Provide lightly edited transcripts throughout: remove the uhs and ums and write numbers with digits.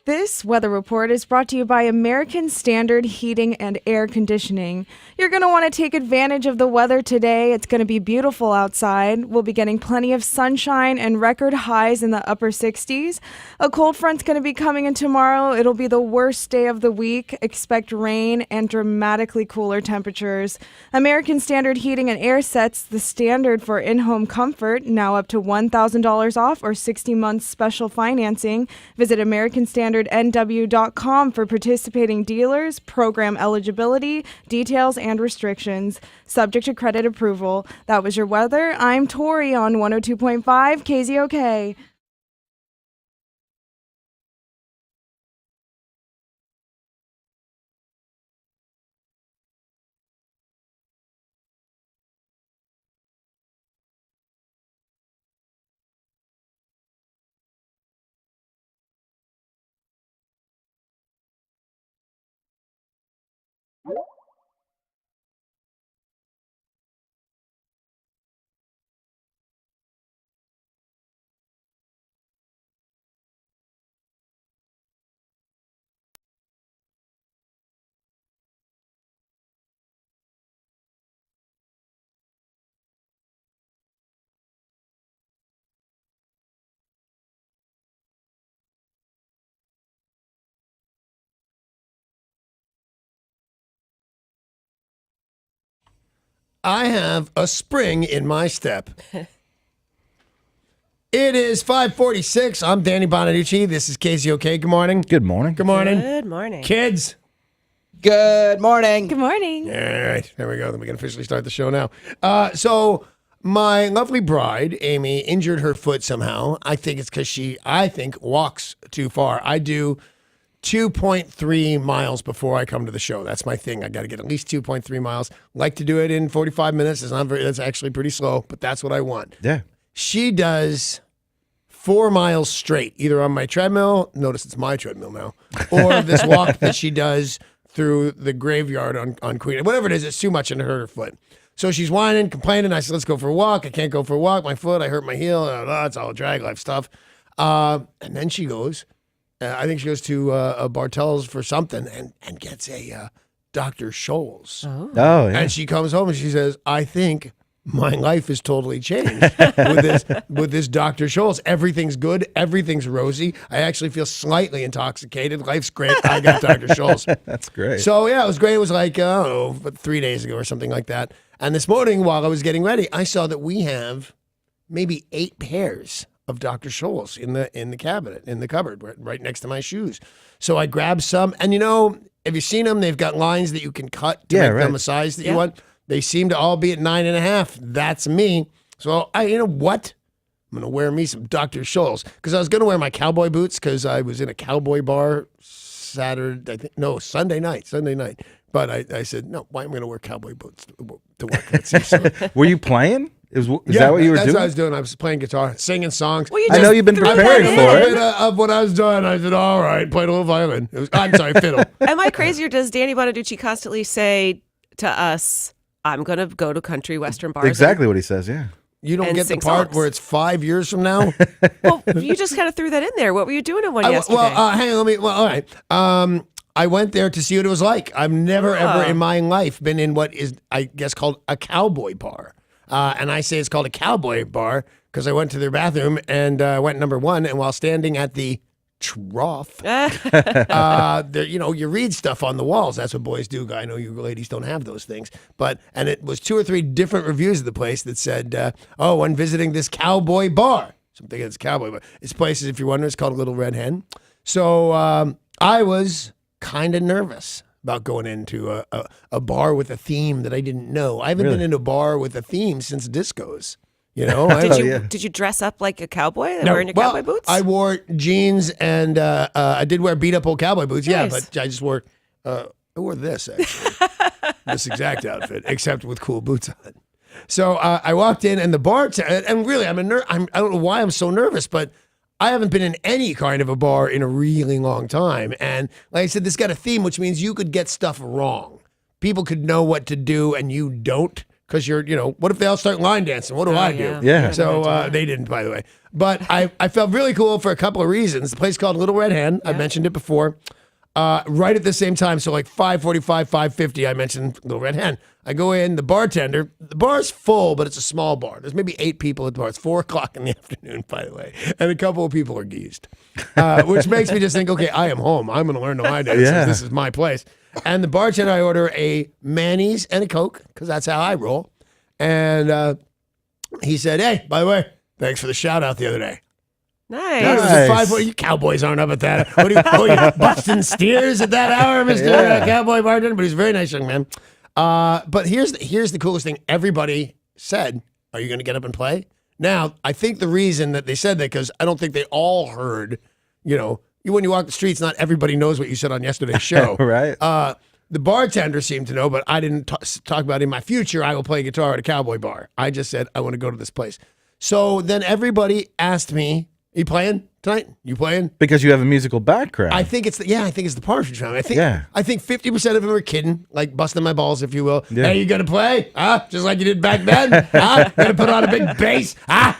This weather report is brought to you by American Standard Heating and Air Conditioning. You're going to want to take advantage of the weather today. It's going to be beautiful outside. We'll be getting plenty of sunshine and record highs in the upper 60s. A cold front's going to be coming in tomorrow. It'll be the worst day of the week. Expect rain and dramatically cooler temperatures. American Standard Heating and Air sets the standard for in-home comfort, now up to $1,000 off or 60 months special financing. Visit AmericanStandardNW.com for participating dealers, program eligibility, details, and restrictions. Subject to credit approval. That was your weather. I'm Tori on 102.5 KZOK. I have a spring in my step. It is 5:46. I'm Danny Bonaducci. This is KZOK. Good morning. Good morning. Good morning. Good morning. Kids. Good morning. Good morning. All right. There we go. Then we can officially start the show now. So my lovely bride, Amy, injured her foot somehow. I think it's because she walks too far. I do 2.3 miles before I come to the show. That's my thing. I got to get at least 2.3 miles. Like to do it in 45 minutes. That's actually pretty slow, but that's what I want. Yeah. She does 4 miles straight, either on my treadmill, notice it's my treadmill now, or this walk that she does through the graveyard on Queen. Whatever it is, it's too much and it hurt her foot. So she's whining, complaining. I said, let's go for a walk. I can't go for a walk. My foot, I hurt my heel. It's all drag life stuff. And then she goes, I think she goes to Bartell's for something and gets a Dr. Scholl's. Oh, yeah. And she comes home and she says, I think my life is totally changed with this Dr. Scholl's. Everything's good. Everything's rosy. I actually feel slightly intoxicated. Life's great. I got Dr. Scholl's. That's great. So, yeah, it was great. It was like, I don't know, but 3 days ago or something like that. And this morning, while I was getting ready, I saw that we have maybe 8 pairs of Dr. Scholl's in the cabinet, in the cupboard, right next to my shoes. So I grabbed some. And, have you seen them? They've got lines that you can cut to make them a size that you want. They seem to all be at 9.5. That's me. So you know what? I'm going to wear me some Dr. Scholl's because I was going to wear my cowboy boots because I was in a cowboy bar Sunday night. But I said, no, why am I going to wear cowboy boots to work? So, were you playing? Is that what you were doing? That's what I was doing. I was playing guitar, singing songs. Well, I know you've been preparing for it. Of what I was doing, I said, all right, played a little violin. I'm sorry, fiddle. Am I crazy or does Danny Bonaducci constantly say to us, I'm going to go to country western bars? Exactly what he says, yeah. You don't And get the sing part songs. where it's 5 years from now? Well, you just kind of threw that in there. What were you doing in one yesterday? Hang on, all right. I went there to see what it was like. I've never, ever in my life been in what is, I guess, called a cowboy bar. And I say it's called a cowboy bar because I went to their bathroom and went number 1. And while standing at the trough, there, you read stuff on the walls. That's what boys do. I know you ladies don't have those things. And it was 2 or 3 different reviews of the place that said, when visiting this cowboy bar. So I'm thinking it's a cowboy bar. This place, if you're wondering, it's called Little Red Hen. So I was kind of nervous about going into a bar with a theme that I didn't know. I haven't been in a bar with a theme since discos. Did you dress up like a cowboy and wearing your cowboy boots? I wore jeans and I did wear beat up old cowboy boots. Nice. Yeah, but I just wore I wore this actually, this exact outfit, except with cool boots on. So I walked in and the bar and really I don't know why I'm so nervous, but I haven't been in any kind of a bar in a really long time. And like I said, this got a theme, which means you could get stuff wrong. People could know what to do and you don't because what if they all start line dancing? What do I do? Yeah. So they didn't, by the way. But I felt really cool for a couple of reasons. The place called Little Red Hen. I mentioned it before. Right at the same time, so like 5:45, 5:50, I mentioned Little Red Hen. I go in, the bar's full, but it's a small bar. There's maybe 8 people at the bar. It's 4 o'clock in the afternoon, by the way. And a couple of people are geezed, which makes me just think, okay, I am home. I'm going to learn to line dance. Yeah. This is my place. And the bartender, I order a mayonnaise and a Coke, because that's how I roll. And he said, hey, by the way, thanks for the shout out the other day. Nice. That was a 5. You cowboys aren't up at that. What are you busting steers at that hour, Mr. Cowboy bartender? But he's a very nice young man. But here's the coolest thing. Everybody said, are you going to get up and play? Now, I think the reason that they said that, because I don't think they all heard, when you walk the streets, not everybody knows what you said on yesterday's show. Right. The bartender seemed to know, but I didn't talk about in my future, I will play guitar at a cowboy bar. I just said, I want to go to this place. So then everybody asked me, are you playing tonight? You playing? Because you have a musical background. I think it's the partridge family. Yeah. I think 50% of them are kidding, like busting my balls, if you will. Yeah. Hey, you gonna play? Just like you did back then? Gonna put on a big bass?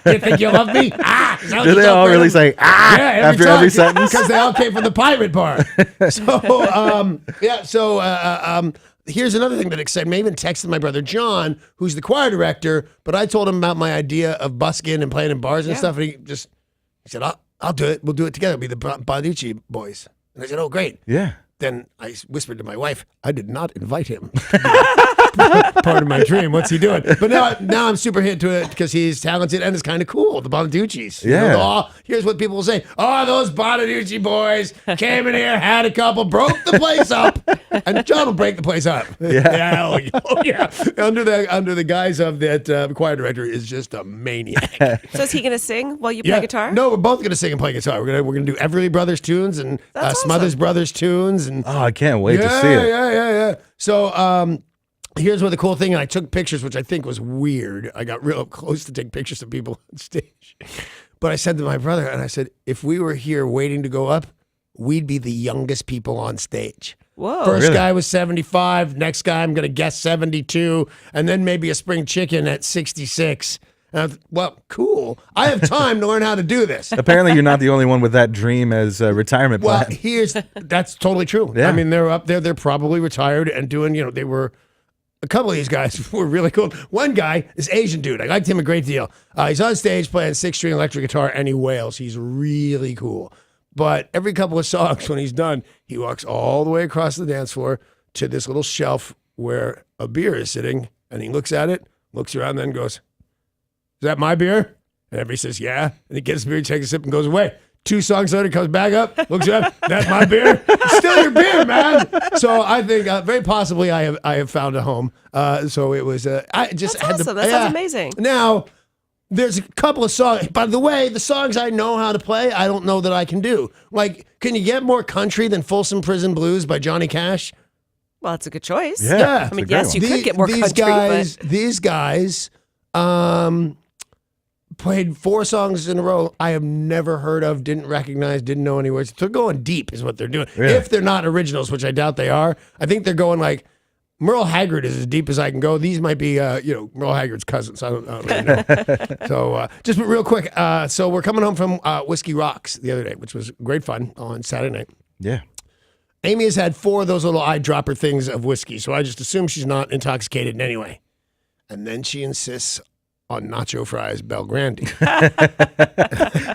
You think you love me? Do they all really say after every sentence? Because they all came from the pirate bar. So here's another thing that excited me. I even texted my brother John, who's the choir director, but I told him about my idea of busking and playing in bars and stuff, and he said, I'll do it. We'll do it together. We'll be the Bonucci boys. And I said, oh, great. Yeah. Then I whispered to my wife, I did not invite him. Part of my dream. What's he doing? But now I'm super into it because he's talented and it's kind of cool. The Bonaducci's. Yeah. Here's what people will say. Oh, those Bonaducci boys came in here, had a couple, broke the place up. And John will break the place up. Yeah. Yeah. Under the guise of that choir director is just a maniac. So is he going to sing while you play guitar? No, we're both going to sing and play guitar. We're gonna do Everly Brothers tunes and Smothers Brothers tunes. And I can't wait to see it. Yeah. So here's what the cool thing, and I took pictures, which I think was weird. I got real up close to take pictures of people on stage. But I said to my brother, and I said, if we were here waiting to go up, we'd be the youngest people on stage. Whoa. First Really? guy was 75. Next guy, I'm going to guess 72. And then maybe a spring chicken at 66. Well, cool. I have time to learn how to do this. Apparently, you're not the only one with that dream as a retirement Well, plan. that's totally true. Yeah. I mean, they're up there. They're probably retired and doing, they were, a couple of these guys were really cool. One guy, this Asian dude, I liked him a great deal. He's on stage playing 6-string electric guitar and he wails. He's really cool. But every couple of songs, when he's done, he walks all the way across the dance floor to this little shelf where a beer is sitting and he looks at it, looks around, then goes, is that my beer? And everybody says, yeah. And he gets the beer, takes a sip, and goes away. 2 songs later, comes back up, looks up, that's my beer. It's still your beer, man. So I think very possibly I have found a home. So it was, I just That's had awesome. to. That sounds amazing. Now, there's a couple of songs. By the way, the songs I know how to play, I don't know that I can do. Like, can you get more country than Folsom Prison Blues by Johnny Cash? Well, that's a good choice. Yeah. I mean, yes, you could get more these country, These guys played 4 songs in a row I have never heard of, didn't recognize, didn't know any words. They're going deep is what they're doing. Really? If they're not originals, which I doubt they are, I think they're going like, Merle Haggard is as deep as I can go. These might be, Merle Haggard's cousins. I don't really know. So just real quick. So we're coming home from Whiskey Rocks the other day, which was great fun on Saturday night. Yeah. Amy has had 4 of those little eyedropper things of whiskey, so I just assume she's not intoxicated in any way. And then she insists on nacho fries Bel Grande.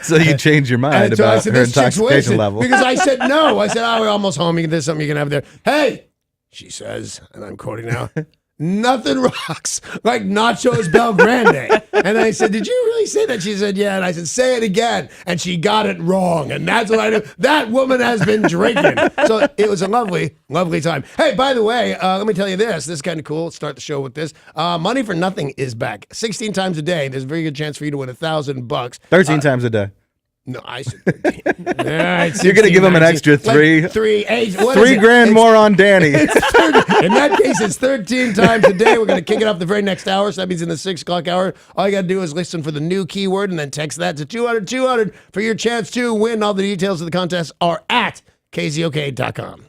So you change your mind So I about said, her "This chick's intoxication wasted." level. Because I said no. I said, we're almost home. There's something you can have there. Hey, she says, and I'm quoting now, nothing rocks like nachos Bel Grande. And I said, did you really say that? She said, yeah. And I said, say it again. And she got it wrong. And that's what I do. That woman has been drinking. So it was a lovely, lovely time. Hey, by the way, let me tell you this. This is kind of cool. Let's start the show with this. Money for Nothing is back. 16 times a day. There's a very good chance for you to win $1,000. 13 times a day. No, I said 13. All right, You're going to give him an extra 3. Like 3, 8. What $3 is it? grand more on Danny. In that case, it's 13 times a day. We're going to kick it off the very next hour. So that means in the 6 o'clock hour, all you got to do is listen for the new keyword and then text that to 200 for your chance to win. All the details of the contest are at KZOK.com.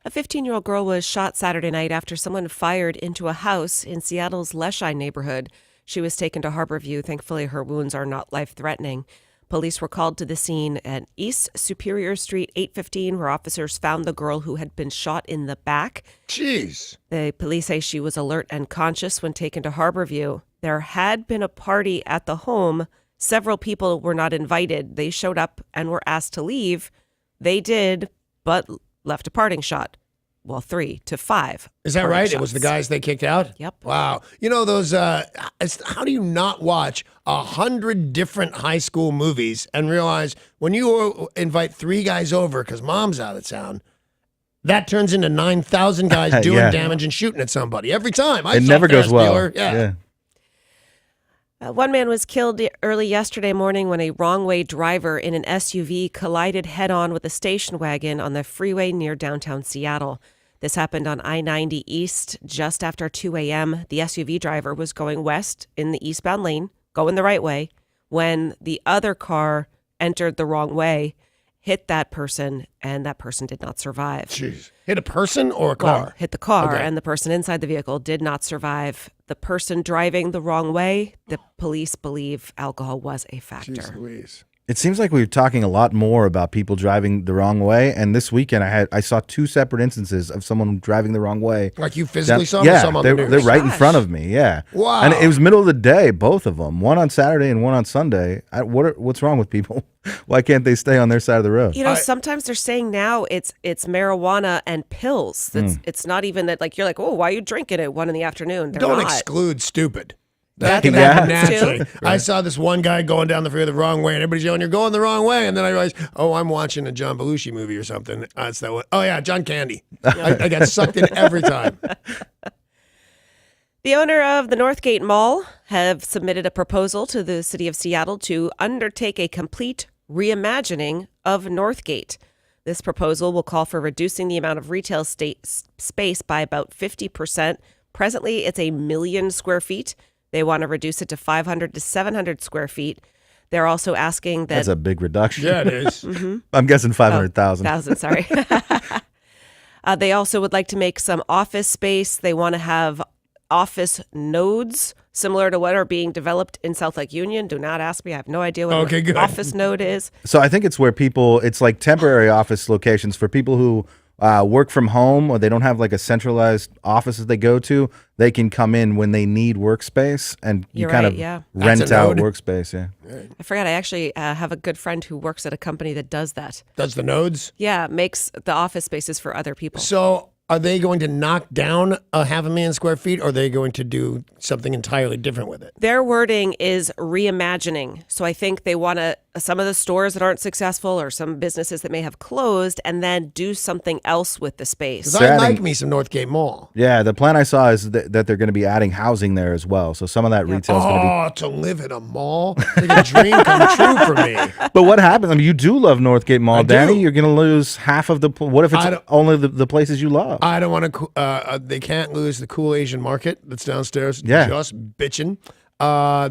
A 15-year-old girl was shot Saturday night after someone fired into a house in Seattle's Leshine neighborhood. She was taken to Harborview. Thankfully, her wounds are not life-threatening. Police were called to the scene at East Superior Street 815, where officers found the girl who had been shot in the back. Jeez. The police say she was alert and conscious when taken to Harborview. There had been a party at the home. Several people were not invited. They showed up and were asked to leave. They did, but left a parting shot. Well, 3 to 5. Is that parting right? shots. It was the guys they kicked out? Yep. Wow. You know, those, how do you not watch 100 different high school movies and realize when you invite 3 guys over because mom's out of town, that turns into 9,000 guys doing Yeah. damage and shooting at somebody every time. It never goes well. Bueller. Yeah. One man was killed early yesterday morning when a wrong-way driver in an SUV collided head-on with a station wagon on the freeway near downtown Seattle. This happened on I-90 East just after 2 a.m. The SUV driver was going west in the eastbound lane, going the right way, when the other car entered the wrong way, hit that person, and that person did not survive. Jeez. Hit a person or a car? Well, hit the car, Okay. and the person inside the vehicle did not survive. The person driving the wrong way, the police believe alcohol was a factor. Jeez Louise. It seems like we're talking a lot more about people driving the wrong way. And this weekend, I saw 2 separate instances of someone driving the wrong way. Like you physically saw Yeah, some on they're, the news? they're right in Gosh. front of me. Yeah. Wow. And it was middle of the day, both of them. One on Saturday and one on Sunday. What's wrong with people? Why can't they stay on their side of the road? You know, sometimes they're saying now it's marijuana and pills. It's not even that, like, you're like, oh, why are you drinking at 1 in the afternoon? They're Don't not. exclude stupid. That can happens happen too. naturally. I saw this one guy going down the freeway the wrong way, and everybody's yelling, "You're going the wrong way!" And then I realized, oh, I'm watching a John Belushi movie or something. It's that one. Oh yeah, John Candy. I got sucked in every time. The owner of the Northgate Mall have submitted a proposal to the city of Seattle to undertake a complete reimagining of Northgate. This proposal will call for reducing the amount of retail space by about 50%. Presently, it's 1 million square feet. They want to reduce it to 500 to 700 square feet. They're also asking that... That's a big reduction. Yeah, it is. I'm guessing 500,000. 1,000, sorry. They also would like to make some office space. They want to have office nodes similar to what are being developed in South Lake Union. Do not ask me. I have no idea what Okay, an good. office node is. So I think it's where it's like temporary office locations for people who work from home or they don't have like a centralized office that they go to. They can come in when they need workspace and you You're kind right, of yeah. rent That's a out node. workspace. Yeah. I forgot. I actually have a good friend who works at a company that does that. Does the nodes? Yeah, makes the office spaces for other people. So are they going to knock down a 500,000 square feet, or are they going to do something entirely different with it? Their wording is reimagining. So I think they want to, some of the stores that aren't successful or some businesses that may have closed, and then do something else with the space. Because They're I like adding- me some Northgate Mall. Yeah, the plan I saw is that they're going to be adding housing there as well. So some of that retail is going to be. Oh, to live in a mall? Like a dream come true for me. But what happens? I mean, you do love Northgate Mall, I Danny. do. You're going to lose half of the. What if I it's don't- only the places you love? I don't want to. They can't lose the cool Asian market that's downstairs. Yeah. Just bitching.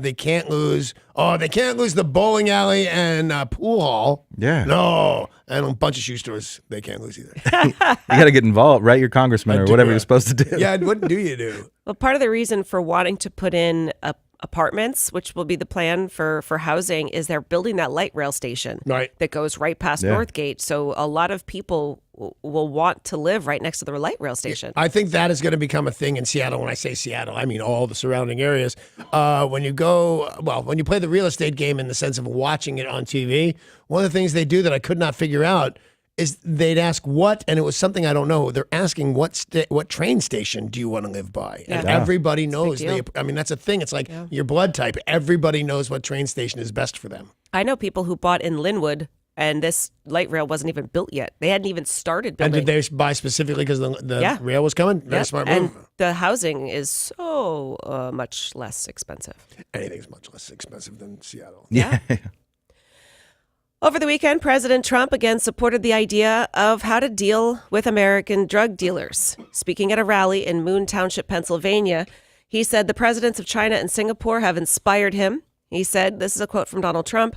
They can't lose. Oh, they can't lose the bowling alley and pool hall. Yeah. No, and a bunch of shoe stores. They can't lose either. You got to get involved, write your congressman or do, whatever yeah. you're supposed to do. Yeah, what do you do? Well, part of the reason for wanting to put in apartments, which will be the plan for housing, is they're building that light rail station Right. that goes right past Yeah. Northgate. So a lot of people will want to live right next to the light rail station. I think that is going to become a thing in Seattle. When I say Seattle, I mean all the surrounding areas. When you play the real estate game in the sense of watching it on TV, one of the things they do that I could not figure out is they'd ask what, and it was something I don't know. They're asking what train station do you want to live by? And Yeah. everybody knows. deal. I mean, that's a thing. It's like your blood type. Everybody knows what train station is best for them. I know people who bought in Linwood, and this light rail wasn't even built yet. They hadn't even started And building. did they buy specifically because the Yeah. rail was coming? Very Yep. smart And move. the housing is so much less expensive. Anything's much less expensive than Seattle. Yeah. Over the weekend, President Trump again supported the idea of how to deal with American drug dealers. Speaking at a rally in Moon Township, Pennsylvania, he said the presidents of China and Singapore have inspired him. He said, this is a quote from Donald Trump,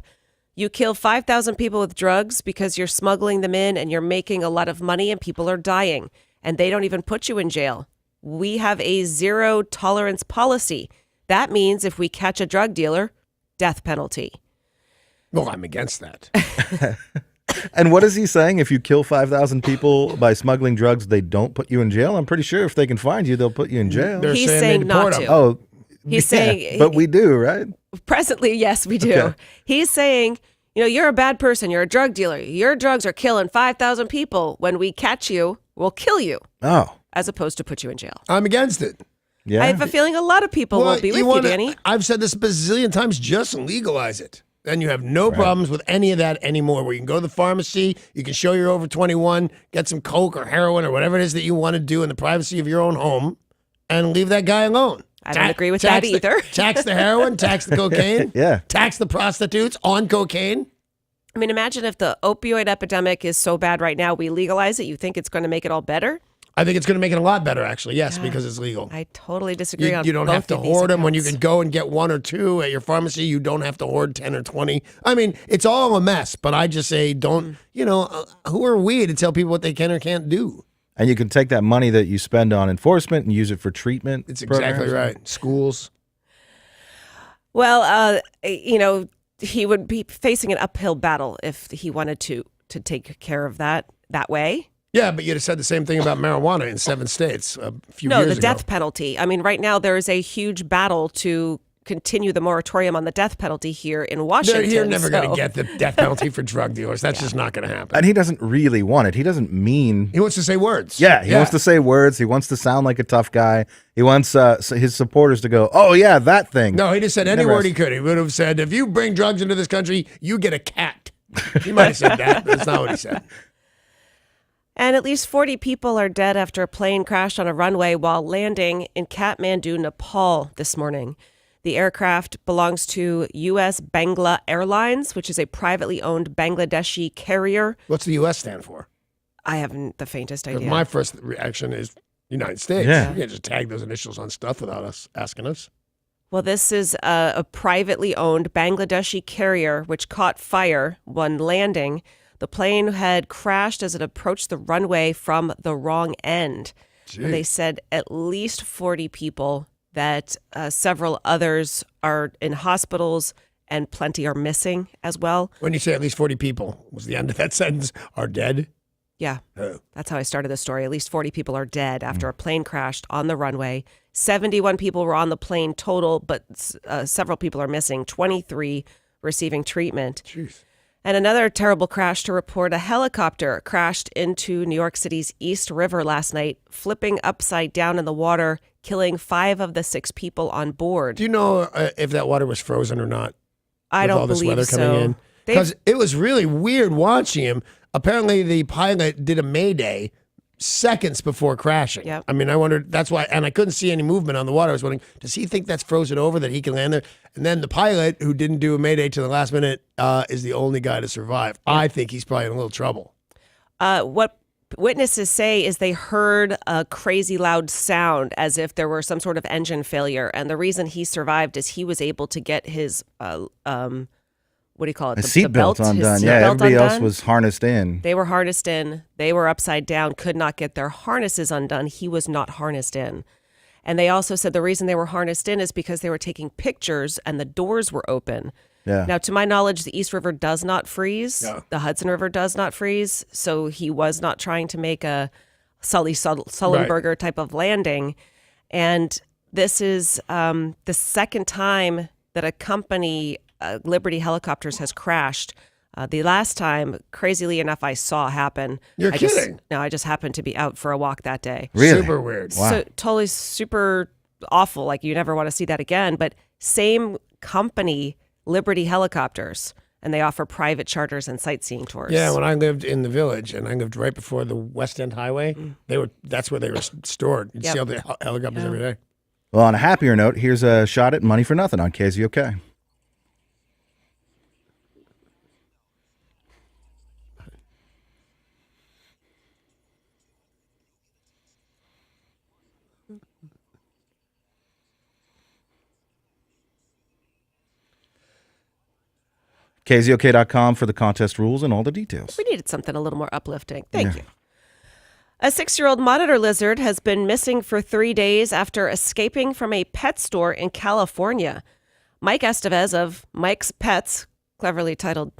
"You kill 5,000 people with drugs because you're smuggling them in and you're making a lot of money and people are dying. and they don't even put you in jail. We have a zero tolerance policy. That means if we catch a drug dealer, death penalty. Well, I'm against that. And what is he saying? If you kill 5,000 people by smuggling drugs, they don't put you in jail? I'm pretty sure if they can find you, they'll put you in jail. They're He's saying saying they not deport to. 'em. Oh, He's yeah, saying, but we do, right? presently, yes, we do. Okay. He's saying, you're a bad person. You're a drug dealer. Your drugs are killing 5,000 people. When we catch you, we'll kill you, Oh, as opposed to put you in jail. I'm against it. yeah. I have a feeling a lot of people won't be with you, Danny. I've said this a bazillion times, just legalize it. Then you have no problems with any of that anymore, where you can go to the pharmacy, you can show you're over 21, get some coke or heroin or whatever it is that you want to do in the privacy of your own home, and leave that guy alone. I don't agree with that either. Tax the heroin, tax the cocaine, Yeah. tax the prostitutes on cocaine. I mean, imagine if the opioid epidemic is so bad right now, we legalize it. You think it's going to make it all better? I think it's going to make it a lot better, actually. Yes, because it's legal. I totally disagree on You don't both have to of these hoard them. When you accounts. can go and get 1 or 2 at your pharmacy, you don't have to hoard 10 or 20. I mean, it's all a mess, but I just say don't, who are we to tell people what they can or can't do? And you can take that money that you spend on enforcement and use it for treatment. It's exactly programs. right. Schools. Well, he would be facing an uphill battle if he wanted to take care of that way. Yeah, but you'd have said the same thing about marijuana in 7 states a few No, years the ago. death penalty. I mean, right now there is a huge battle to continue the moratorium on the death penalty here in Washington. You're never going so- to get the death penalty for drug dealers. That's just not going to happen. And he doesn't really want it. He doesn't mean. He wants to say words. Yeah, he wants to say words. He wants to sound like a tough guy. He wants his supporters to go, "Oh yeah, that thing." No, he just said any Never word asked- he could. He would have said, if you bring drugs into this country, you get a cat. He might have said that. That's not what he said. And at least 40 people are dead after a plane crashed on a runway while landing in Kathmandu, Nepal this morning. The aircraft belongs to U.S. Bangla Airlines, which is a privately owned Bangladeshi carrier. What's the U.S. stand for? I haven't the faintest 'Cause idea. my first reaction is United States. Yeah. You can't just tag those initials on stuff without us asking us. Well, this is a privately owned Bangladeshi carrier which caught fire when landing. The plane had crashed as it approached the runway from the wrong end. And they said at least 40 people, that several others are in hospitals and plenty are missing as well. When you say at least 40 people, was the end of that sentence, are dead? Yeah, Oh. that's how I started the story. At least 40 people are dead after a plane crashed on the runway. 71 people were on the plane total, but several people are missing, 23 receiving treatment. Jeez. And another terrible crash to report. A helicopter crashed into New York City's East River last night, flipping upside down in the water, killing 5 of the 6 people on board. Do you know if that water was frozen or not? I with don't all this believe weather so. coming in? Because it was really weird watching him. Apparently, the pilot did a mayday seconds before crashing. Yep. I mean, I wondered, that's why, and I couldn't see any movement on the water. I was wondering, does he think that's frozen over, that he can land there? And then the pilot, who didn't do a mayday to the last minute, is the only guy to survive. I think he's probably in a little trouble. What witnesses say is they heard a crazy loud sound as if there were some sort of engine failure. And the reason he survived is he was able to get his, what do you call it? His seatbelt undone. Yeah, everybody else was harnessed in. They were harnessed in. They were upside down, could not get their harnesses undone. He was not harnessed in. And they also said the reason they were harnessed in is because they were taking pictures and the doors were open. Yeah. Now, to my knowledge, the East River does not freeze. No. The Hudson River does not freeze. So he was not trying to make a Sullenberger type of landing. And this is the second time that a company, Liberty Helicopters, has crashed. The last time, crazily enough, I saw happen. You're kidding. I just happened to be out for a walk that day. Really? Super weird. Wow. So totally super awful. Like you never want to see that again. But same company, Liberty Helicopters, and they offer private charters and sightseeing tours. Yeah, when I lived in the village, and I lived right before the West End Highway, that's where they were stored. You'd see all the helicopters every day. Well, on a happier note, here's a shot at Money for Nothing on KZOK. KZOK.com for the contest rules and all the details. We needed something a little more uplifting. Thank you. A 6-year-old monitor lizard has been missing for 3 days after escaping from a pet store in California. Mike Estevez of Mike's Pets, cleverly titled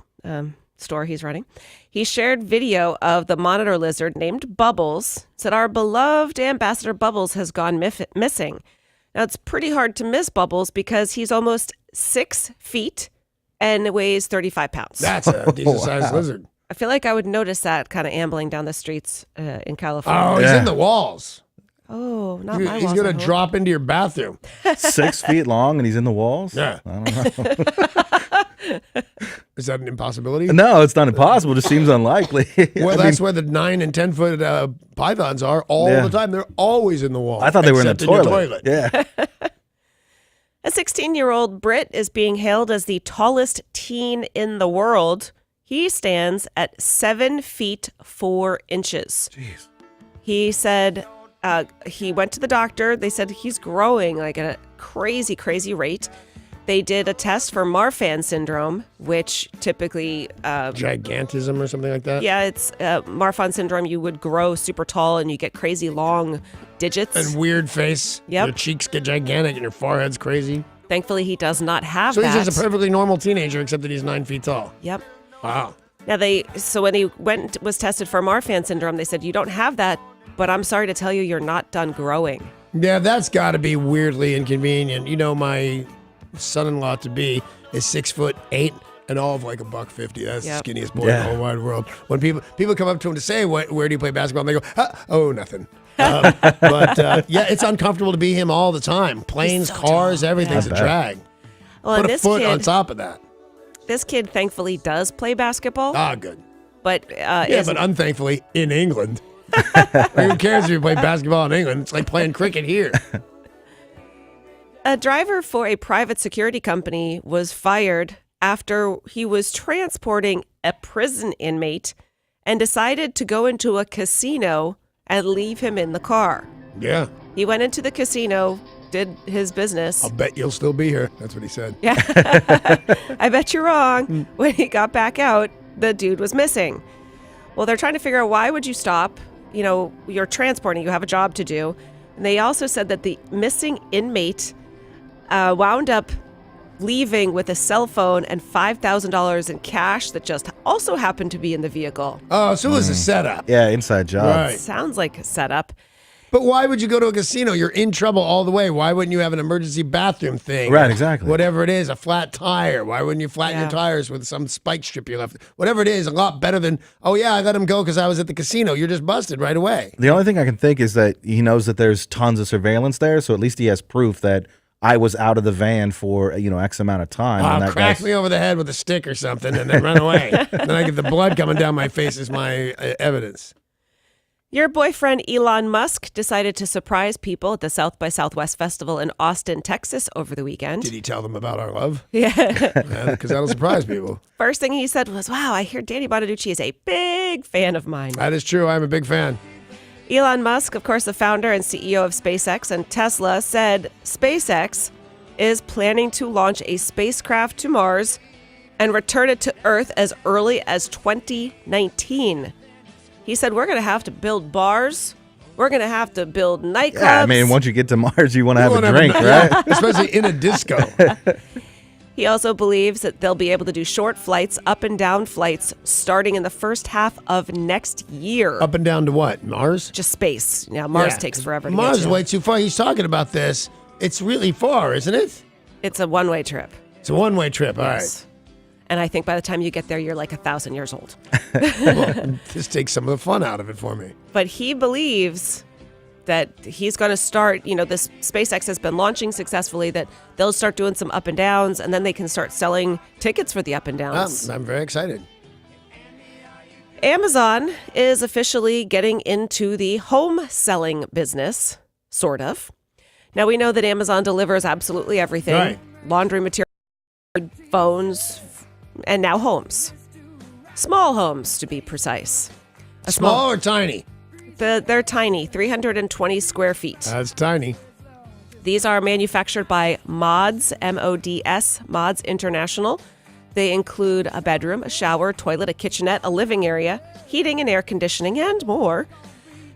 store he's running, he shared video of the monitor lizard named Bubbles, said our beloved ambassador Bubbles has gone missing. Now, it's pretty hard to miss Bubbles because he's almost 6 feet and weighs 35 pounds. That's a decent-sized lizard. I feel like I would notice that kind of ambling down the streets in California. Oh, he's in the walls. Oh, not my walls. He's going I to hope. drop into your bathroom. 6 feet long and he's in the walls? Yeah. I don't know. Is that an impossibility? No, it's not impossible. It just seems unlikely. Well, that's where the 9 and 10 foot pythons are all the time. They're always in the wall. I thought they were in the except your toilet. Yeah. A 16-year-old Brit is being hailed as the tallest teen in the world. He stands at 7 feet 4 inches. Jeez. He said he went to the doctor. They said he's growing like at a crazy, crazy rate. They did a test for Marfan syndrome, which typically... gigantism or something like that? Yeah, it's Marfan syndrome. You would grow super tall and you get crazy long digits. And weird face. Yep. Your cheeks get gigantic and your forehead's crazy. Thankfully, he does not have So that. he's just a perfectly normal teenager, except that he's 9 feet tall. Yep. Wow. Now so when he was tested for Marfan syndrome, they said, you don't have that, but I'm sorry to tell you, you're not done growing. Yeah, that's got to be weirdly inconvenient. You know, my son-in-law to be is 6'8" and all of like $150. That's the skinniest boy in the whole wide world. When people come up to him to say, where do you play basketball? And they go, oh, nothing. But it's uncomfortable to be him all the time. Planes, cars, everything's a drag. Well, Put and a foot on top of that. This kid thankfully does play basketball. Ah, good. But but unthankfully in England. Who cares if you play basketball in England? It's like playing cricket here. A driver for a private security company was fired after he was transporting a prison inmate and decided to go into a casino and leave him in the car. Yeah. He went into the casino, did his business. I'll bet you'll still be here. That's what he said. Yeah. I bet you're wrong. When he got back out, the dude was missing. Well, they're trying to figure out, why would you stop? You know, you're transporting, you have a job to do. And they also said that the missing inmate wound up leaving with a cell phone and $5,000 in cash that just also happened to be in the vehicle. Oh, so it was a setup. Yeah, inside job. Right. Sounds like a setup. But why would you go to a casino? You're in trouble all the way. Why wouldn't you have an emergency bathroom thing? Right, exactly. Whatever it is, a flat tire. Why wouldn't you flatten your tires with some spike strip you left? Whatever it is, a lot better than, oh yeah, I let him go because I was at the casino. You're just busted right away. The only thing I can think is that he knows that there's tons of surveillance there, so at least he has proof that I was out of the van for, X amount of time. and that Crack guy's- me over the head with a stick or something and then run away. Then I get the blood coming down my face as my evidence. Your boyfriend Elon Musk decided to surprise people at the South by Southwest Festival in Austin, Texas over the weekend. Did he tell them about our love? Yeah. Because that'll surprise people. First thing he said was, wow, I hear Danny Bonaducci is a big fan of mine. That is true. I'm a big fan. Elon Musk, of course, the founder and CEO of SpaceX and Tesla, said SpaceX is planning to launch a spacecraft to Mars and return it to Earth as early as 2019. He said, we're going to have to build bars. We're going to have to build nightclubs. Yeah, I mean, once you get to Mars, you want to have a drink, right? Especially in a disco. He also believes that they'll be able to do short flights, up and down flights, starting in the first half of next year. Up and down to what? Mars? Just space. Yeah, Mars takes forever to Mars get is to. way too far. He's talking about this. It's really far, isn't it? It's a one-way trip. It's a one-way trip. All right. Yes. And I think by the time you get there, you're like 1,000 years old. Well, this takes some of the fun out of it for me. But he believes that he's going to start, this SpaceX has been launching successfully, that they'll start doing some up and downs, and then they can start selling tickets for the up and downs. I'm very excited. Amazon is officially getting into the home selling business, sort of. Now, we know that Amazon delivers absolutely everything. Right. Laundry material, phones, and now homes. Small homes, to be precise. Small or tiny? They're tiny, 320 square feet. That's tiny. These are manufactured by Mods, M-O-D-S, Mods International. They include a bedroom, a shower, toilet, a kitchenette, a living area, heating and air conditioning, and more.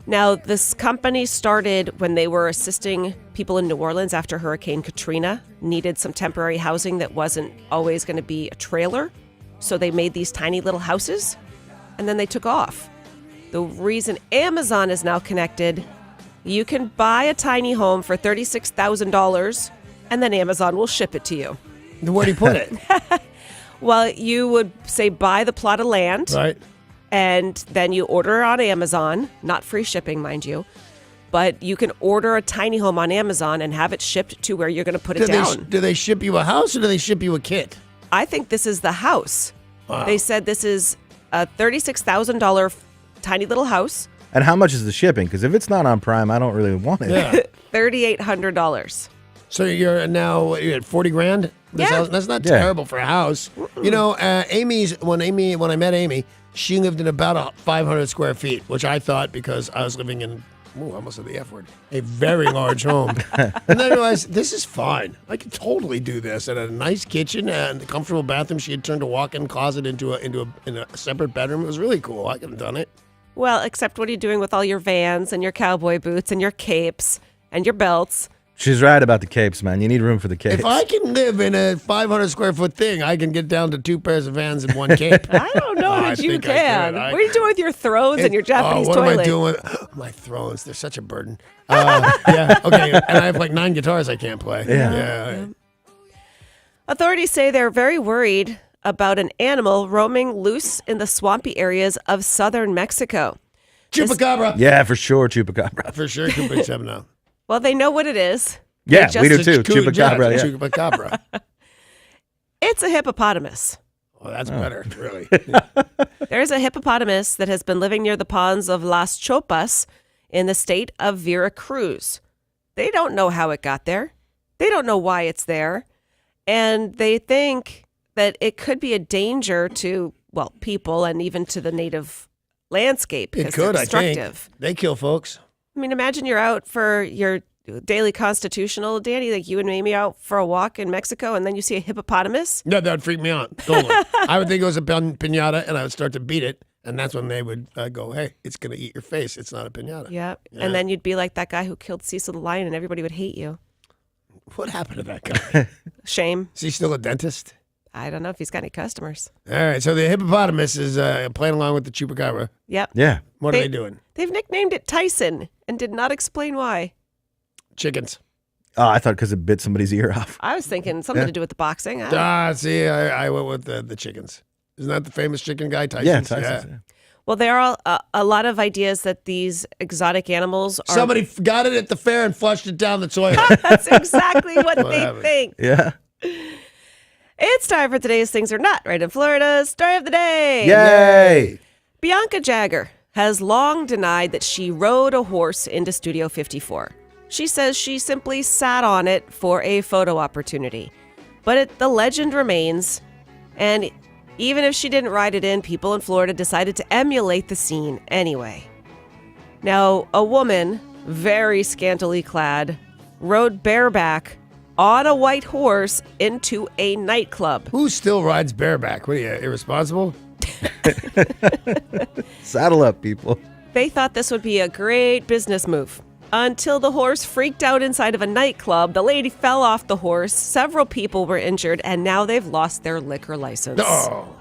Now, this company started when they were assisting people in New Orleans after Hurricane Katrina, needed some temporary housing that wasn't always going to be a trailer. So they made these tiny little houses, and then they took off. The reason Amazon is now connected, you can buy a tiny home for $36,000, and then Amazon will ship it to you. Where do you put it? Well, you would say buy the plot of land. Right. And then you order on Amazon, not free shipping, mind you, but you can order a tiny home on Amazon and have it shipped to where you're going to put it down. Do they ship you a house or do they ship you a kit? I think this is the house. Wow. They said this is a $36,000 tiny little house. And how much is the shipping? Because if it's not on Prime, I don't really want it. Yeah. $3,800. So you're now you're at 40 grand? This Yeah. house? That's not Yeah. terrible for a house. You know, when I met Amy, she lived in about 500 square feet, which I thought because I was living in, I almost said the F word, a very large home. And then I realized this is fine. I could totally do this. And a nice kitchen and a comfortable bathroom. She had turned a walk-in closet into a separate bedroom. It was really cool. I could have done it. Well, except what are you doing with all your Vans and your cowboy boots and your capes and your belts? She's right about the capes, man. You need room for the capes. If I can live in a 500 square foot thing, I can get down to 2 pairs of Vans and 1 cape. I don't know I that you think I can. could. What are you doing with your thrones and your Japanese what toilet? am I doing with my thrones? They're such a burden. Yeah, okay. And I have like 9 guitars I can't play. Yeah. Authorities say they're very worried about an animal roaming loose in the swampy areas of southern Mexico. Chupacabra. Yeah, for sure, Chupacabra. For sure, can bring 7 now. Well, they know what it is. Yeah, They we do just- too. Chupacabra. Yeah, Yeah. Chupacabra. It's a hippopotamus. Oh, that's better, really. There's a hippopotamus that has been living near the ponds of Las Chopas in the state of Veracruz. They don't know how it got there. They don't know why it's there. And they think that it could be a danger to, well, people and even to the native landscape It because could, they're I think. destructive. They kill folks. I mean, imagine you're out for your daily constitutional, Danny, like you and Amy out for a walk in Mexico, and then you see a hippopotamus. No, that would freak me out. Totally. I would think it was a piñata, and I would start to beat it, and that's when they would go, hey, it's going to eat your face. It's not a piñata. Yeah. Yeah. And then you'd be like that guy who killed Cecil the lion, and everybody would hate you. What happened to that guy? Shame. Is he still a dentist? I don't know if he's got any customers. All right, so the hippopotamus is playing along with the chupacabra. Yep. Yeah. What are they doing? They've nicknamed it Tyson and did not explain why. Chickens. Oh, I thought because it bit somebody's ear off. I was thinking something to do with the boxing. See, I went with the chickens. Isn't that the famous chicken guy, Tyson? Yeah, Tyson's, yeah. Well, there are a lot of ideas that these exotic animals are. Somebody got it at the fair and flushed it down the toilet. That's exactly what they Whatever. think. Yeah. It's time for today's Things Are Not Right in Florida's Story of the Day. Yay. Bianca Jagger has long denied that she rode a horse into Studio 54. She says she simply sat on it for a photo opportunity. But the legend remains, and even if she didn't ride it in, people in Florida decided to emulate the scene anyway. Now, a woman, very scantily clad, rode bareback on a white horse into a nightclub. Who still rides bareback? What are you, irresponsible? Saddle up, people. They thought this would be a great business move. Until the horse freaked out inside of a nightclub, the lady fell off the horse, several people were injured, and now they've lost their liquor license. Oh.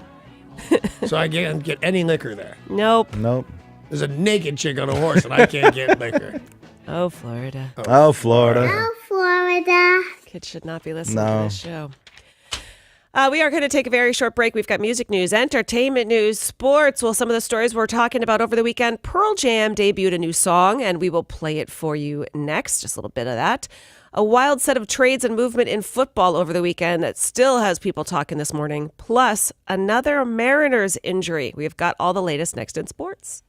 So I can't get any liquor there. Nope. Nope. There's a naked chick on a horse and I can't get liquor. Oh, Florida. Oh, Florida. Florida. Kids should not be listening No. to this show. We are going to take a very short break. We've got music news, entertainment news, sports. Well, some of the stories we're talking about over the weekend. Pearl Jam debuted a new song, and we will play it for you next. Just a little bit of that. A wild set of trades and movement in football over the weekend that still has people talking this morning. Plus, another Mariners injury. We've got all the latest next in sports.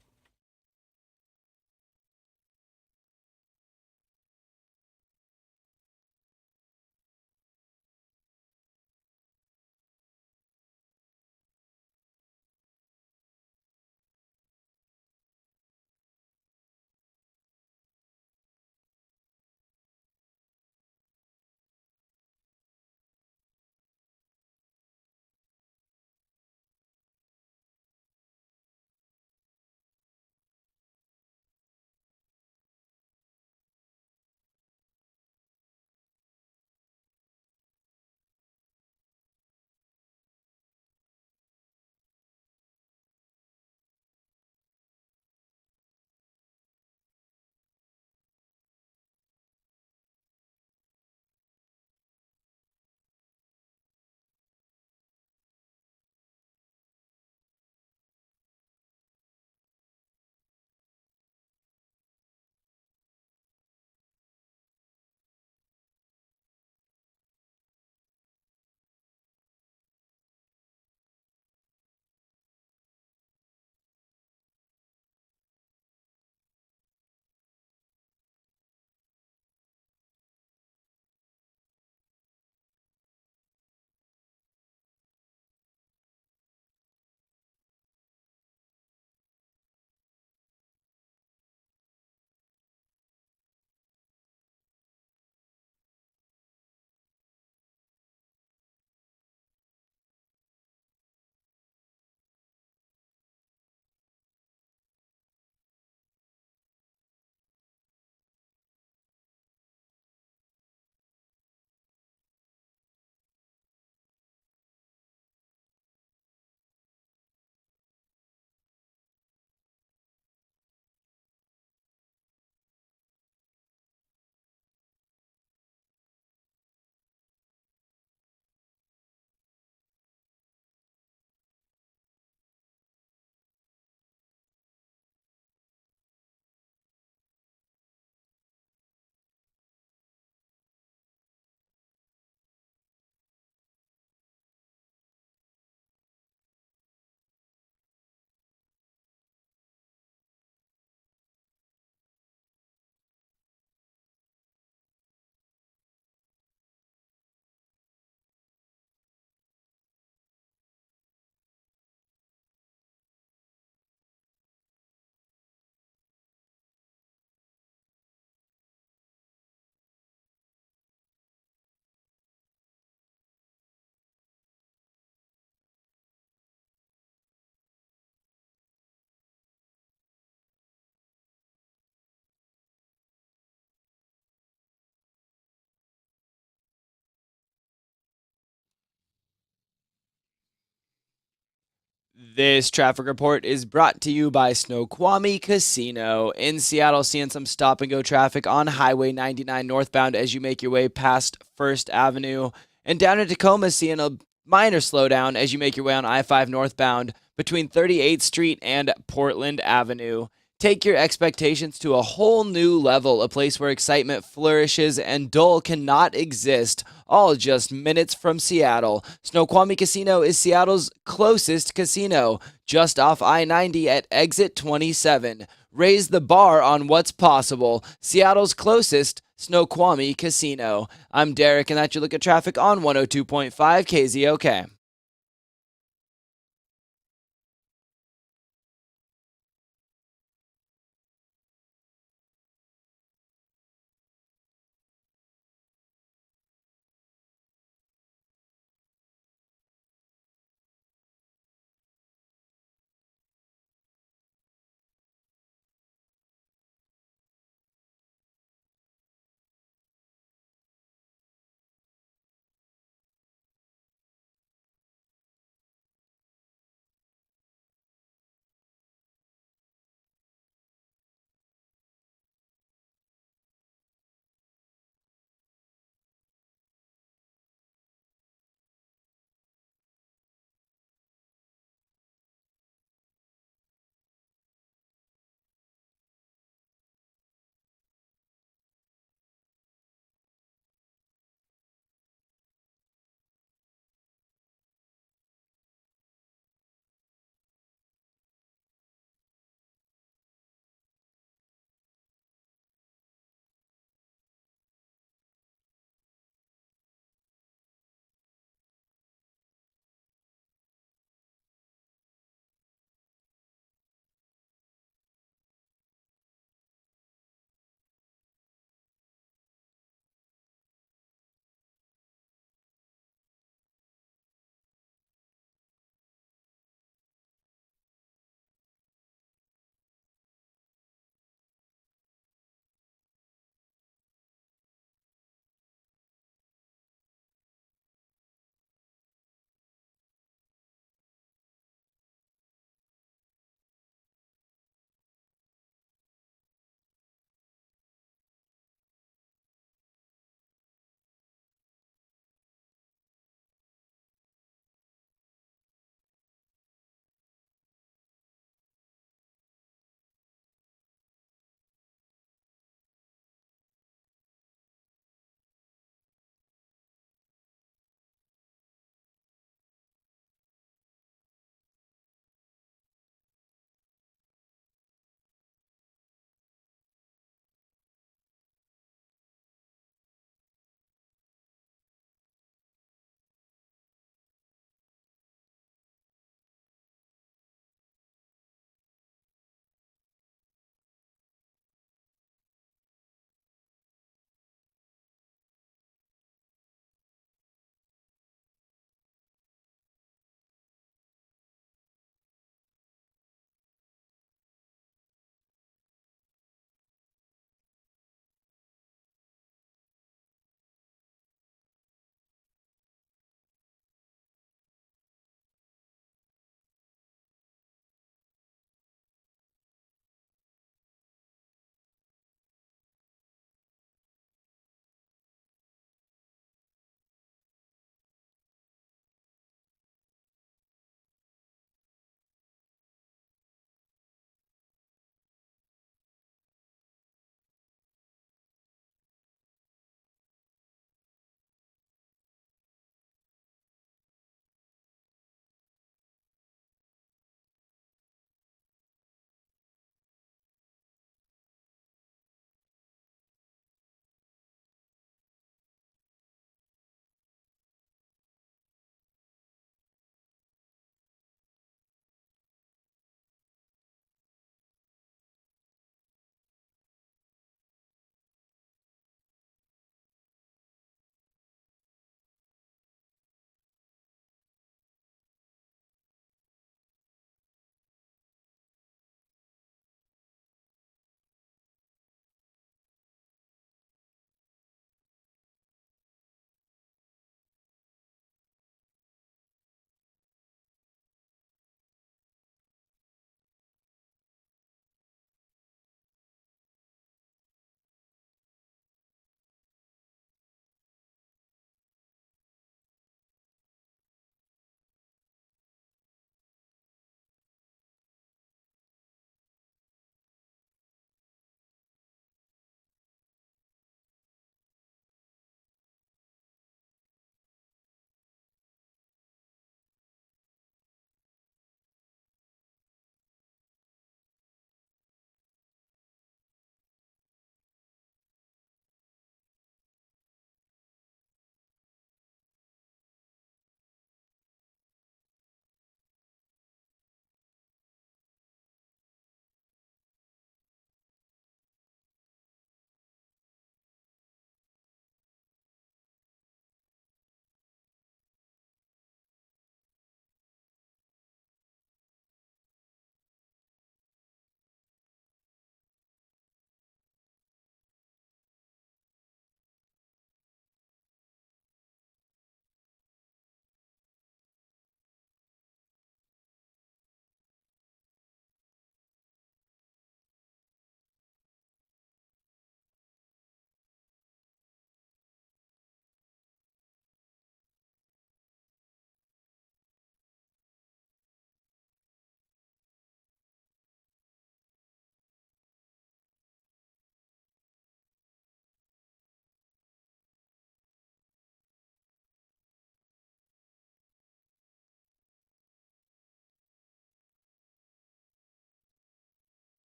This traffic report is brought to you by Snoqualmie Casino. In Seattle, seeing some stop and go traffic on Highway 99 northbound as you make your way past First Avenue. And down in Tacoma, seeing a minor slowdown as you make your way on I-5 northbound between 38th Street and Portland Avenue. Take your expectations to a whole new level, a place where excitement flourishes and dull cannot exist, all just minutes from Seattle. Snoqualmie Casino is Seattle's closest casino, just off I-90 at exit 27. Raise the bar on what's possible. Seattle's closest Snoqualmie Casino. I'm Derek, and that's your look at traffic on 102.5 KZOK.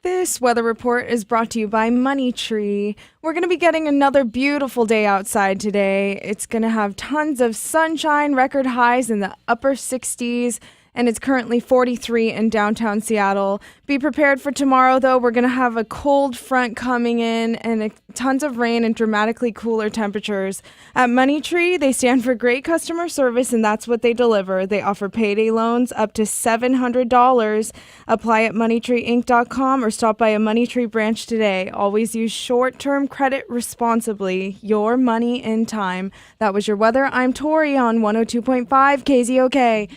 This weather report is brought to you by Money Tree. We're going to be getting another beautiful day outside today. It's going to have tons of sunshine, record highs in the upper 60s, and it's currently 43 in downtown Seattle. Be prepared for tomorrow, though. We're going to have a cold front coming in and tons of rain and dramatically cooler temperatures. At Money Tree, they stand for great customer service, and that's what they deliver. They offer payday loans up to $700. Apply at moneytreeinc.com or stop by a Money Tree branch today. Always use short-term credit responsibly. Your money in time. That was your weather. I'm Tori on 102.5 KZOK.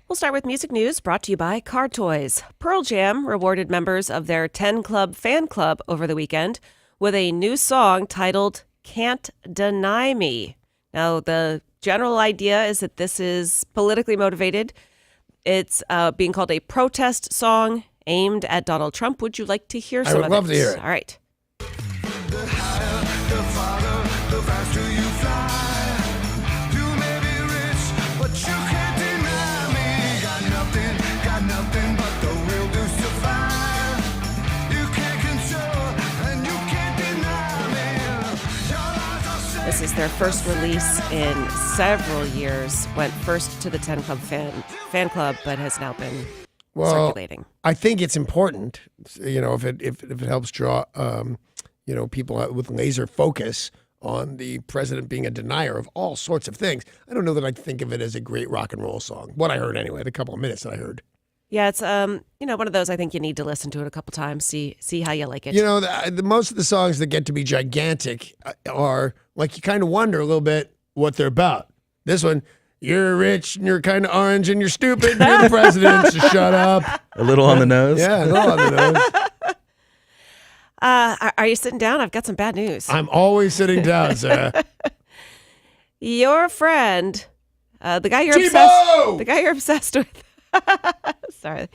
We'll start with music news brought to you by Car Toys. Pearl Jam rewarded members of their 10 Club fan club over the weekend with a new song titled Can't Deny Me. Now, the general idea is that this is politically motivated. It's being called a protest song aimed at Donald Trump. Would you like to hear some of it? I would love to hear it. All right. This is their first release in several years. Went first to the 10 Club fan club, but has now been circulating. I think it's important, if it helps draw, people out with laser focus on the president being a denier of all sorts of things. I don't know that I think of it as a great rock and roll song. What I heard anyway, the couple of minutes that I heard. Yeah, it's one of those I think you need to listen to it a couple times, see how you like it. The most of the songs that get to be gigantic are like you kind of wonder a little bit what they're about. This one, you're rich and you're kind of orange and you're stupid and you're the president, so shut up. A little on the nose. Yeah, a little on the nose. Are you sitting down? I've got some bad news. I'm always sitting down, Sarah. Your friend, the guy you're obsessed with. Sorry.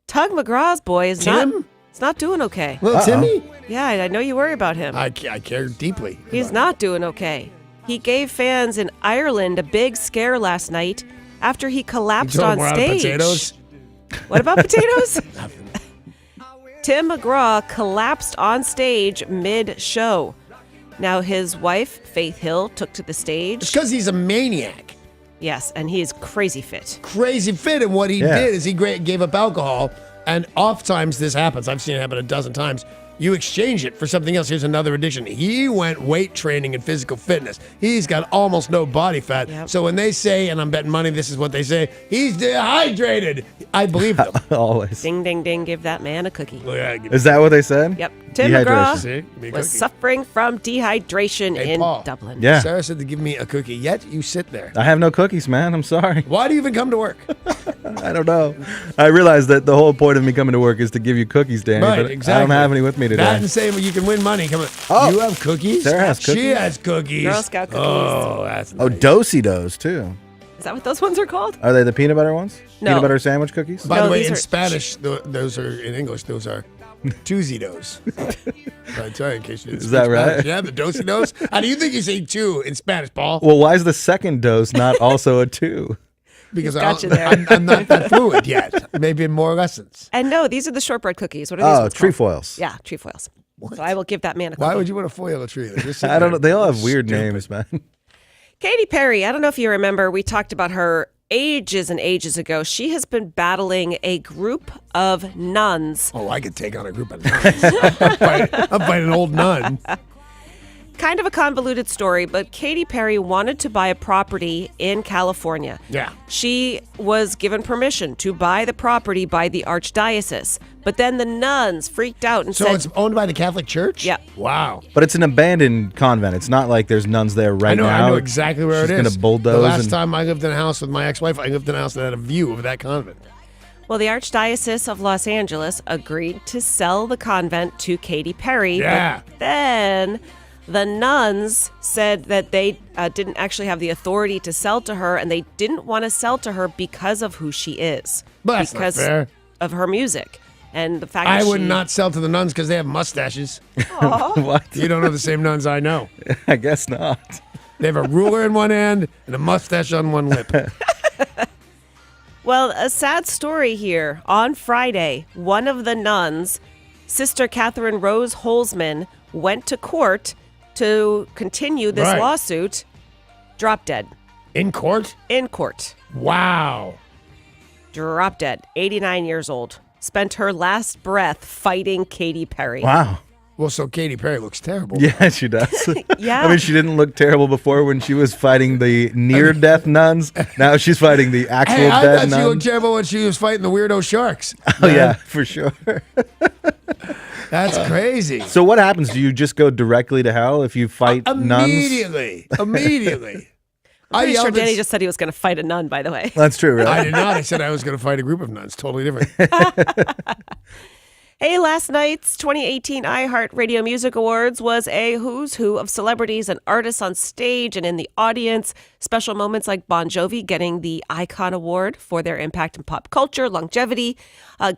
Tug McGraw's boy is not doing okay. Little Timmy? Yeah, I know you worry about him. I care deeply. He's not doing okay. He gave fans in Ireland a big scare last night after he collapsed on stage. Potatoes? What about potatoes? Tim McGraw collapsed on stage mid-show. Now his wife, Faith Hill, took to the stage. It's because he's a maniac. Yes, and he is crazy fit. Crazy fit, and what he did is he gave up alcohol, and oftentimes this happens. I've seen it happen a dozen times. You exchange it for something else. Here's another addiction. He went weight training and physical fitness. He's got almost no body fat. Yep. So when they say, and I'm betting money this is what they say, he's dehydrated, I believe them. Always. Ding, ding, ding, give that man a cookie. Is that what they said? Yep. Tim McGraw See? was suffering from dehydration in Paul. Dublin. Yeah. Sarah said to give me a cookie, yet you sit there. I have no cookies, man. I'm sorry. Why do you even come to work? I don't know. I realize that the whole point of me coming to work is to give you cookies, Danny. Right, but exactly. I don't have any with me today. That and saying you can win money. Come on. Oh. You have cookies? Sarah has cookies. She has cookies. Girl Scout cookies. Oh, that's nice. Oh, Do-si-dos, too. Is that what those ones are called? Are they the peanut butter ones? No. Peanut butter sandwich cookies? By No, the way, these in are- Spanish, those are, in English, those are Tuesitos. I tell you in case you didn't Is that speak right? Spanish. Yeah, the dositos. How do you think you say two in Spanish, Paul? Well, why is the second dose not also a 2? Because got you there. I'm not that fluid yet. Maybe in more lessons. And no, these are the shortbread cookies. What are these Oh, ones called? trefoils. Yeah, trefoils. So I will give that man a cookie. Why would you want to foil a tree? They're just sitting I don't know. there. They all have weird Stupid. names, man. Katy Perry, I don't know if you remember, we talked about her ages and ages ago. She has been battling a group of nuns. Oh, I could take on a group of nuns. I'm fighting an old nun. Kind of a convoluted story, but Katy Perry wanted to buy a property in California. Yeah. She was given permission to buy the property by the archdiocese, but then the nuns freaked out and So said, it's owned by the Catholic Church? Yeah. Wow. But it's an abandoned convent. It's not like there's nuns there right now. I know exactly where She's it is. gonna bulldoze. The last and- time I lived in a house with my ex-wife, I lived in a house that had a view of that convent. well, the Archdiocese of Los Angeles agreed to sell the convent to Katy Perry. Yeah. But then the nuns said that they didn't actually have the authority to sell to her, and they didn't want to sell to her because of who she is. But that's not because fair. of her music. And the fact I that would she, not sell to the nuns because they have mustaches. What? You don't know the same nuns I know. I guess not. They have a ruler in one hand and a mustache on one lip. Well, a sad story here. On Friday, one of the nuns, Sister Catherine Rose Holzman, went to court to continue this Right. lawsuit. Dropped dead. In court? In court. Wow. Dropped dead. 89 years old. Spent her last breath fighting Katy Perry. Wow. Well, so Katy Perry looks terrible. Yeah, she does. Yeah. I mean, she didn't look terrible before when she was fighting the near-death nuns. Now she's fighting the actual Hey, I dead thought she nuns. looked terrible when she was fighting the weirdo sharks. Oh, yeah, for sure. That's crazy. So what happens? Do you just go directly to hell if you fight nuns? Immediately. I'm pretty sure yelled Danny at- just said he was going to fight a nun, by the way. That's true, right? I did not. I said I was going to fight a group of nuns. Totally different. Hey, last night's 2018 iHeartRadio Music Awards was a who's who of celebrities and artists on stage and in the audience. Special moments like Bon Jovi getting the Icon Award for their impact in pop culture, longevity.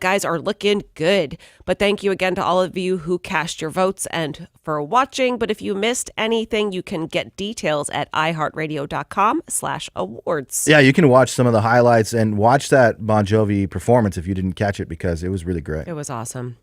Guys are looking good. But thank you again to all of you who cast your votes and for watching. But if you missed anything, you can get details at iHeartRadio.com/awards. Yeah, you can watch some of the highlights and watch that Bon Jovi performance if you didn't catch it because it was really great. It was awesome.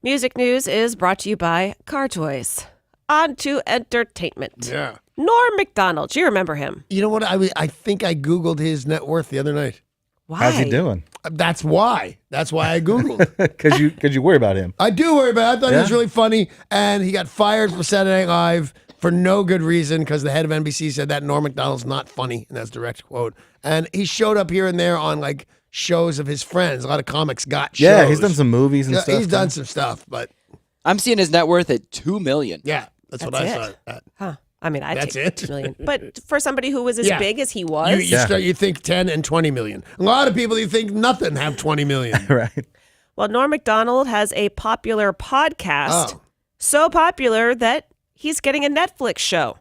Music news is brought to you by Car Toys. On to entertainment. Yeah. Norm Macdonald. Do you remember him? You know what? I think I Googled his net worth the other night. Why? How's he doing? That's why. That's why I Googled. Because you worry about him. I do worry about it. I thought he was Yeah? really funny, and he got fired from Saturday Night Live for no good reason because the head of NBC said that Norm Macdonald's not funny, and that's a direct quote. And he showed up here and there on like shows of his friends. A lot of comics got shows. Yeah, he's done some movies and Yeah, stuff. he's done some stuff, but I'm seeing his net worth at $2 million. yeah, that's what That's I it. thought. Huh. I mean, I'd That's take it? 2 million. But for somebody who was as Yeah. big as he You, was, you, start, you think 10 and 20 million. A lot of people you think nothing have 20 million. Right. well, Norm Macdonald has a popular podcast. Oh. So popular that he's getting a Netflix show.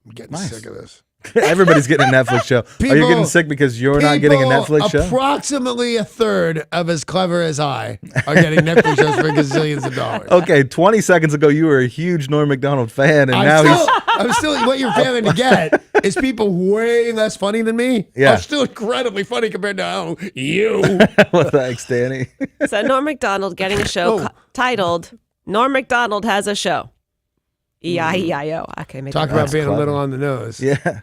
I'm getting Nice. sick of this. Everybody's getting a Netflix show. Are you People- getting sick because you're not getting a Netflix show? Approximately a third of as clever as I are getting Netflix shows for gazillions of dollars. Okay, 20 seconds ago you were a huge Norm Macdonald fan, and now I'm still what you're failing to get is people way less funny than me. Yeah. I'm still incredibly funny compared to you. he's. Well, thanks, Danny. So Norm Macdonald getting a show Oh. titled Norm Macdonald Has a Show. E-I-E-I-O. Okay, maybe Talk not. about That's being clever. a little on the nose. Yeah.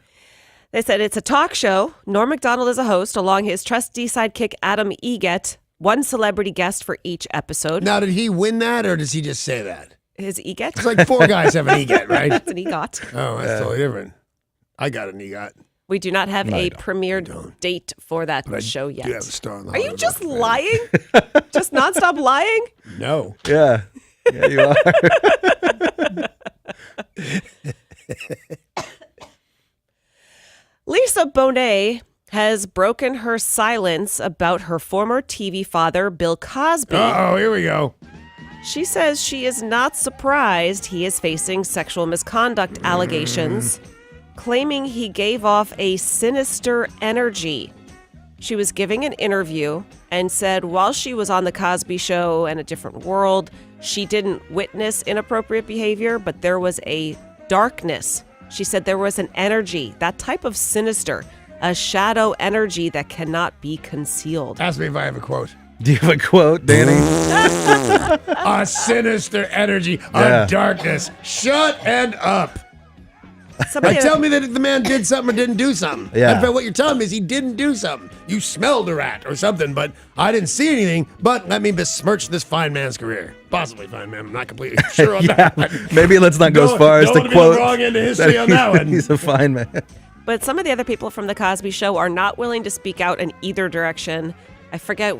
They said it's a talk show. Norm Macdonald is a host, along his trusty sidekick Adam Egget, one celebrity guest for each episode. Now, did he win that, or does he just say that? His EGET? It's like 4 guys have an EGOT, right? It's an EGOT. Oh, that's totally different. I got an EGOT, We do not have No, a you don't. premiere don't. date for that but I show do yet. have a star on the Are you Hollywood just Walk of Fame. lying? Just nonstop lying? No. Yeah. Yeah, you are. Lisa Bonet has broken her silence about her former TV father, Bill Cosby. Uh-oh, here we go. She says she is not surprised he is facing sexual misconduct allegations, claiming he gave off a sinister energy. She was giving an interview and said while she was on The Cosby Show and A Different World, she didn't witness inappropriate behavior, but there was a darkness. She said there was an energy, that type of sinister, a shadow energy that cannot be concealed. Ask me if I have a quote. Do you have a quote, Danny? A sinister energy, Yeah. a darkness. Shut and up. Somebody Tell me that the man did something or didn't do something. Yeah. In fact, what you're telling me is he didn't do something. You smelled a rat or something, but I didn't see anything. But let me besmirch this fine man's career. Possibly fine man. I'm not completely sure on Yeah. that. Maybe let's not go as far as don't to wanna be quote. the wrong end of history on that one. He's a fine man. But some of the other people from The Cosby Show are not willing to speak out in either direction. I forget,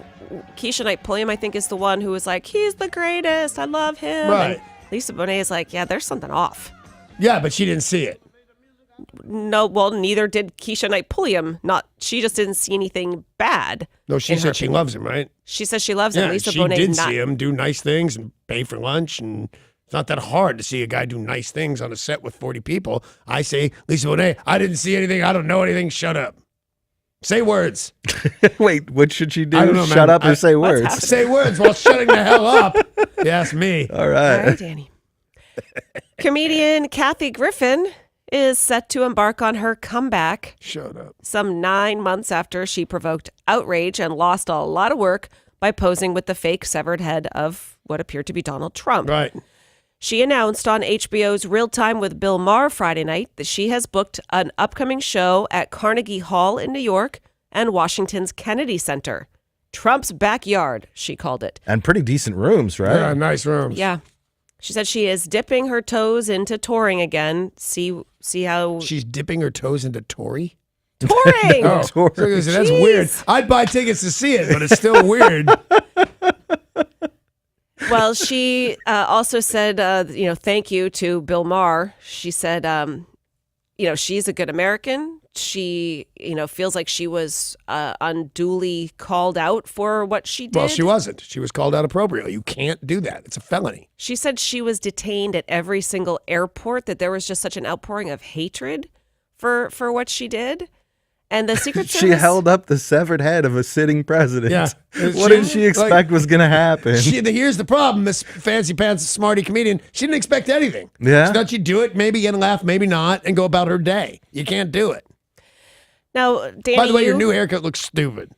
Keisha Knight Pulliam, I think, is the one who was like, he's the greatest, I love him. Right. And Lisa Bonet is like, yeah, there's something off. Yeah, but she didn't see it. No, well, neither did Keisha Knight Pulliam. She just didn't see anything bad. No, she in her said she opinion. loves him, right? She says she loves him. Yeah, Lisa she Bonet did not. see him do nice things and pay for lunch, and it's not that hard to see a guy do nice things on a set with 40 people. I say, Lisa Bonet, I didn't see anything. I don't know anything. Shut up. Say words. Wait, what should she do? I don't know, Shut man. up or say words? Say words while shutting the hell up. Yes, me. All All right. right, Danny. Comedian Kathy Griffin is set to embark on her comeback Shut up. some 9 months after she provoked outrage and lost a lot of work by posing with the fake severed head of what appeared to be Donald Trump. Right. She announced on HBO's Real Time with Bill Maher Friday night that she has booked an upcoming show at Carnegie Hall in New York and Washington's Kennedy Center. Trump's backyard, she called it. And pretty decent rooms, right? Yeah, nice rooms. Yeah. She said she is dipping her toes into touring again. See how She's dipping her toes into Tory. touring. Oh, so that's weird. I'd buy tickets to see it, but it's still weird. Well, she also said, thank you to Bill Maher. She said, she's a good American. She, feels like she was unduly called out for what she did. Well, she wasn't. She was called out appropriately. You can't do that. It's a felony. She said she was detained at every single airport, that there was just such an outpouring of hatred for what she did. And the Secret Service... She held up the severed head of a sitting president. Yeah. What did she expect was going to happen? Here's the problem, Miss Fancy Pants, smarty comedian. She didn't expect anything. Yeah. She thought she'd do it, maybe get a laugh, maybe not, and go about her day. You can't do it. Now, Danny, By the way, your new haircut looks stupid.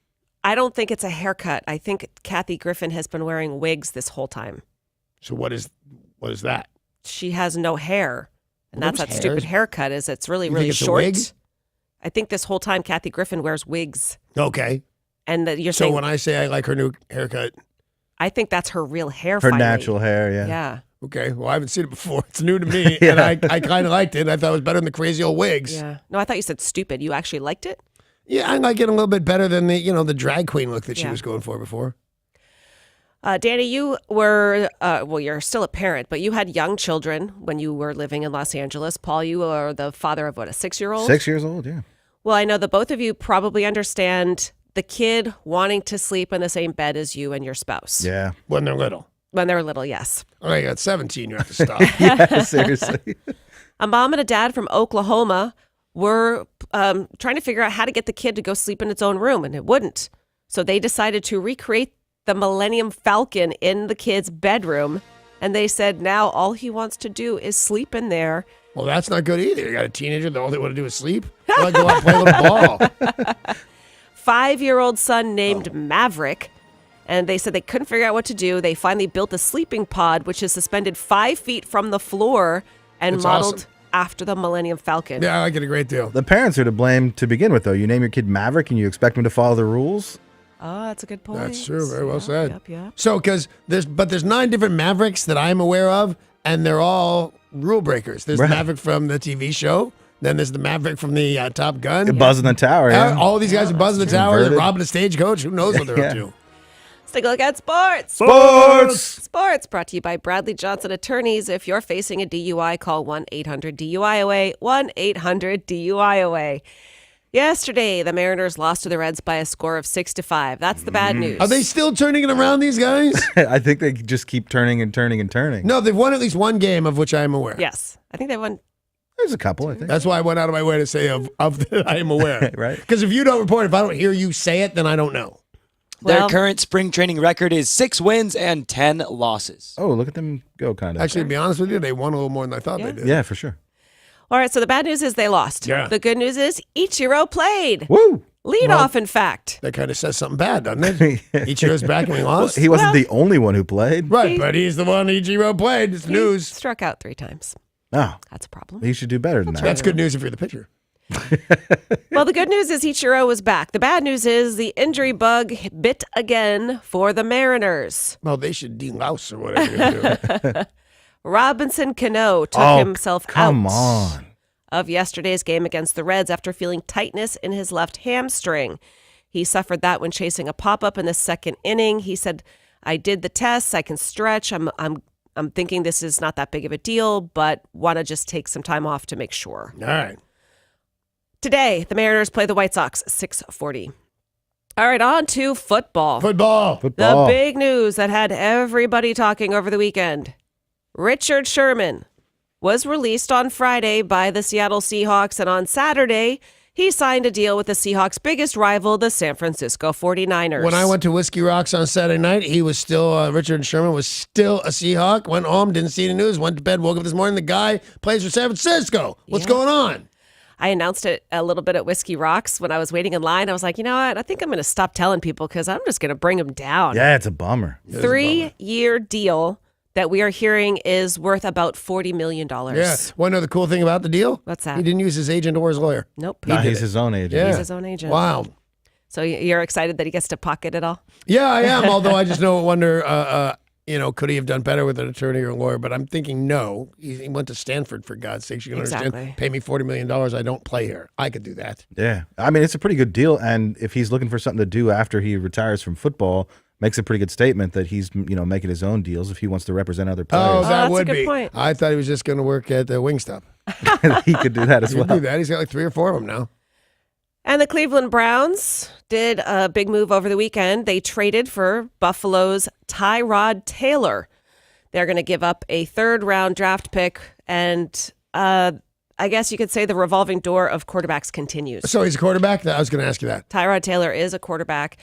I don't think it's a haircut. I think Kathy Griffin has been wearing wigs this whole time. So what is that? She has no hair. And Well, that's those that stupid hairs. haircut is it's really, You really think it's a short. wig? I think this whole time Kathy Griffin wears wigs. Okay. And that you're So saying, when I say I like her new haircut, I think that's her real hair Her finally. natural hair, yeah. Yeah. okay, well, I haven't seen it before. It's new to me, and I kind of liked it. I thought it was better than the crazy old wigs. Yeah. No, I thought you said stupid. You actually liked it? Yeah, I like it a little bit better than the drag queen look that she Yeah. was going for before. Danny, you were, you're still a parent, but you had young children when you were living in Los Angeles. Paul, you are the father of a 6-year-old? 6 years old, yeah. Well, I know that both of you probably understand the kid wanting to sleep in the same bed as you and your spouse. Yeah. When they're little. When they're little, yes. Oh, you got 17, you have to stop. Yeah, seriously. A mom and a dad from Oklahoma were trying to figure out how to get the kid to go sleep in its own room, and it wouldn't. So they decided to recreate the Millennium Falcon in the kid's bedroom, and they said now all he wants to do is sleep in there. Well, that's not good either. You got a teenager that all they want to do is sleep. They like to go out and play a little ball. 5-year-old son named Maverick, and they said they couldn't figure out what to do. They finally built a sleeping pod, which is suspended 5 feet from the floor and That's modeled awesome. after the Millennium Falcon. Yeah, I like it a great deal. The parents are to blame to begin with, though. You name your kid Maverick and you expect him to follow the rules? Oh, that's a good point. That's true. Very well said. Yep. So, because there's 9 different Mavericks that I'm aware of, and they're all rule breakers. There's Right. the Maverick from the TV show. Then there's the Maverick from the Top Gun. Buzz in the tower, yeah. All these guys are buzzing the tower. They're Inverted. robbing a stagecoach. Who knows what they're up Yeah. to? Let's take a look at sports. Sports! Sports brought to you by Bradley Johnson Attorneys. If you're facing a DUI, call 1-800-DUI-AWAY, 1-800-DUI-AWAY. Yesterday, the Mariners lost to the Reds by a score of 6-5. That's the bad news. Are they still turning it around, these guys? I think they just keep turning and turning and turning. No, they've won at least one game of which I am aware. Yes. I think they won. There's a couple, I think. That's why I went out of my way to say of that I am aware. Right. Because if you don't report, if I don't hear you say it, then I don't know. Their Well- current spring training record is 6 wins and 10 losses. Oh, look at them go, kind of. Actually, to be honest with you, they won a little more than I thought they did. Yeah, for sure. All right, so the bad news is they lost. Yeah. The good news is Ichiro played. Woo! Lead off, in fact. That kind of says something bad, doesn't it? Ichiro's back and we lost. He wasn't the only one who played. Right, but he's the one Ichiro played. It's He news. struck out 3 times. Oh, That's a problem. he should do better than that. That's good news if you're the pitcher. Well, the good news is Ichiro is back. The bad news is the injury bug bit again for the Mariners. Well, they should delouse or whatever you're doing. Robinson Cano took Oh, himself come out on. of yesterday's game against the Reds after feeling tightness in his left hamstring. He suffered that when chasing a pop-up in the 2nd inning. He said, "I did the tests. I can stretch. I'm thinking this is not that big of a deal, but want to just take some time off to make sure." All right. Today, the Mariners play the White Sox, 6:40. All right, on to football. Football. Football. The big news that had everybody talking over the weekend. Richard Sherman was released on Friday by the Seattle Seahawks, and on Saturday, He signed a deal with the Seahawks' biggest rival, the San Francisco 49ers. When I went to Whiskey Rocks on Saturday night, he was still, Richard Sherman was still a Seahawk, went home, didn't see the news, went to bed, woke up this morning, the guy plays for San Francisco. What's going on? I announced it a little bit at Whiskey Rocks when I was waiting in line. I was like, you know what? I think I'm going to stop telling people because I'm just going to bring him down. Yeah, it's a bummer. 3-year deal that we are hearing is worth about $40 million. Yeah. Want to know the cool thing about the deal? What's that? He didn't use his agent or his lawyer. Nope. No, he's his own agent. Yeah. He's his own agent. Wow. So you're excited that he gets to pocket it all? Yeah, I am. Although I just wonder, could he have done better with an attorney or a lawyer? But I'm thinking no. He went to Stanford, for God's sakes. You can understand. Pay me $40 million. I don't play here. I could do that. Yeah. I mean, it's a pretty good deal. And if he's looking for something to do after he retires from football, makes a pretty good statement that he's, making his own deals if he wants to represent other players. Oh, that that's would a good be. point. I thought he was just going to work at the Wingstop. He could do that as He could well. do that. He's got like 3 or 4 of them now. And the Cleveland Browns did a big move over the weekend. They traded for Buffalo's Tyrod Taylor. They're going to give up a 3rd-round draft pick, and I guess you could say the revolving door of quarterbacks continues. So he's a quarterback? I was going to ask you that. Tyrod Taylor is a quarterback.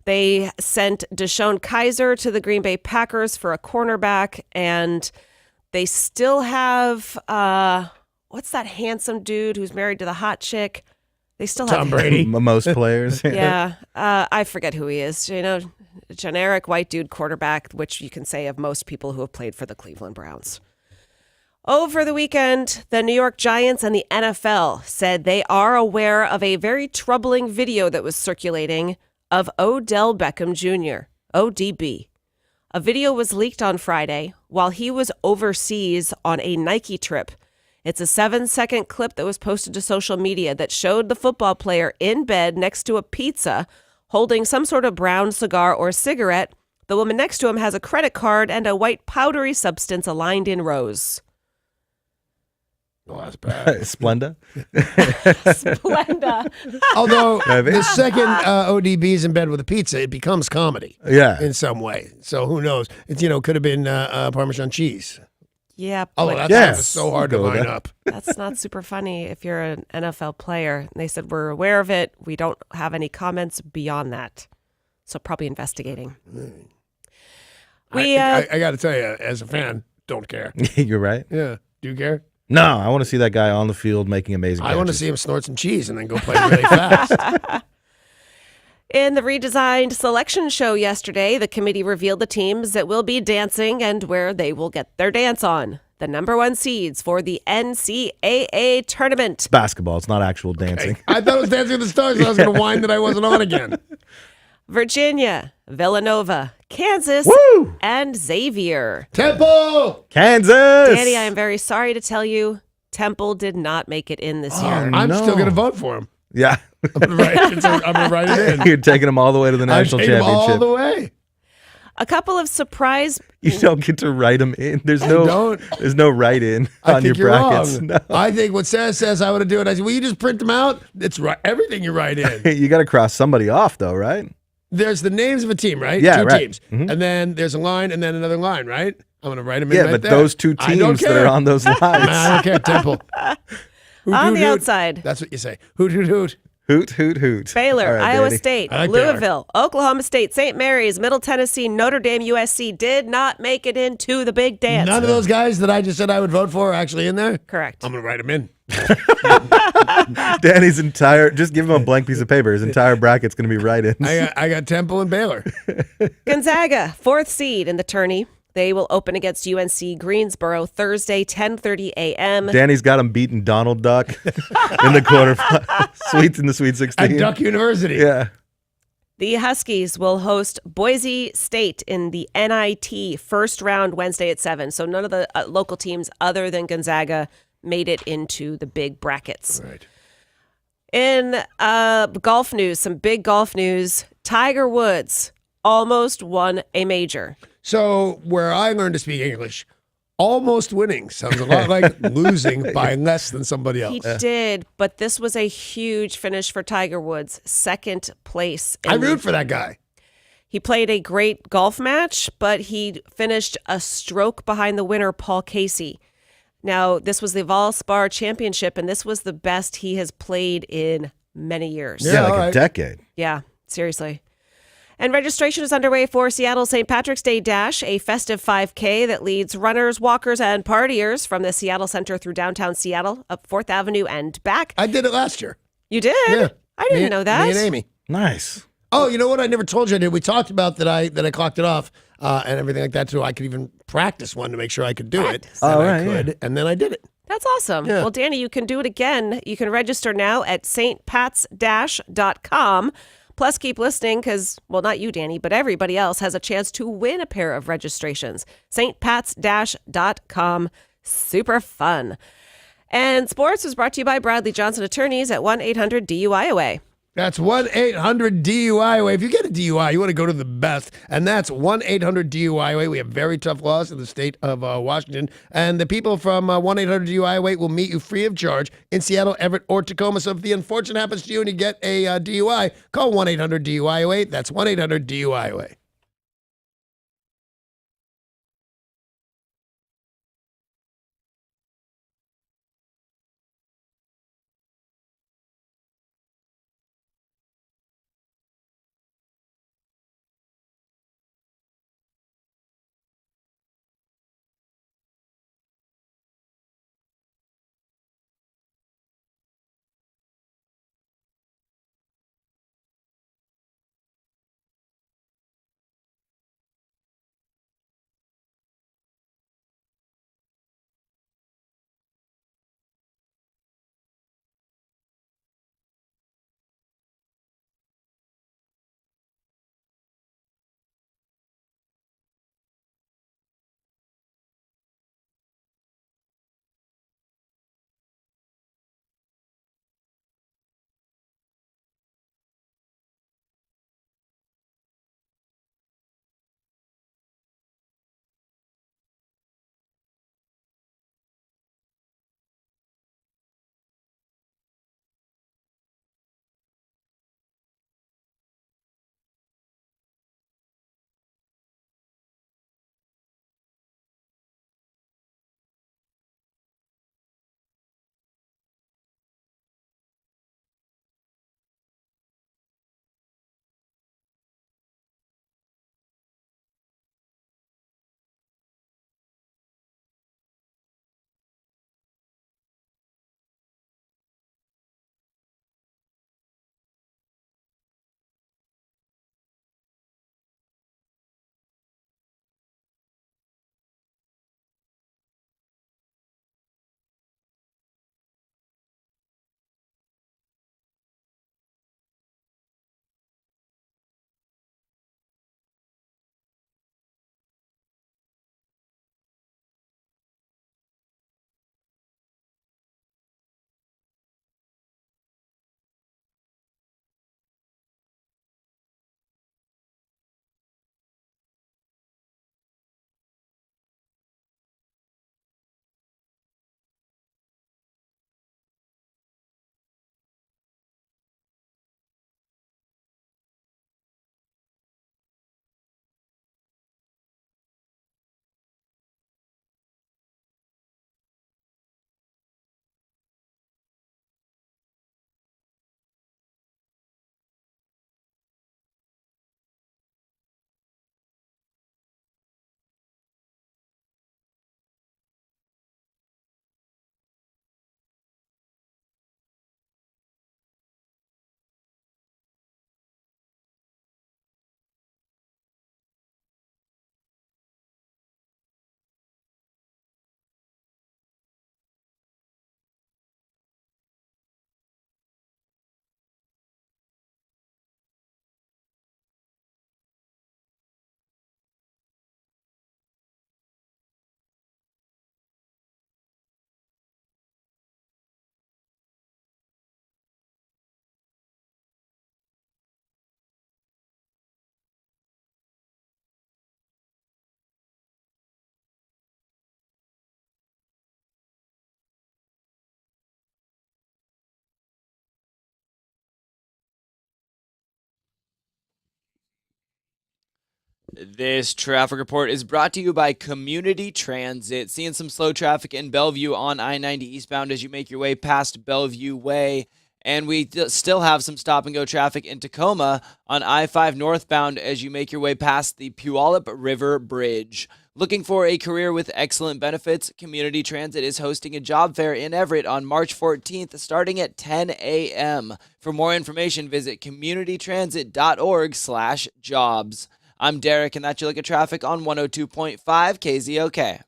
They sent Deshaun Kaiser to the Green Bay Packers for a cornerback, and they still have, what's that handsome dude who's married to the hot chick? They still have Tom Brady. Most players. Yeah, I forget who he is. Generic white dude quarterback, which you can say of most people who have played for the Cleveland Browns. Over the weekend, the New York Giants and the NFL said they are aware of a very troubling video that was circulating of Odell Beckham Jr., ODB. A video was leaked on Friday while he was overseas on a Nike trip. It's a 7-second clip that was posted to social media that showed the football player in bed next to a pizza holding some sort of brown cigar or cigarette. The woman next to him has a credit card and a white powdery substance aligned in rows. Oh, that's bad. Splenda. Splenda. Although Maybe. the second ODB is in bed with a pizza, it becomes comedy. Yeah. In some way. So who knows? It's, could have been Parmesan cheese. Yeah, Oh, but that's so hard to Go with line that. up. that's not super funny if you're an NFL player. And they said, we're aware of it. We don't have any comments beyond that. So probably investigating. I got to tell you, as a fan, don't care. You're right. Yeah. Do you care? No, I want to see that guy on the field making amazing I want to catches. see him snort some cheese and then go play really fast. In the redesigned selection show yesterday, the committee revealed the teams that will be dancing and where they will get their dance on. The number 1 seeds for the NCAA tournament. It's basketball. It's not actual dancing. I thought it was Dancing with the Stars, and I was going to whine that I wasn't on again. Virginia, Villanova, Kansas, Woo! and Xavier. Temple! Kansas! Danny, I am very sorry to tell you, Temple did not make it in this year. I'm No. still going to vote for him. Yeah. I'm going to write it in. You're taking them all the way to the national I'm taking him all championship. the way. A couple of surprise. You don't get to write them in. There's don't. no write in I on your think you're brackets. wrong. No. I think what Sarah says I would do it. I said, will you just print them out? It's right. Everything you write in. You got to cross somebody off, though, right? There's the names of a team, right? Yeah, 2 right. teams. Mhm. And then there's a line and then another line, right? I'm going to write them in Yeah, right but there. those 2 I don't teams that care. are on those lines. I don't care. Temple. Hoot, On hoot, the hoot. outside. That's what you say. Hoot, hoot, hoot. Hoot, hoot, hoot. Baylor, All right, Iowa Danny. State, I like Baylor. Louisville, Oklahoma State, St. Mary's, Middle Tennessee, Notre Dame, USC did not make it into the big dance. None of those guys that I just said I would vote for are actually in there. Correct. I'm going to write them in. Danny's entire, just give him a blank piece of paper. His entire bracket's going to be right in. I got Temple and Baylor. Gonzaga, 4th seed in the tourney. They will open against UNC Greensboro Thursday, 10:30 a.m. Danny's got him beating Donald Duck in the quarterfinal. In the Sweet 16. At Duck University. Yeah. The Huskies will host Boise State in the NIT first round Wednesday at 7. So none of the local teams other than Gonzaga made it into the big brackets. Right. In golf news, some big golf news. Tiger Woods almost won a major. So where I learned to speak English, almost winning sounds a lot like losing by less than somebody else. He did, but this was a huge finish for Tiger Woods, 2nd place. I root for that guy. He played a great golf match, but he finished a stroke behind the winner, Paul Casey. Now, this was the Valspar Championship, and this was the best he has played in many years. Yeah, Yeah, like all a right. decade. Yeah, seriously. And registration is underway for Seattle St. Patrick's Day Dash, a festive 5K that leads runners, walkers, and partiers from the Seattle Center through downtown Seattle, up 4th Avenue and back. I did it last year. You did? Yeah. I didn't know that. Me and Amy. Nice. Oh, you know what? I never told you I did. We talked about that I clocked it off and everything like that too. I could even practice one to make sure I could do it. Practice. And Oh, I right, could, and then I did it. That's awesome. Yeah. Well, Danny, you can do it again. You can register now at stpatsdash.com. Plus, keep listening because, well, not you, Danny, but everybody else has a chance to win a pair of registrations. stpatsdash.com. Super fun. And sports was brought to you by Bradley Johnson Attorneys at 1-800-DUI-AWAY. That's 1-800-DUI-AWAY. If you get a DUI, you want to go to the best, and that's 1-800-DUI-AWAY. We have very tough laws in the state of Washington, and the people from 1-800-DUI-AWAY will meet you free of charge in Seattle, Everett, or Tacoma. So if the unfortunate happens to you and you get a DUI, call 1-800-DUI-AWAY. That's 1-800-DUI-AWAY. This traffic report is brought to you by Community Transit. Seeing some slow traffic in Bellevue on I-90 eastbound as you make your way past Bellevue Way. And we still have some stop and go traffic in Tacoma on I 5 northbound as you make your way past the Puyallup River Bridge. Looking for a career with excellent benefits? Community Transit is hosting a job fair in Everett on March 14th starting at 10 a.m. For more information, visit communitytransit.org/jobs. I'm Derek, and that's your look at traffic on 102.5 KZOK.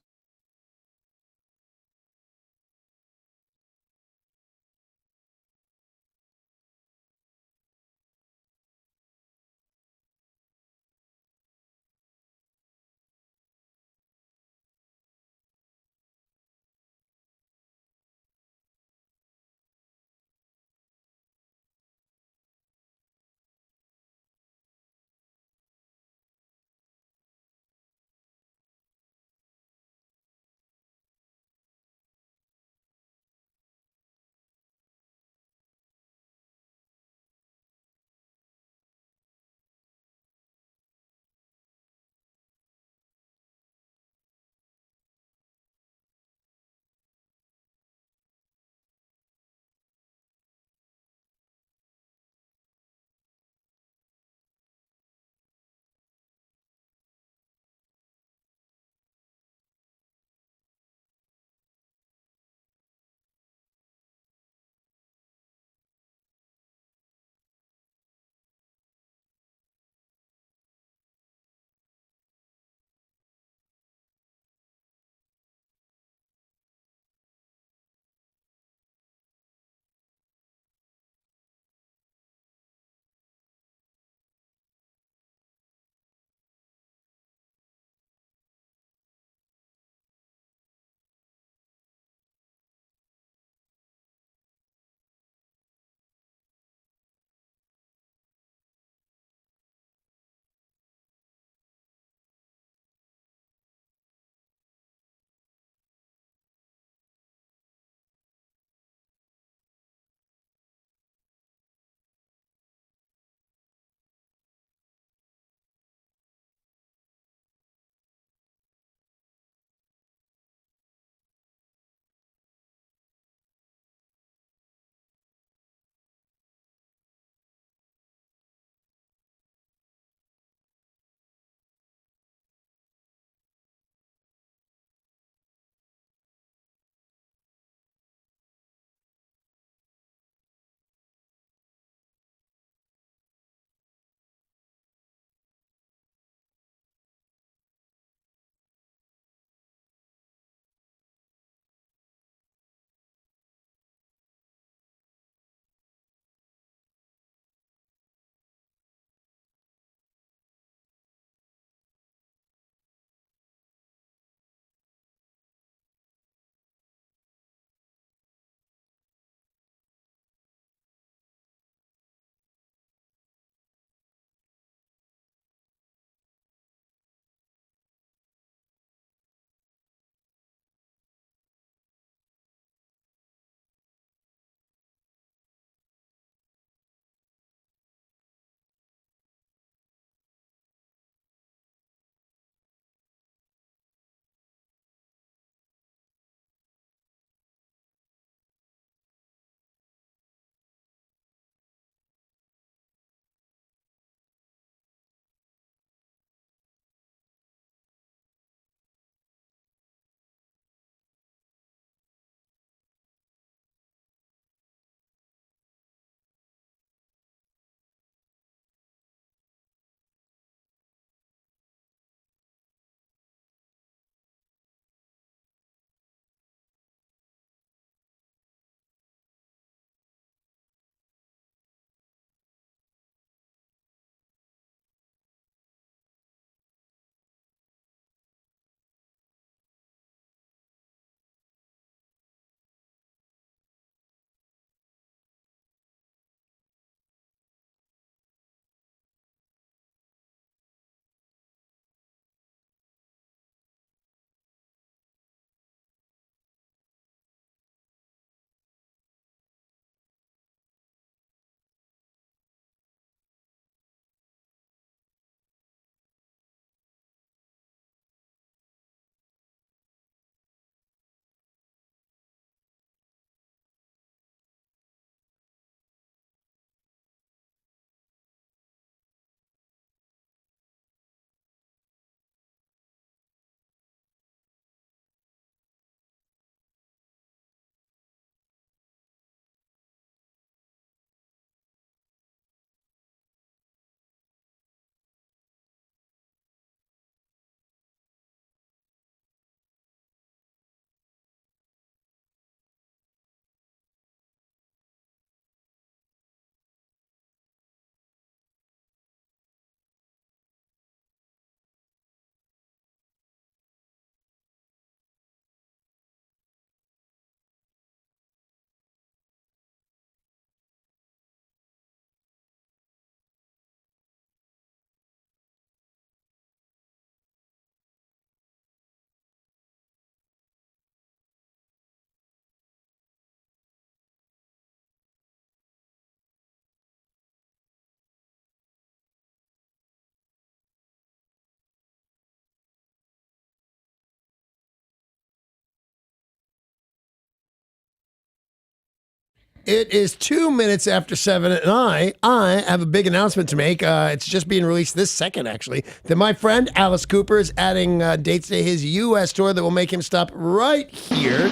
It is 2 minutes after 7, and I have a big announcement to make. It's just being released this second, actually. That my friend Alice Cooper is adding dates to his U.S. tour that will make him stop right here.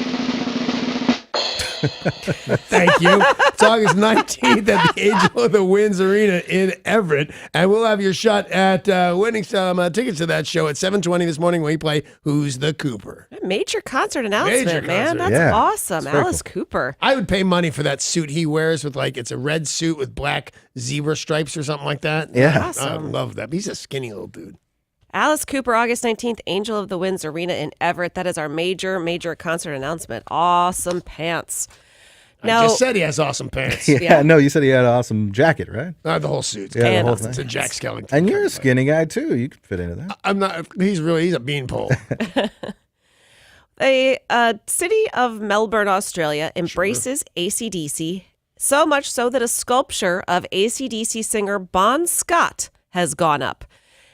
Thank you. It's August 19th at the Angel of the Winds Arena in Everett. And we'll have your shot at winning some tickets to that show at 7:20 this morning when we play Who's the Cooper. Major concert announcement, Major man. concert. That's Yeah. awesome. It's very Alice Cooper. I would pay money for that suit he wears with it's a red suit with black zebra stripes or something like that. Yeah. Awesome. I love that. He's a skinny little dude. Alice Cooper, August 19th, Angel of the Winds Arena in Everett. That is our major concert announcement. Awesome pants. Now, I just said he has awesome pants. Yeah, no, you said he had an awesome jacket, right? The whole suit. Yeah, the And whole awesome thing. It's a Jack Skellington. And you're a kind of skinny guy too. You could fit into that. I'm not. He's a beanpole. the city of Melbourne, Australia embraces AC/DC, so much so that a sculpture of AC/DC singer Bon Scott has gone up.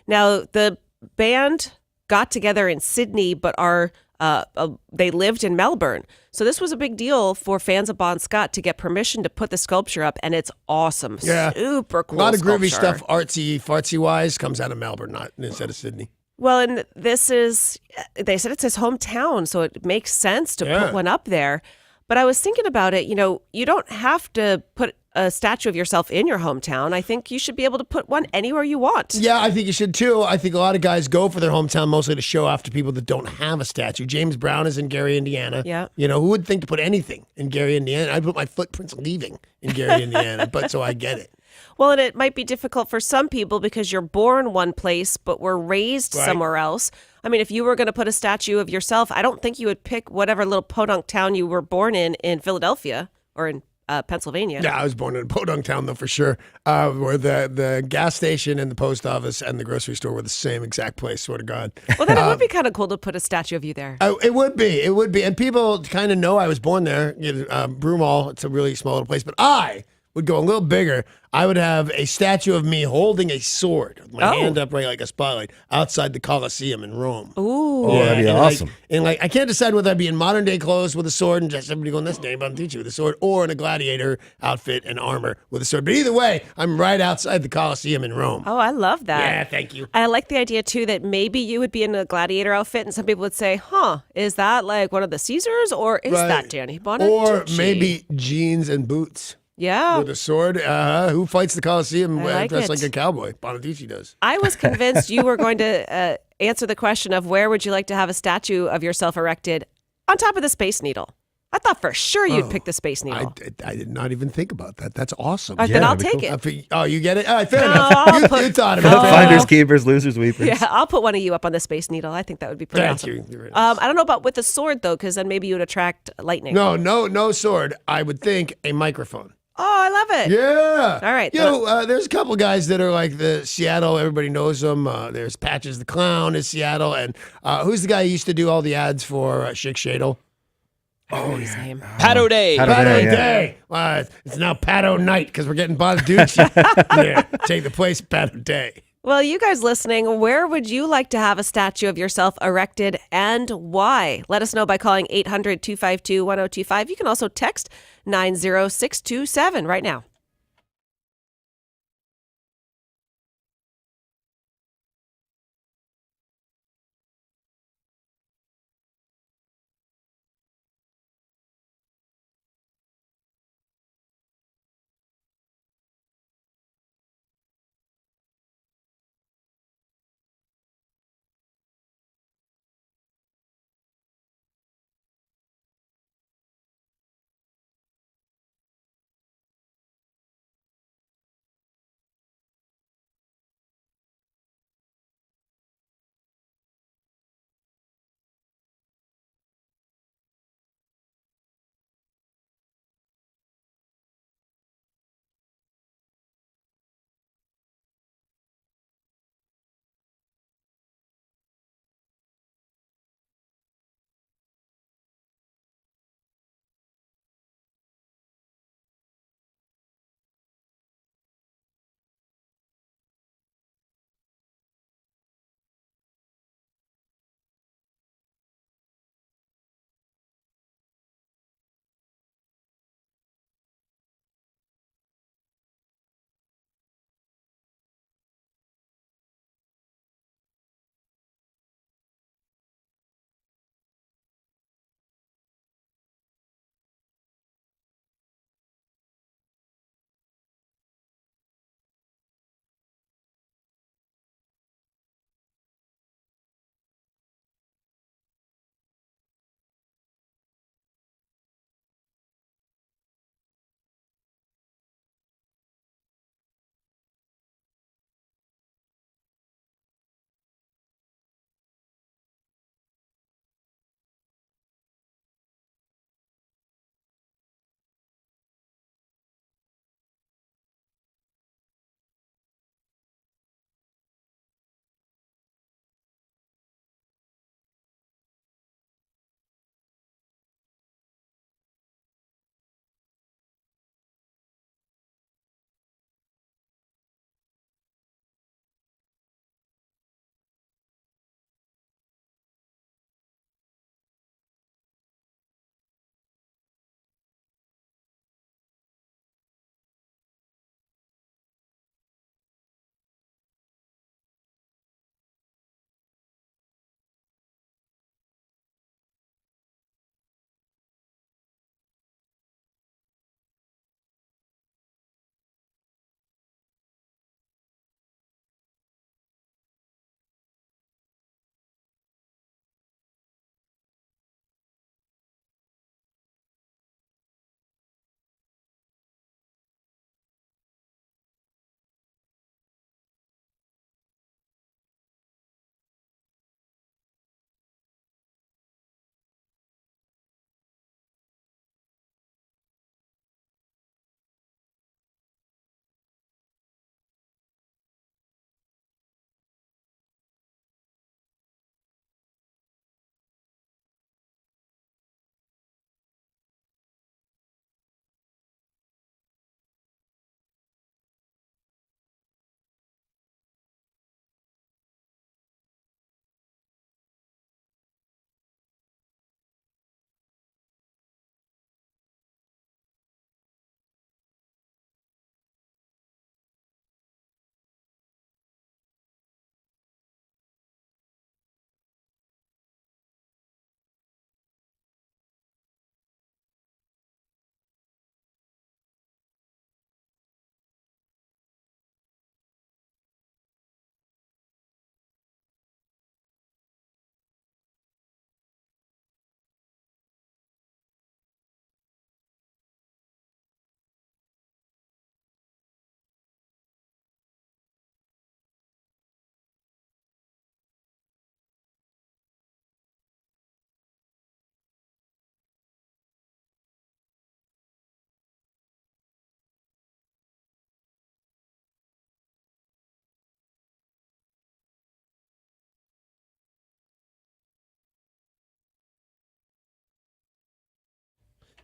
Now, the band got together in Sydney, but they lived in Melbourne. So this was a big deal for fans of Bon Scott to get permission to put the sculpture up, and it's awesome. Yeah. Super cool. A lot of groovy sculpture. stuff, artsy, fartsy wise, comes out of Melbourne, not instead of Sydney. Well, and they said it's his hometown, so it makes sense to Yeah. put one up there. But I was thinking about it, you don't have to put a statue of yourself in your hometown. I think you should be able to put one anywhere you want. Yeah, I think you should too. I think a lot of guys go for their hometown mostly to show off to people that don't have a statue. James Brown is in Gary, Indiana. Yeah. Who would think to put anything in Gary, Indiana? I'd put my footprints leaving in Gary, Indiana, but so I get it. Well, and it might be difficult for some people because you're born one place, but were raised Right. somewhere else. I mean, if you were going to put a statue of yourself, I don't think you would pick whatever little podunk town you were born in Philadelphia or in Pennsylvania. Yeah, I was born in a podunk town, though, for sure, where the gas station and the post office and the grocery store were the same exact place, swear to God. Well, then it would be kind of cool to put a statue of you there. It would be. And people kind of know I was born there. Broomall, it's a really small little place, but I would go a little bigger. I would have a statue of me holding a sword, with my hand upright like a spotlight, outside the Colosseum in Rome. Ooh. Oh, that'd be awesome. I can't decide whether I'd be in modern day clothes with a sword and just somebody going, "That's Dave Bontucci with a sword," or in a gladiator outfit and armor with a sword. But either way, I'm right outside the Colosseum in Rome. Oh, I love that. Yeah, thank you. I like the idea, too, that maybe you would be in a gladiator outfit and some people would say, is that like one of the Caesars or is Right. that Danny Bonatucci? Or maybe jeans and boots. Yeah. With a sword. Who fights the Colosseum I like dressed it. like a cowboy? Bonatucci does. I was convinced you were going to answer the question of where would you like to have a statue of yourself erected on top of the Space Needle. I thought for sure you'd pick the Space Needle. I did not even think about that. That's awesome. All right, then Yeah, I'll that'd be take cool. it. Oh, you get it? All right, fair No, enough. I'll You put- thought of No. it. Fair Finders, enough. keepers, losers, weepers. Yeah, I'll put one of you up on the Space Needle. I think that would be pretty Thank awesome. you. You're right. I don't know about with the sword, though, because then maybe you would attract lightning. No sword. I would think a microphone. Oh, I love it. Yeah. All right, There's a couple guys that are like the Seattle. Everybody knows them. There's Patches the Clown in Seattle, and who's the guy who used to do all the ads for Schick Shadle? Oh, his name. Pato Day. Pato Pato Day, yeah. Day. It's now Pato Night because we're getting Bonatucci. Yeah, take the place, Pato Day. Well, you guys listening, where would you like to have a statue of yourself erected and why? Let us know by calling 800-252-1025. You can also text 90627 right now.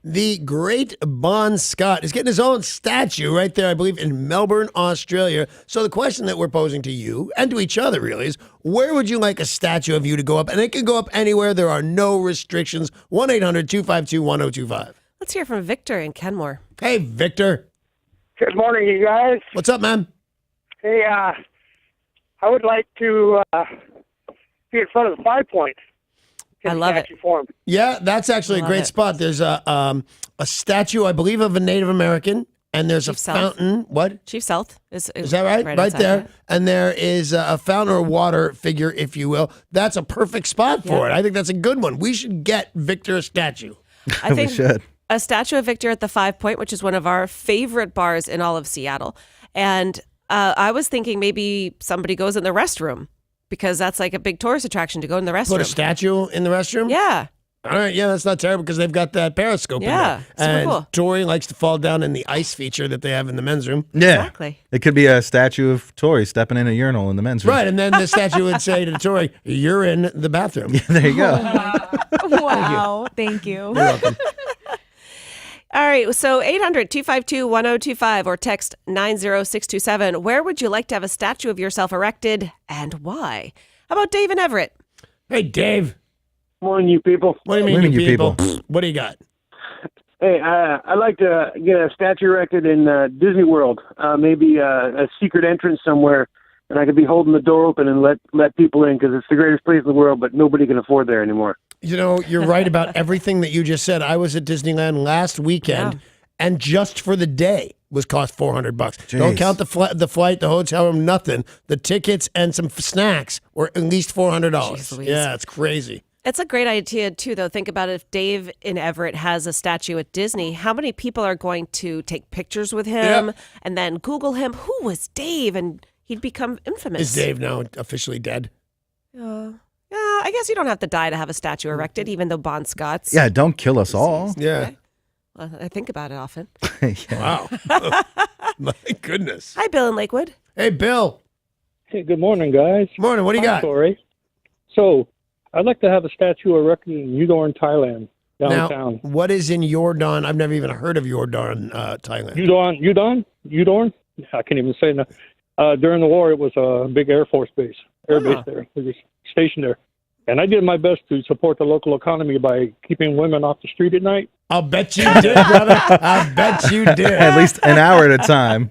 The great Bon Scott is getting his own statue right there, I believe, in Melbourne, Australia. So the question that we're posing to you and to each other really is, where would you like a statue of you to go up? And it can go up anywhere. There are no restrictions. 1-800-252-1025. Let's hear from Victor in Kenmore. Hey, Victor. Good morning, you guys. What's up, man? Hey, I would like to be in front of the 5 Point. I love it. Form. Yeah, that's actually a Love great it. spot. There's a statue, I believe, of a Native American, and there's Chief a South. fountain. What? Chief South Is that right? Right outside, there. yeah. And there is a fountain or water figure, if you will. That's a perfect spot for it. I think that's a good one. We should get Victor a statue. I We think should. a statue of Victor at the 5 Point, which is one of our favorite bars in all of Seattle. And I was thinking maybe somebody goes in the restroom because that's like a big tourist attraction to go in the Put a restroom. statue in the restroom? Yeah. All right, yeah, that's not terrible because they've got that periscope Yeah, in there. super And cool. Tori likes to fall down in the ice feature that they have in the men's room. Yeah. Exactly. It could be a statue of Tori stepping in a urinal in the men's room. Right, and then the statue would say to Tori, "You're in the bathroom." There you go. Wow. Thank you. You're welcome. All right. So 800-252-1025 or text 90627. Where would you like to have a statue of yourself erected and why? How about Dave and Everett? Hey, Dave. Morning, you people. What do you mean, What do you mean, you you people? people? What do you got? Hey, I'd like to get a statue erected in Disney World. Maybe a secret entrance somewhere, and I could be holding the door open and let people in because it's the greatest place in the world, but nobody can afford there anymore. You know, you're right about everything that you just said. I was at Disneyland last weekend, and just for the day was cost $400. Don't Jeez. count the flight, the hotel room, nothing. The tickets and some snacks were at least $400. Jeez Louise. Yeah, it's crazy. It's a great idea, too, though. Think about it. If Dave in Everett has a statue at Disney, how many people are going to take pictures with him Yep. and then Google him? Who was Dave? And he'd become infamous. Is Dave now officially dead? Yeah, I guess you don't have to die to have a statue erected, even though Bon Scott's. Yeah, don't kill us all. Yeah. Well, I think about it often. Yeah. Wow. My goodness. Hi, Bill in Lakewood. Hey, Bill. Hey, good morning, guys. Morning. What do you Hi, got? Tori. So, I'd like to have a statue erected in Udon, Thailand, downtown. Now, what is in Yordan? I've never even heard of Yordan, Thailand. Udon? I can't even say that. During the war, it was a big Air Force base, air base there. It was stationed there. And I did my best to support the local economy by keeping women off the street at night. I'll bet you did, brother. I bet you did. At least an hour at a time.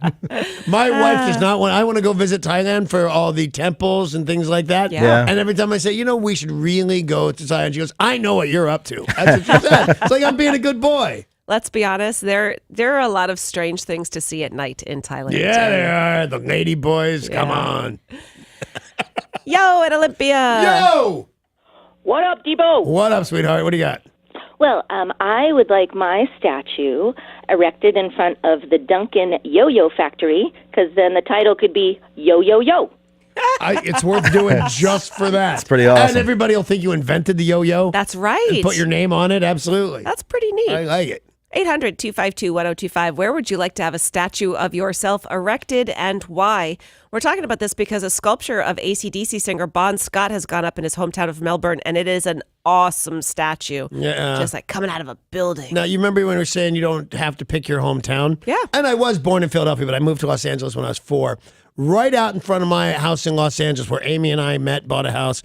My wife does not want. I want to go visit Thailand for all the temples and things like that. Yeah. And every time I say, we should really go to Thailand, she goes, "I know what you're up to." That's what she said. It's like I'm being a good boy. Let's be honest, there are a lot of strange things to see at night in Thailand. Yeah, they are the lady boys. Come Yeah. on, Yo, at Olympia. yo. What up, Debo? What up, sweetheart? What do you got? Well, I would like my statue erected in front of the Duncan Yo-Yo Factory, because then the title could be Yo Yo Yo. It's worth doing just for that. It's pretty awesome. And everybody will think you invented the yo-yo. That's right. And put your name on it. Absolutely. That's pretty neat. I like it. 800-252-1025. Where would you like to have a statue of yourself erected and why? We're talking about this because a sculpture of AC/DC singer Bon Scott has gone up in his hometown of Melbourne, and it is an awesome statue. Yeah. Just like coming out of a building. Now, you remember when we were saying you don't have to pick your hometown? Yeah. And I was born in Philadelphia, but I moved to Los Angeles when I was 4. Right out in front of my house in Los Angeles, where Amy and I met, bought a house,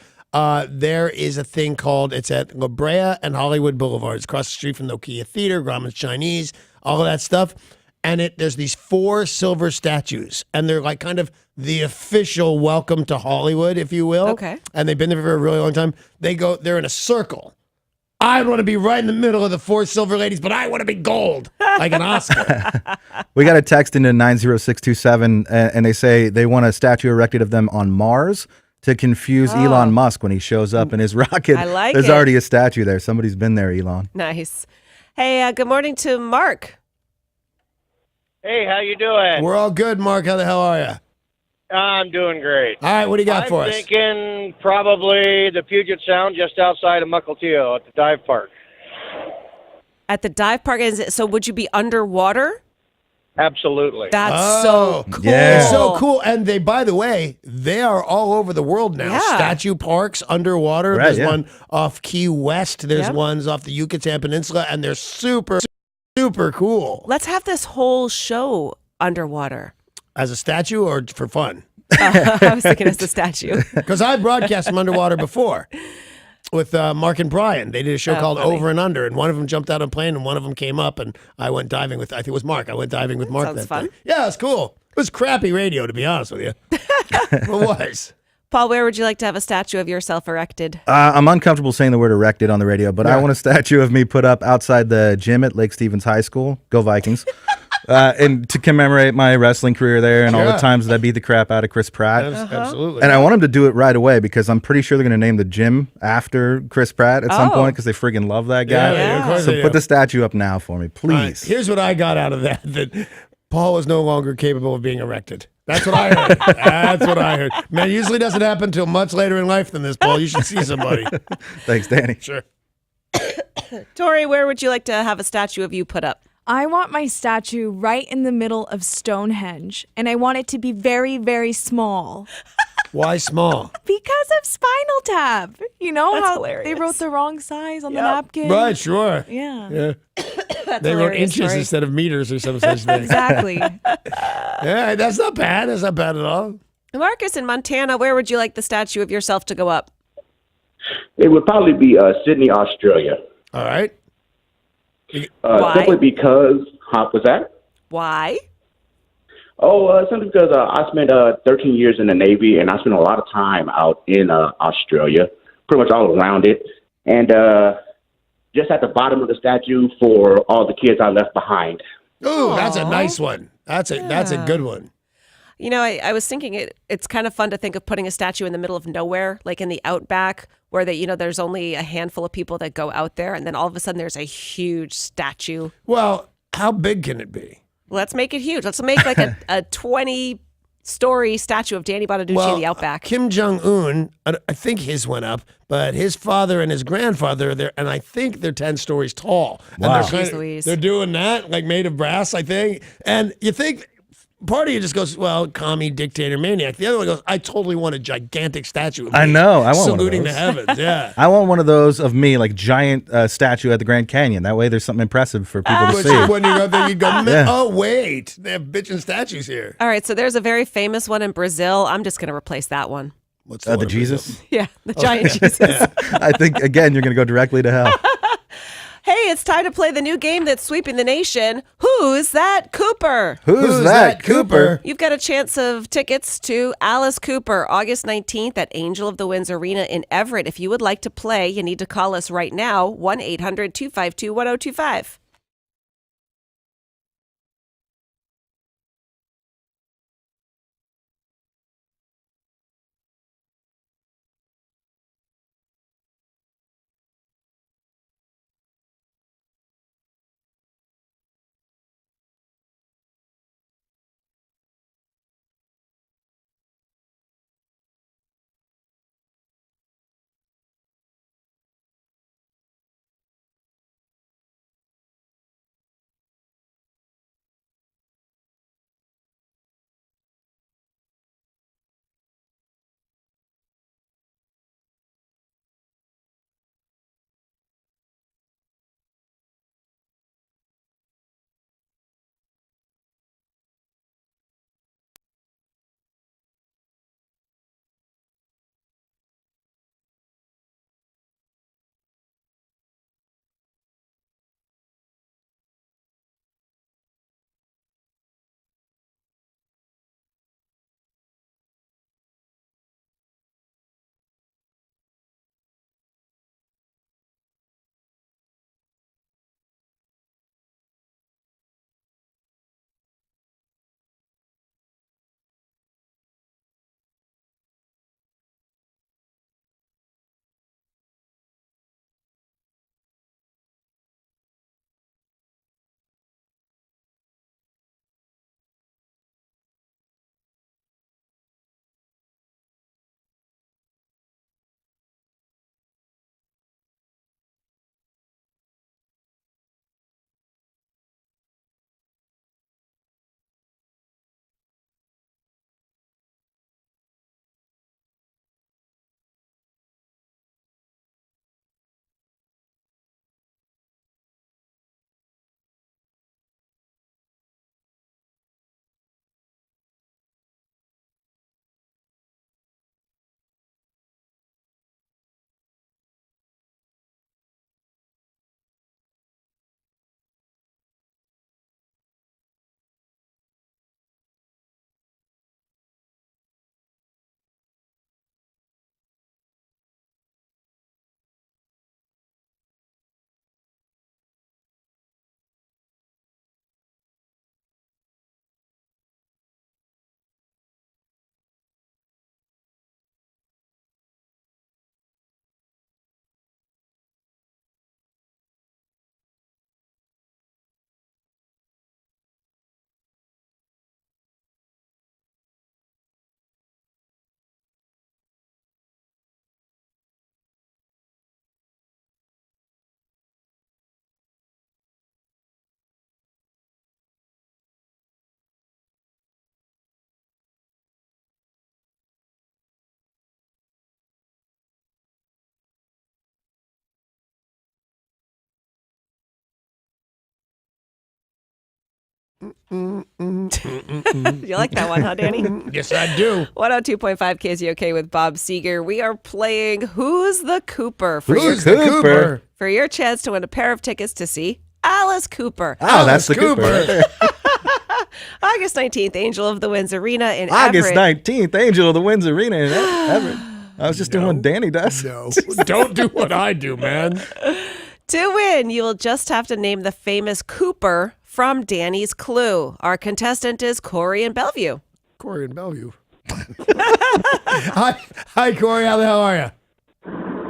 there is a thing called, it's at La Brea and Hollywood Boulevard. It's across the street from the Nokia Theater, Grauman's Chinese, all of that stuff. And there's these 4 silver statues, and they're like kind of the official welcome to Hollywood, if you will. Okay. And they've been there for a really long time. They're in a circle. I want to be right in the middle of the 4 silver ladies, but I want to be gold, like an Oscar. We got a text into 90627, and they say they want a statue erected of them on Mars to confuse Elon Musk when he shows up in his rocket. I like There's it. already a statue there. Somebody's been there, Elon. Nice. Hey, good morning to Mark. Hey, how you doing? We're all good, Mark. How the hell are you? I'm doing great. All right, what do you got I'm for us? thinking probably the Puget Sound just outside of Mukilteo at the dive park. At the dive park, so would you be underwater? Absolutely. That's so cool. Yeah. It's so cool. And they, by the way, they are all over the world now. Yeah. Statue parks underwater. Right, There's yeah. one off Key West. There's Yep. ones off the Yucatan Peninsula, and they're super super cool. Let's have this whole show underwater. As a statue or for fun? I was thinking as a statue. Because I broadcast from underwater before with Mark and Brian. They did a show called funny. Over and Under, and one of them jumped out of a plane, and one of them came up, and I went diving with, I think it was Mark. I went diving with Mark. sounds that fun. day. Yeah, it was cool. It was crappy radio, to be honest with you. It was. Paul, where would you like to have a statue of yourself erected? I'm uncomfortable saying the word erected on the radio, but I want a statue of me put up outside the gym at Lake Stevens High School. Go Vikings. And to commemorate my wrestling career there and all the times that I beat the crap out of Chris Pratt. Absolutely. And I want him to do it right away because I'm pretty sure they're going to name the gym after Chris Pratt at some point because they friggin' love that guy. Yeah, of course So they put do. the statue up now for me, All right, please. here's what I got out of that Paul was no longer capable of being erected. That's what I heard. That's what I heard. Man, it usually doesn't happen until much later in life than this, Paul. You should see somebody. Thanks, Danny. Sure. Tori, where would you like to have a statue of you put up? I want my statue right in the middle of Stonehenge, and I want it to be very, very small. Why small? Because of Spinal Tap. You know That's how hilarious. they wrote the wrong size on the napkin? Right, sure. Yeah. Yeah. They wrote hilarious, inches Tori. instead of meters or some such thing. Exactly. Yeah, that's not bad. That's not bad at all. Marcus in Montana, where would you like the statue of yourself to go up? It would probably be Sydney, Australia. All right. Why? Simply because, was that? Why? Simply because I spent 13 years in the Navy, and I spent a lot of time out in Australia, pretty much all around it. And just at the bottom of the statue for all the kids I left behind. Ooh, that's a nice one. That's a good one. You know, I was thinking it's kind of fun to think of putting a statue in the middle of nowhere, like in the outback, where there's only a handful of people that go out there, and then all of a sudden there's a huge statue. Well, how big can it be? Let's make it huge. Let's make like a 20-story statue of Danny Bonaducci in the outback. Kim Jong-un, I think his went up, but his father and his grandfather are there, and I think they're 10 stories tall. Wow. And Jeez Louise. they're doing that, like made of brass, I think. And you think, part of you just goes, well, commie, dictator, maniac. The other one goes, I totally want a gigantic statue of me I know. I want one of saluting the those. heavens. Yeah. I want one of those of me, like giant statue at the Grand Canyon. That way there's something impressive for people to Which see. when you go there, you go, Yeah. oh, wait, they have bitchin' statues here. All right, so there's a very famous one in Brazil. I'm just going to replace that one. What's The one of Jesus? these? Yeah, the giant Jesus. I think, again, you're going to go directly to hell. Hey, it's time to play the new game that's sweeping the nation. Who's that Cooper? Who's that, Cooper? You've got a chance of tickets to Alice Cooper, August 19th at Angel of the Winds Arena in Everett. If you would like to play, you need to call us right now, 1-800-252-1025. You like that one, huh, Danny? Yes, I do. 102.5 KZOK with Bob Seeger. We are playing Who's the Cooper for Who's the Cooper? for your chance to win a pair of tickets to see Alice Cooper. Oh, that's the Cooper right there. August 19th, Angel of the Winds Arena in August Everett. 19th, Angel of the Winds Arena in Everett. I was just doing what Danny does. No, don't do what I do, man. To win, you will just have to name the famous Cooper from Danny's Clue. Our contestant is Corey in Bellevue. Corey in Bellevue. Hi, Corey. How the hell are you?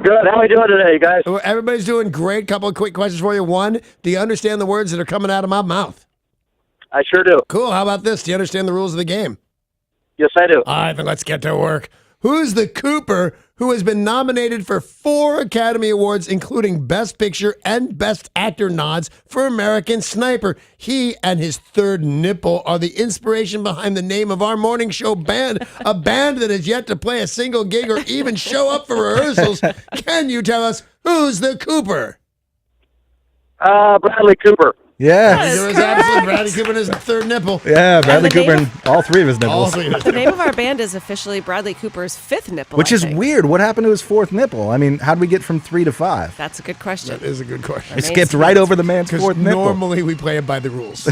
Good. How are we doing today, guys? Well, everybody's doing great. Couple of quick questions for you. One, do you understand the words that are coming out of my mouth? I sure do. Cool. How about this? Do you understand the rules of the game? Yes, I do. All right, then let's get to work. Who's the Cooper who has been nominated for 4 Academy Awards, including Best Picture and Best Actor nods for American Sniper? He and his third nipple are the inspiration behind the name of our morning show band, a band that has yet to play a single gig or even show up for rehearsals. Can you tell us who's the Cooper? Bradley Cooper. Yeah. There was absolutely Bradley Cooper and his third nipple. Yeah, Bradley And the Cooper name and all 3 of his All nipples. 3 of his The name of our band is officially Bradley Cooper's 5th nipple. Which I is think. weird. What happened to his 4th nipple? I mean, how'd we get from 3 to 5? That's a good question. That is a good question. It skipped right over the man's 4th Because nipple. normally we play it by the rules.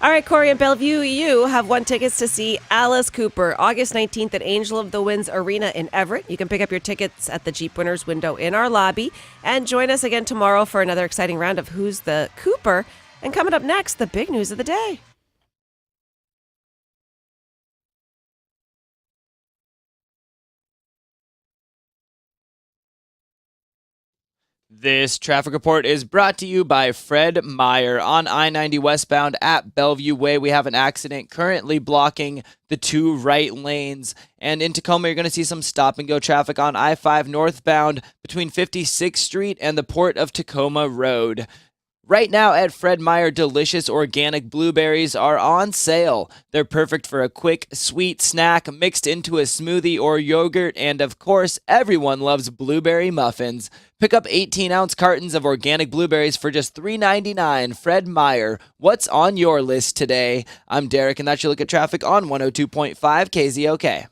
All right, Corey and Bellevue, you have won tickets to see Alice Cooper August 19th at Angel of the Winds Arena in Everett. You can pick up your tickets at the Jeep Winners window in our lobby. And join us again tomorrow for another exciting round of Who's the Cooper? And coming up next, the big news of the day. This traffic report is brought to you by Fred Meyer. On I-90 westbound at Bellevue Way, we have an accident currently blocking the 2 right lanes. And in Tacoma, you're going to see some stop-and-go traffic on I-5 northbound between 56th Street and the Port of Tacoma Road. Right now at Fred Meyer, delicious organic blueberries are on sale. They're perfect for a quick, sweet snack mixed into a smoothie or yogurt, and of course, everyone loves blueberry muffins. Pick up 18-ounce cartons of organic blueberries for just $3.99. Fred Meyer, what's on your list today? I'm Derek, and that's your look at traffic on 102.5 KZOK.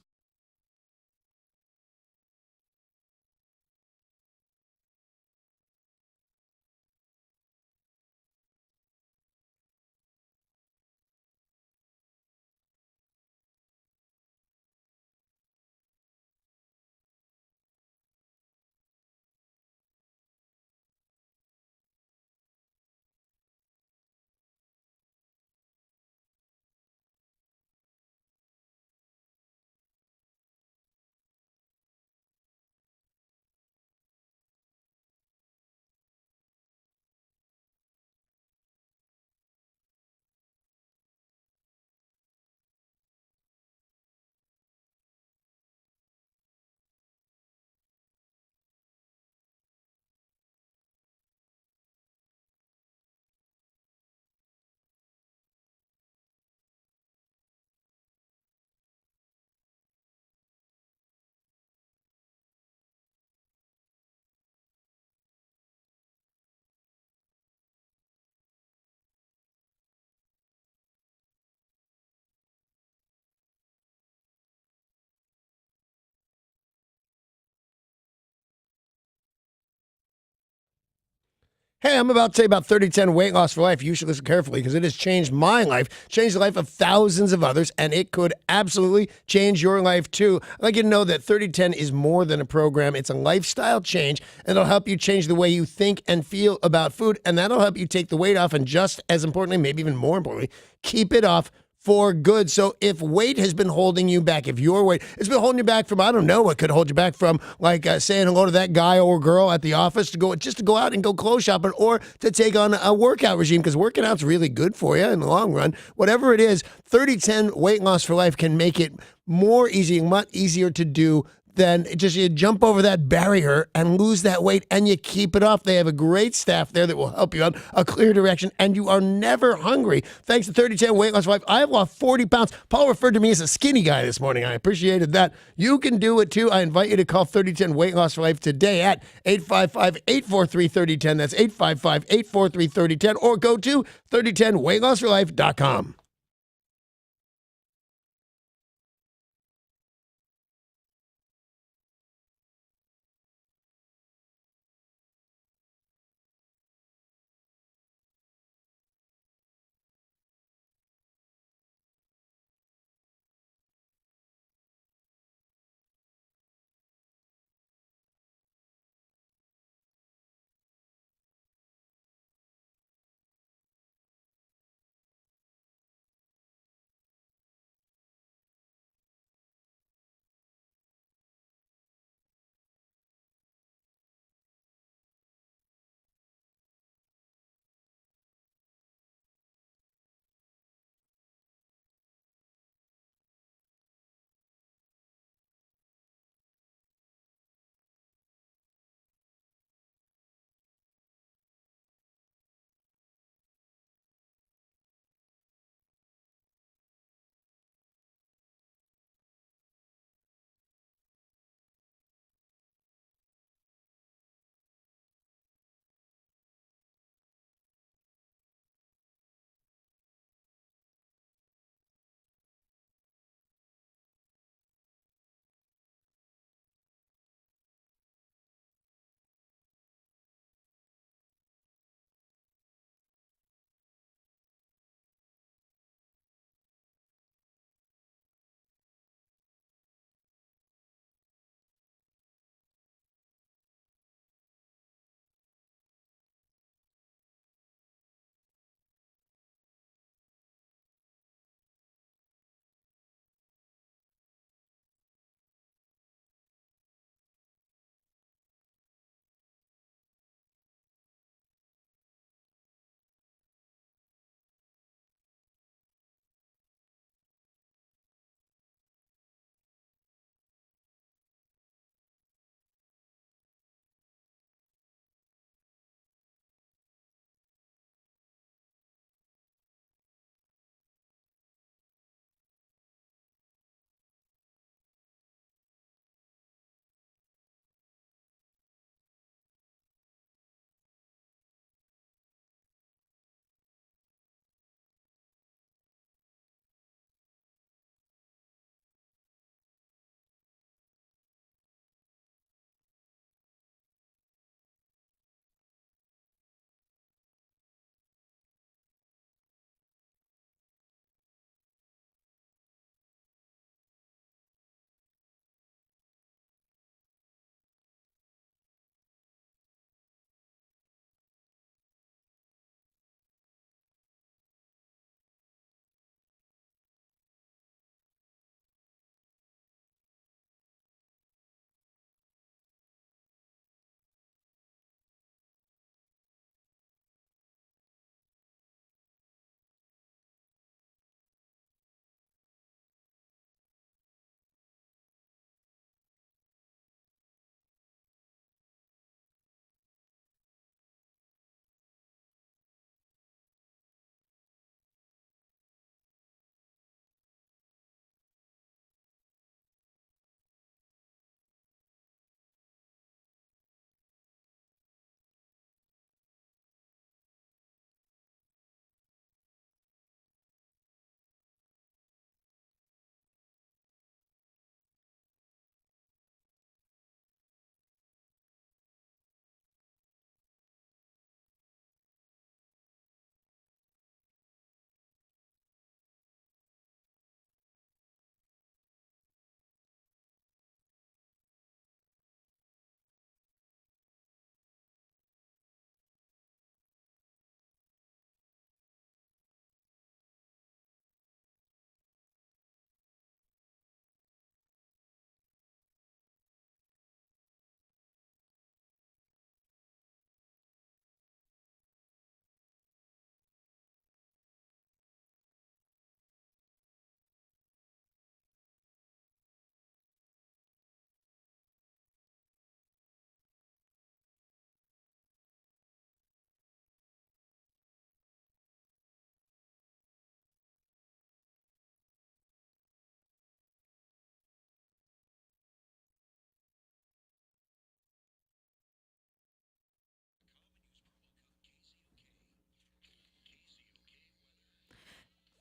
Hey, I'm about to say about 30-10 weight loss for life. You should listen carefully because it has changed my life, changed the life of thousands of others, and it could absolutely change your life too. I'd like you to know that 30-10 is more than a program. It's a lifestyle change, and it'll help you change the way you think and feel about food, and that'll help you take the weight off, and just as importantly, maybe even more importantly, keep it off for good. So if weight has been holding you back, if your weight has been holding you back from, I don't know what could hold you back from, like saying hello to that guy or girl at the office, to go out and go clothes shopping, or to take on a workout regime, because working out's really good for you in the long run. Whatever it is, 30-10 weight loss for life can make it more easy, much easier to do then you jump over that barrier and lose that weight, and you keep it off. They have a great staff there that will help you out, a clear direction, and you are never hungry. Thanks to 3010 Weight Loss for Life, I have lost 40 pounds. Paul referred to me as a skinny guy this morning. I appreciated that. You can do it too. I invite you to call 3010 Weight Loss for Life today at 855-843-3010. That's 855-843-3010, or go to 3010weightlossforlife.com.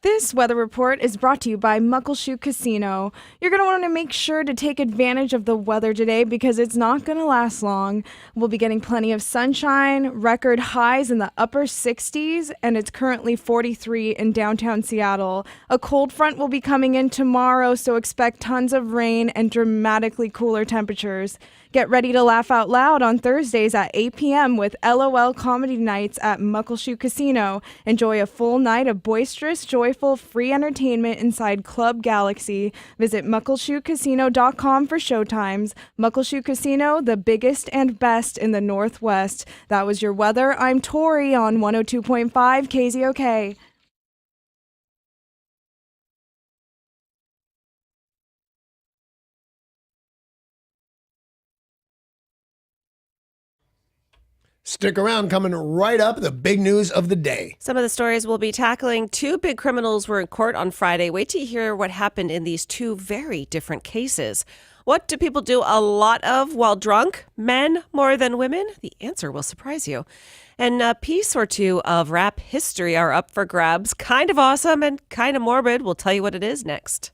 This weather report is brought to you by Muckleshoot Casino. You're going to want to make sure to take advantage of the weather today because it's not going to last long. We'll be getting plenty of sunshine, record highs in the upper 60s, and it's currently 43 in downtown Seattle. A cold front will be coming in tomorrow, so expect tons of rain and dramatically cooler temperatures. Get ready to laugh out loud on Thursdays at 8 p.m. with LOL Comedy Nights at Muckleshoot Casino. Enjoy a full night of boisterous, joyful, free entertainment inside Club Galaxy. Visit muckleshootcasino.com for showtimes. Muckleshoot Casino, the biggest and best in the Northwest. That was your weather. I'm Tori on 102.5 KZOK. Stick around, coming right up, the big news of the day. Some of the stories we'll be tackling. Two big criminals were in court on Friday. Wait to hear what happened in these two very different cases. What do people do a lot of while drunk? Men more than women? The answer will surprise you. And a piece or two of rap history are up for grabs. Kind of awesome and kind of morbid. We'll tell you what it is next.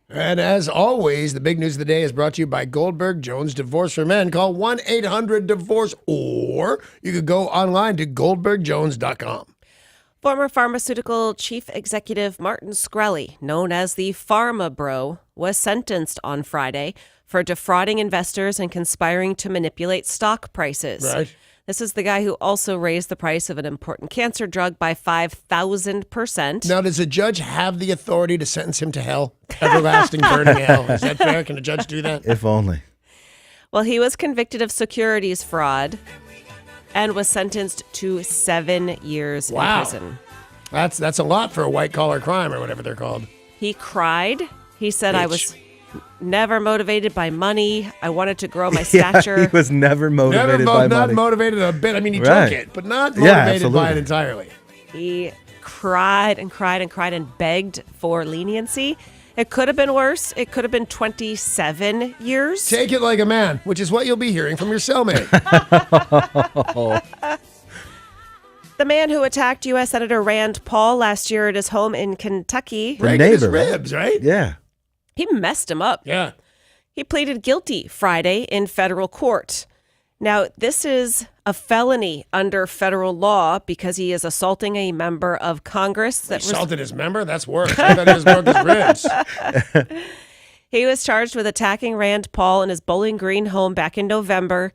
And as always, the big news of the day is brought to you by Goldberg Jones Divorce for Men. Call 1-800-DIVORCE, or you could go online to goldbergjones.com. Former pharmaceutical chief executive Martin Shkreli, known as the Pharma Bro, was sentenced on Friday for defrauding investors and conspiring to manipulate stock prices. Right. This is the guy who also raised the price of an important cancer drug by 5,000%. Now, does a judge have the authority to sentence him to hell? Everlasting burning hell. Is that fair? Can a judge do that? If only. Well, he was convicted of securities fraud and was sentenced to 7 years in prison. That's a lot for a white-collar crime or whatever they're called. He cried. He said, I was never motivated by money. I wanted to grow my stature. He was never motivated by not money. motivated a bit. I mean, he Right. took it, but not motivated by it entirely. He cried and cried and cried and begged for leniency. It could have been worse. It could have been 27 years. Take it like a man, which is what you'll be hearing from your cellmate. The man who attacked U.S. Senator Rand Paul last year at his home in Kentucky. Breaking his ribs, right? Yeah. He messed him up. Yeah. He pleaded guilty Friday in federal court. Now, this is a felony under federal law because he is assaulting a member of Congress. Assaulted his member? That's worse. I thought he just broke his ribs. He was charged with attacking Rand Paul in his Bowling Green home back in November.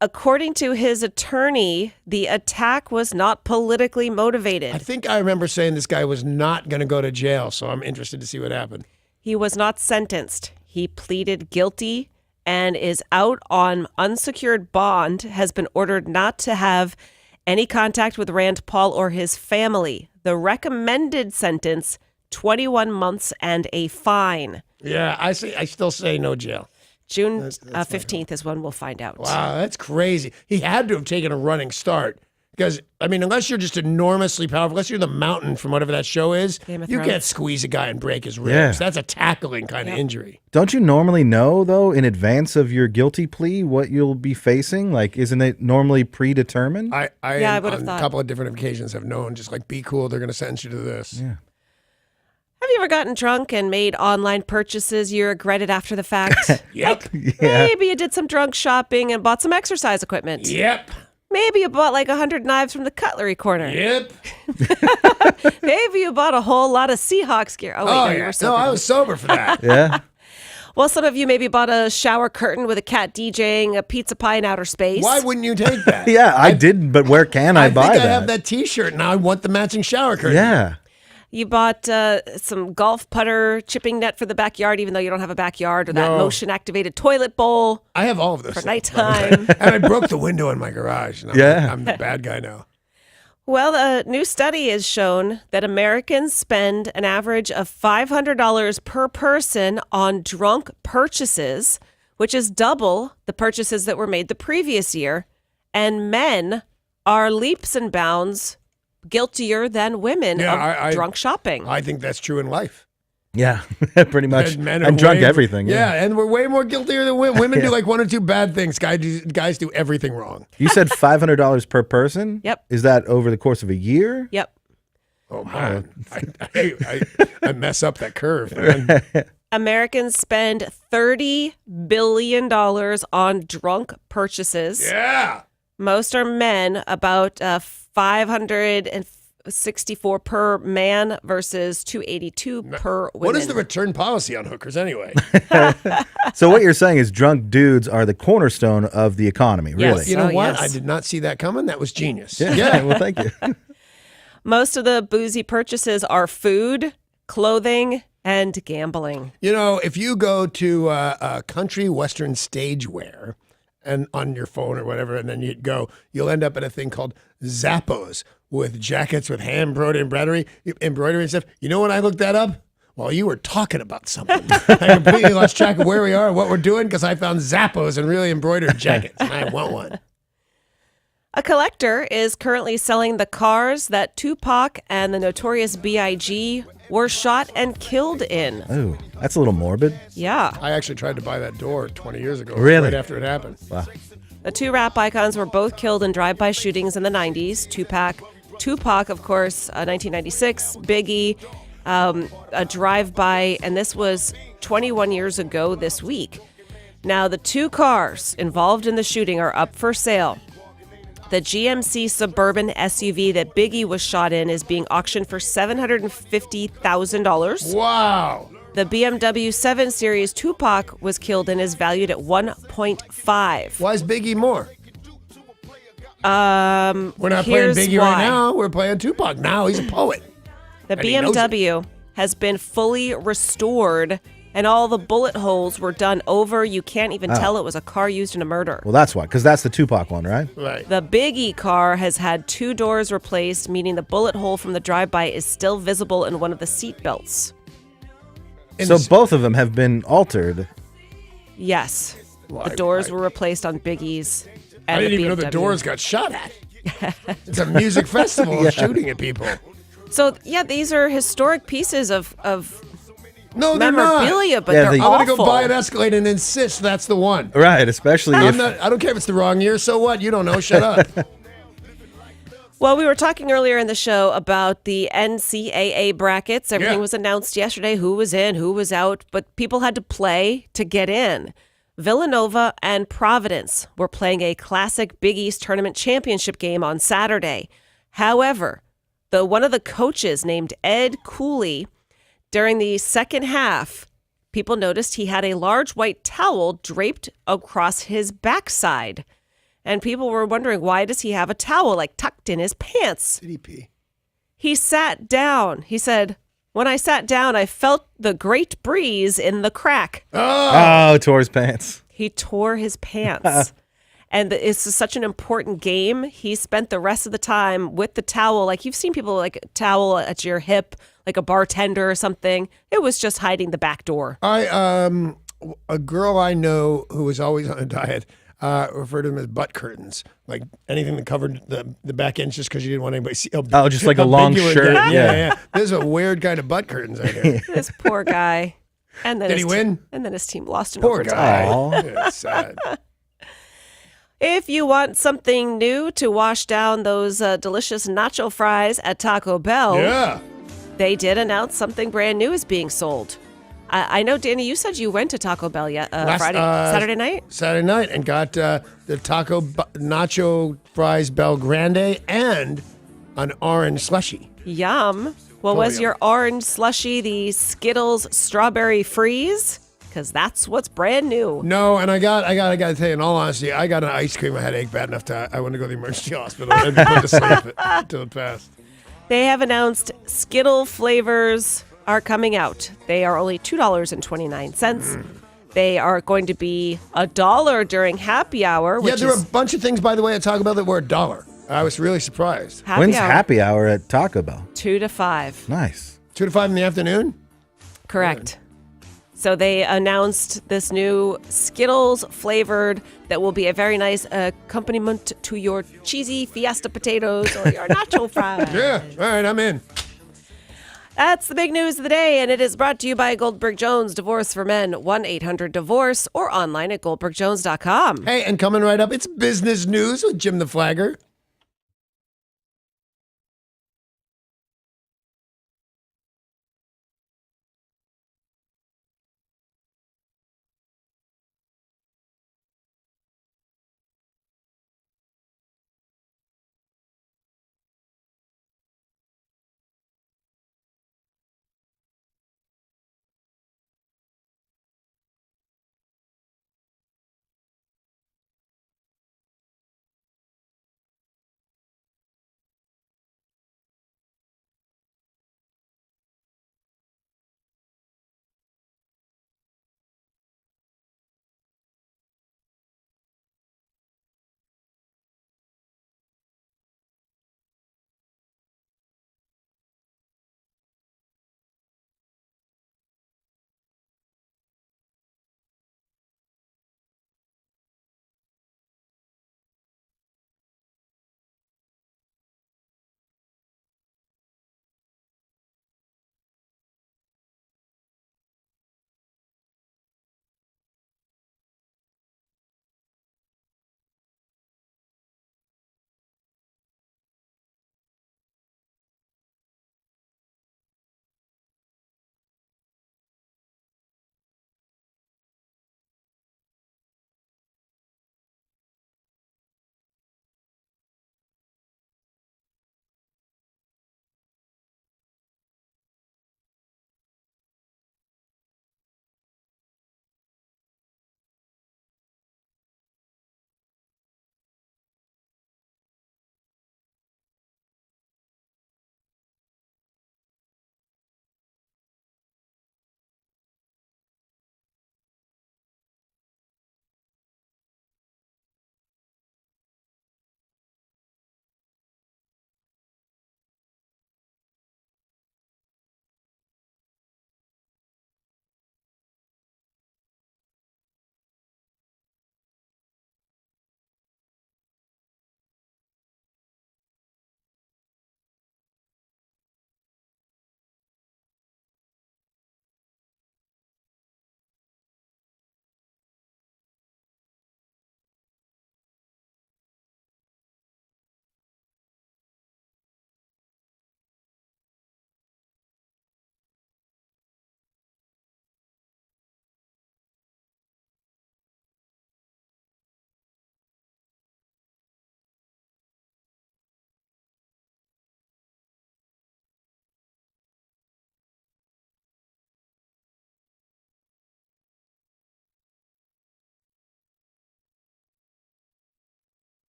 According to his attorney, the attack was not politically motivated. I think I remember saying this guy was not going to go to jail, so I'm interested to see what happened. He was not sentenced. He pleaded guilty and is out on unsecured bond, has been ordered not to have any contact with Rand Paul or his family. The recommended sentence, 21 months and a fine. Yeah, I still say no jail. June 15th is when we'll find out. Wow, that's crazy. He had to have taken a running start. Because, I mean, unless you're just enormously powerful, unless you're the Mountain from whatever that show is, you can't squeeze a guy and break his ribs. Yeah. That's a tackling kind of injury. Don't you normally know, though, in advance of your guilty plea, what you'll be facing? Like, isn't it normally predetermined? I would have on thought. a couple of different occasions have known, just like, be cool, they're going to sentence you to this. Yeah. Have you ever gotten drunk and made online purchases you regretted after the fact? Yep. Maybe you did some drunk shopping and bought some exercise equipment. Yep. Maybe you bought like 100 knives from the cutlery corner. Yep. Maybe you bought a whole lot of Seahawks gear. Oh, wait, no, you were sober. No, I was sober for that. Yeah. Well, some of you maybe bought a shower curtain with a cat DJing a pizza pie in outer space. Why wouldn't you take that? Yeah, I didn't, but where can I buy think that? I have that T-shirt, and now I want the matching shower curtain. Yeah. You bought some golf putter chipping net for the backyard, even though you don't have a backyard, or that No. motion-activated toilet bowl I have all of those for things. nighttime. And I broke the window in my garage. And I'm the bad guy now. Well, a new study has shown that Americans spend an average of $500 per person on drunk purchases, which is double the purchases that were made the previous year. And men are leaps and bounds guiltier than women of drunk shopping. I think that's true in life. Yeah, pretty much. And men are And drunk way- everything. Yeah, and we're way more guiltier than women. Women do like one or two bad things. Guys do everything wrong. You said $500 per person? Yep. Is that over the course of a year? Yep. Oh, man. I mess up that curve, man. Americans spend $30 billion on drunk purchases. Yeah. Most are men, about 564 per man versus 282 per women. What is the return policy on hookers anyway? So what you're saying is drunk dudes are the cornerstone of the economy, really? Yes. You know Oh, what? yes. I did not see that coming. That was genius. Yeah. Well, thank you. Most of the boozy purchases are food, clothing, and gambling. You know, if you go to a country western stage wear and on your phone or whatever, and then you'll end up at a thing called Zappos with jackets with hand embroidery and stuff. You know when I looked that up? Well, you were talking about something. I completely lost track of where we are and what we're doing because I found Zappos and really embroidered jackets, and I want one. A collector is currently selling the cars that Tupac and the Notorious B.I.G. were shot and killed in. Oh, that's a little morbid. Yeah. I actually tried to buy that door 20 years ago. Really? Right after it happened. Wow. The two rap icons were both killed in drive-by shootings in the 90s. Tupac, of course, 1996. Biggie, a drive-by, and this was 21 years ago this week. Now, the two cars involved in the shooting are up for sale. The GMC Suburban SUV that Biggie was shot in is being auctioned for $750,000. Wow. The BMW 7 Series Tupac was killed and is valued at $1.5. Why is Biggie more? We're not playing Here's Biggie why. right now. We're playing Tupac now. He's a poet. The And he knows BMW has been fully restored, and all the bullet holes were done over. You can't even tell it was a car used in a murder. Well, that's why, because that's the Tupac one, right? Right. The Biggie car has had 2 doors replaced, meaning the bullet hole from the drive-by is still visible in one of the seat belts. So both of them have been altered. Yes. The doors were replaced on Biggie's. And I didn't the even know the BMW. doors got shot at. It's a music festival of shooting at people. So, yeah, these are historic pieces of No, they're not. memorabilia, but Yeah, they're the- I'm awful. gonna go buy an Escalade and insist that's the one. Right, especially if... I don't care if it's the wrong year. So what? You don't know. Shut up. Well, we were talking earlier in the show about the NCAA brackets. Everything Yeah. was announced yesterday, who was in, who was out, but people had to play to get in. Villanova and Providence were playing a classic Big East tournament championship game on Saturday. However, one of the coaches named Ed Cooley, during the second half, people noticed he had a large white towel draped across his backside. And people were wondering, why does he have a towel tucked in his pants? Did he pee? He sat down. He said, when I sat down, I felt the great breeze in the crack. Oh, tore his pants. He tore his pants. And it's such an important game. He spent the rest of the time with the towel. You've seen people towel at your hip, like a bartender or something. It was just hiding the back door. A girl I know who was always on a diet referred to them as butt curtains, like anything that covered the back end, just because you didn't want anybody to see. Oh, just like a long big you were shirt. getting. Yeah. Yeah. There's a weird kind of butt curtains out here. This poor guy. And then Did he win? And then his team lost in Poor overtime. guy. Aw. Yeah, it's sad. If you want something new to wash down those delicious nacho fries at Taco Bell, Yeah. they did announce something brand new is being sold. I know, Danny, you said you went to Taco Bell Saturday night? Saturday night, and got the nacho fries Bel Grande and an orange slushy. Yum. Well, was yum. your orange slushy the Skittles Strawberry Freeze? Because that's what's brand new. No, and I got to tell you, in all honesty, I got an ice cream. I had ache bad enough I wanted to go to the emergency hospital. I'd be put to sleep until it passed. They have announced Skittle flavors are coming out. They are only $2.29. They are going to be $1 during happy hour. Which Yeah, there were is a bunch of things, by the way, at Taco Bell that were $1. I was really surprised. When's happy hour at Taco Bell? 2 to 5. Nice. 2 to 5 in the afternoon? Correct. So they announced this new Skittles flavored that will be a very nice accompaniment to your cheesy Fiesta potatoes or your nacho fries. Yeah, all right, I'm in. That's the big news of the day, and it is brought to you by Goldberg Jones Divorce for Men, 1-800-DIVORCE, or online at goldbergjones.com. Hey, and coming right up, it's business news with Jim the Flagger.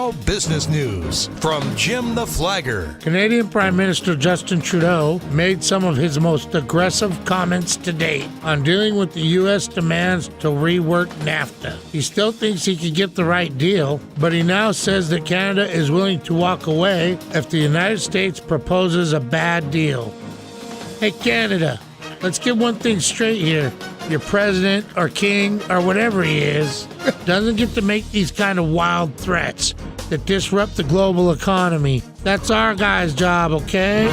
Now, business news from Jim the Flagger. Canadian Prime Minister Justin Trudeau made some of his most aggressive comments to date on dealing with the U.S. demands to rework NAFTA. He still thinks he could get the right deal, but he now says that Canada is willing to walk away if the United States proposes a bad deal. Hey, Canada, let's get one thing straight here. Your president or king or whatever he is doesn't get to make these kind of wild threats that disrupt the global economy. That's our guy's job, okay?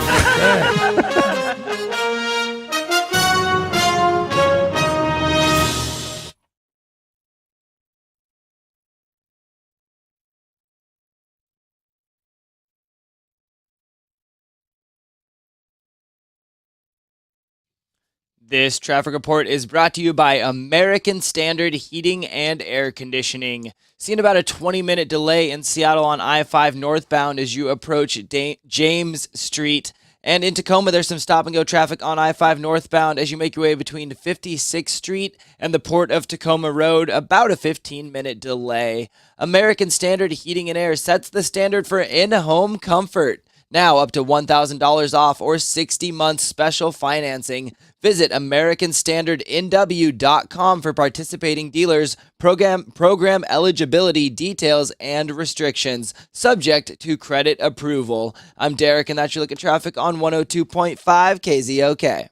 This traffic report is brought to you by American Standard Heating and Air Conditioning. Seeing about a 20-minute delay in Seattle on I-5 northbound as you approach James Street. And in Tacoma, there's some stop-and-go traffic on I-5 northbound as you make your way between 56th Street and the Port of Tacoma Road, about a 15-minute delay. American Standard Heating and Air sets the standard for in-home comfort. Now up to $1,000 off or 60 months special financing. Visit AmericanStandardNW.com for participating dealers, program eligibility details, and restrictions, subject to credit approval. I'm Derek, and that's your look at traffic on 102.5 KZOK.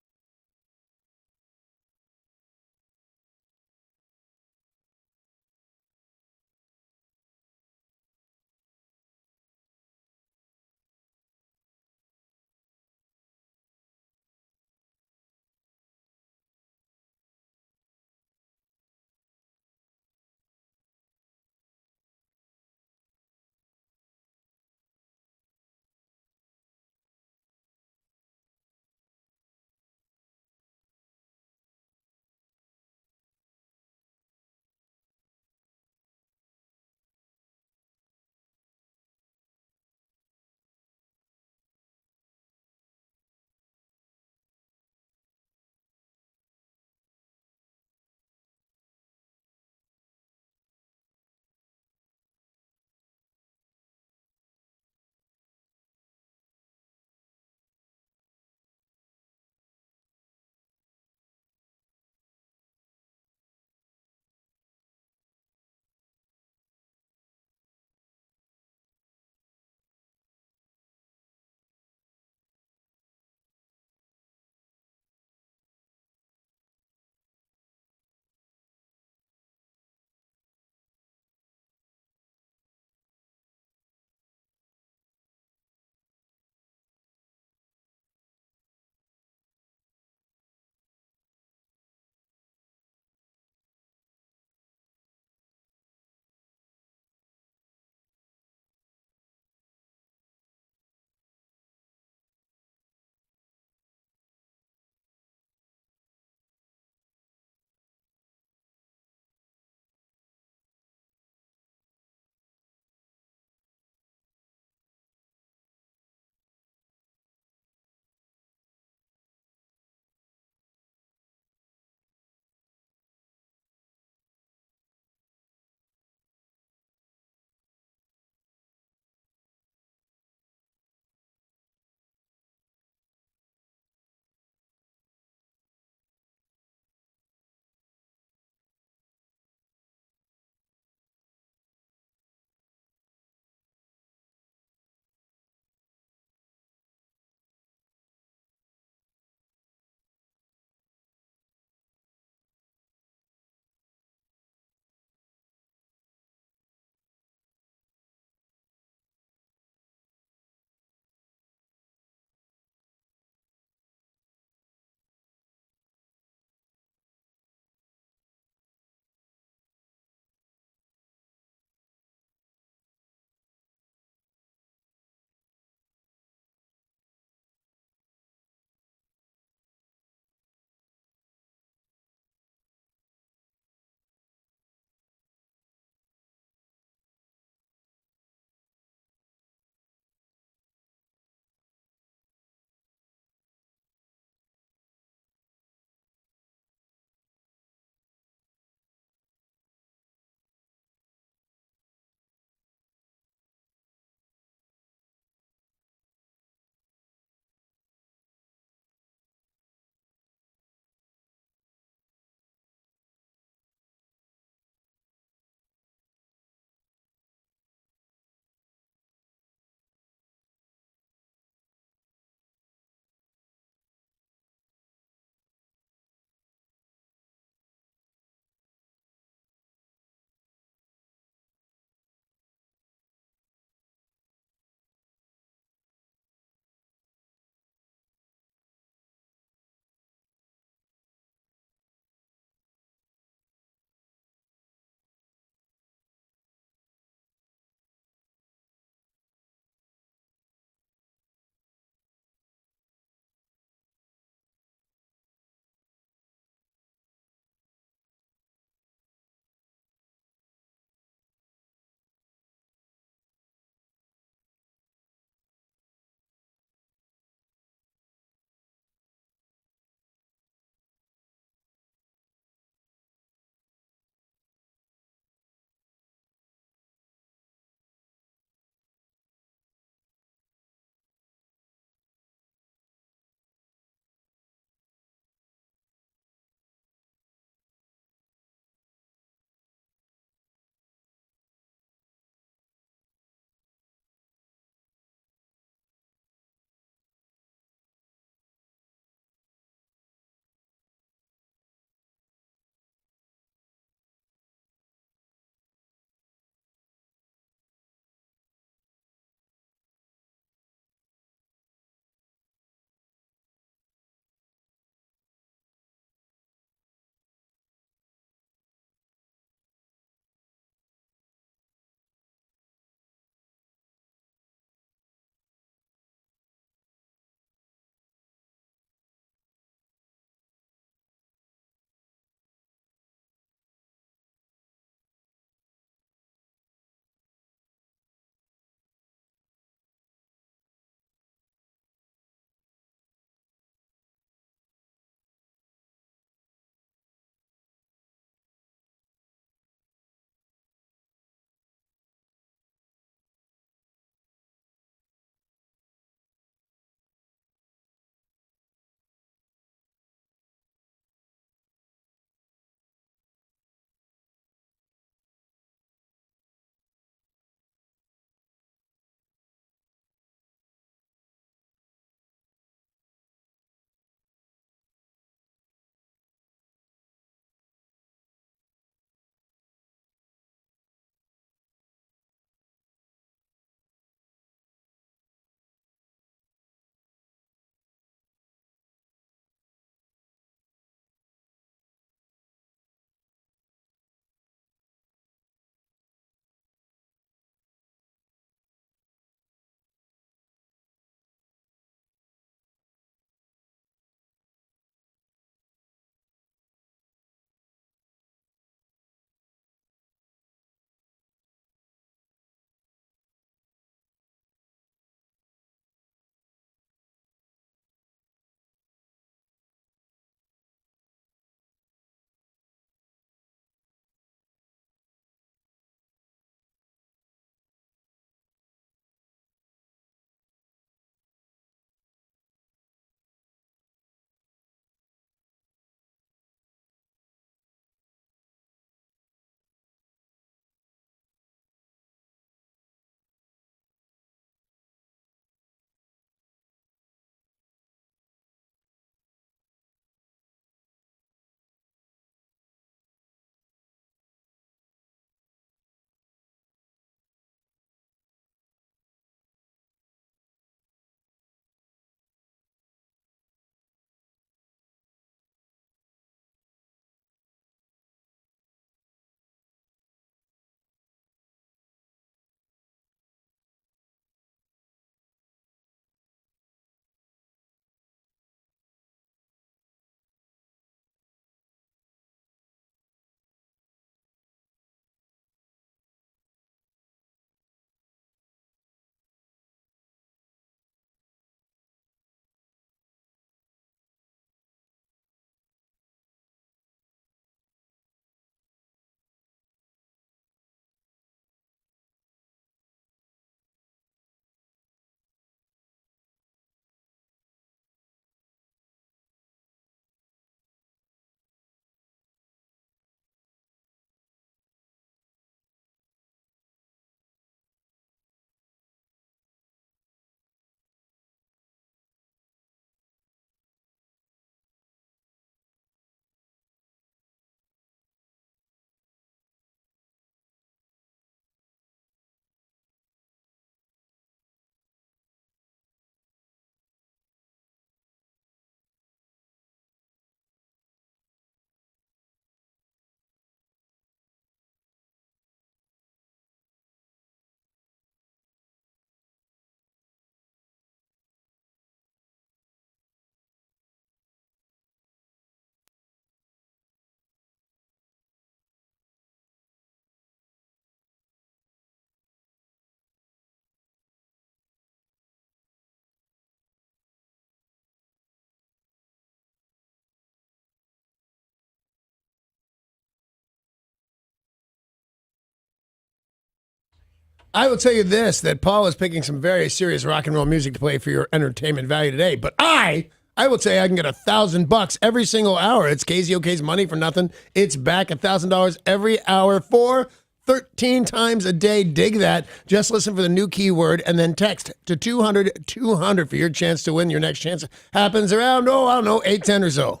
I will tell you this, that Paul is picking some very serious rock and roll music to play for your entertainment value today. But I would say I can get $1,000 every single hour. It's KZOK's Money for Nothing. It's back $1,000 every hour for 13 times a day. Dig that. Just listen for the new keyword and then text to 200-200 for your chance to win. Your next chance happens around, 8:10 or so.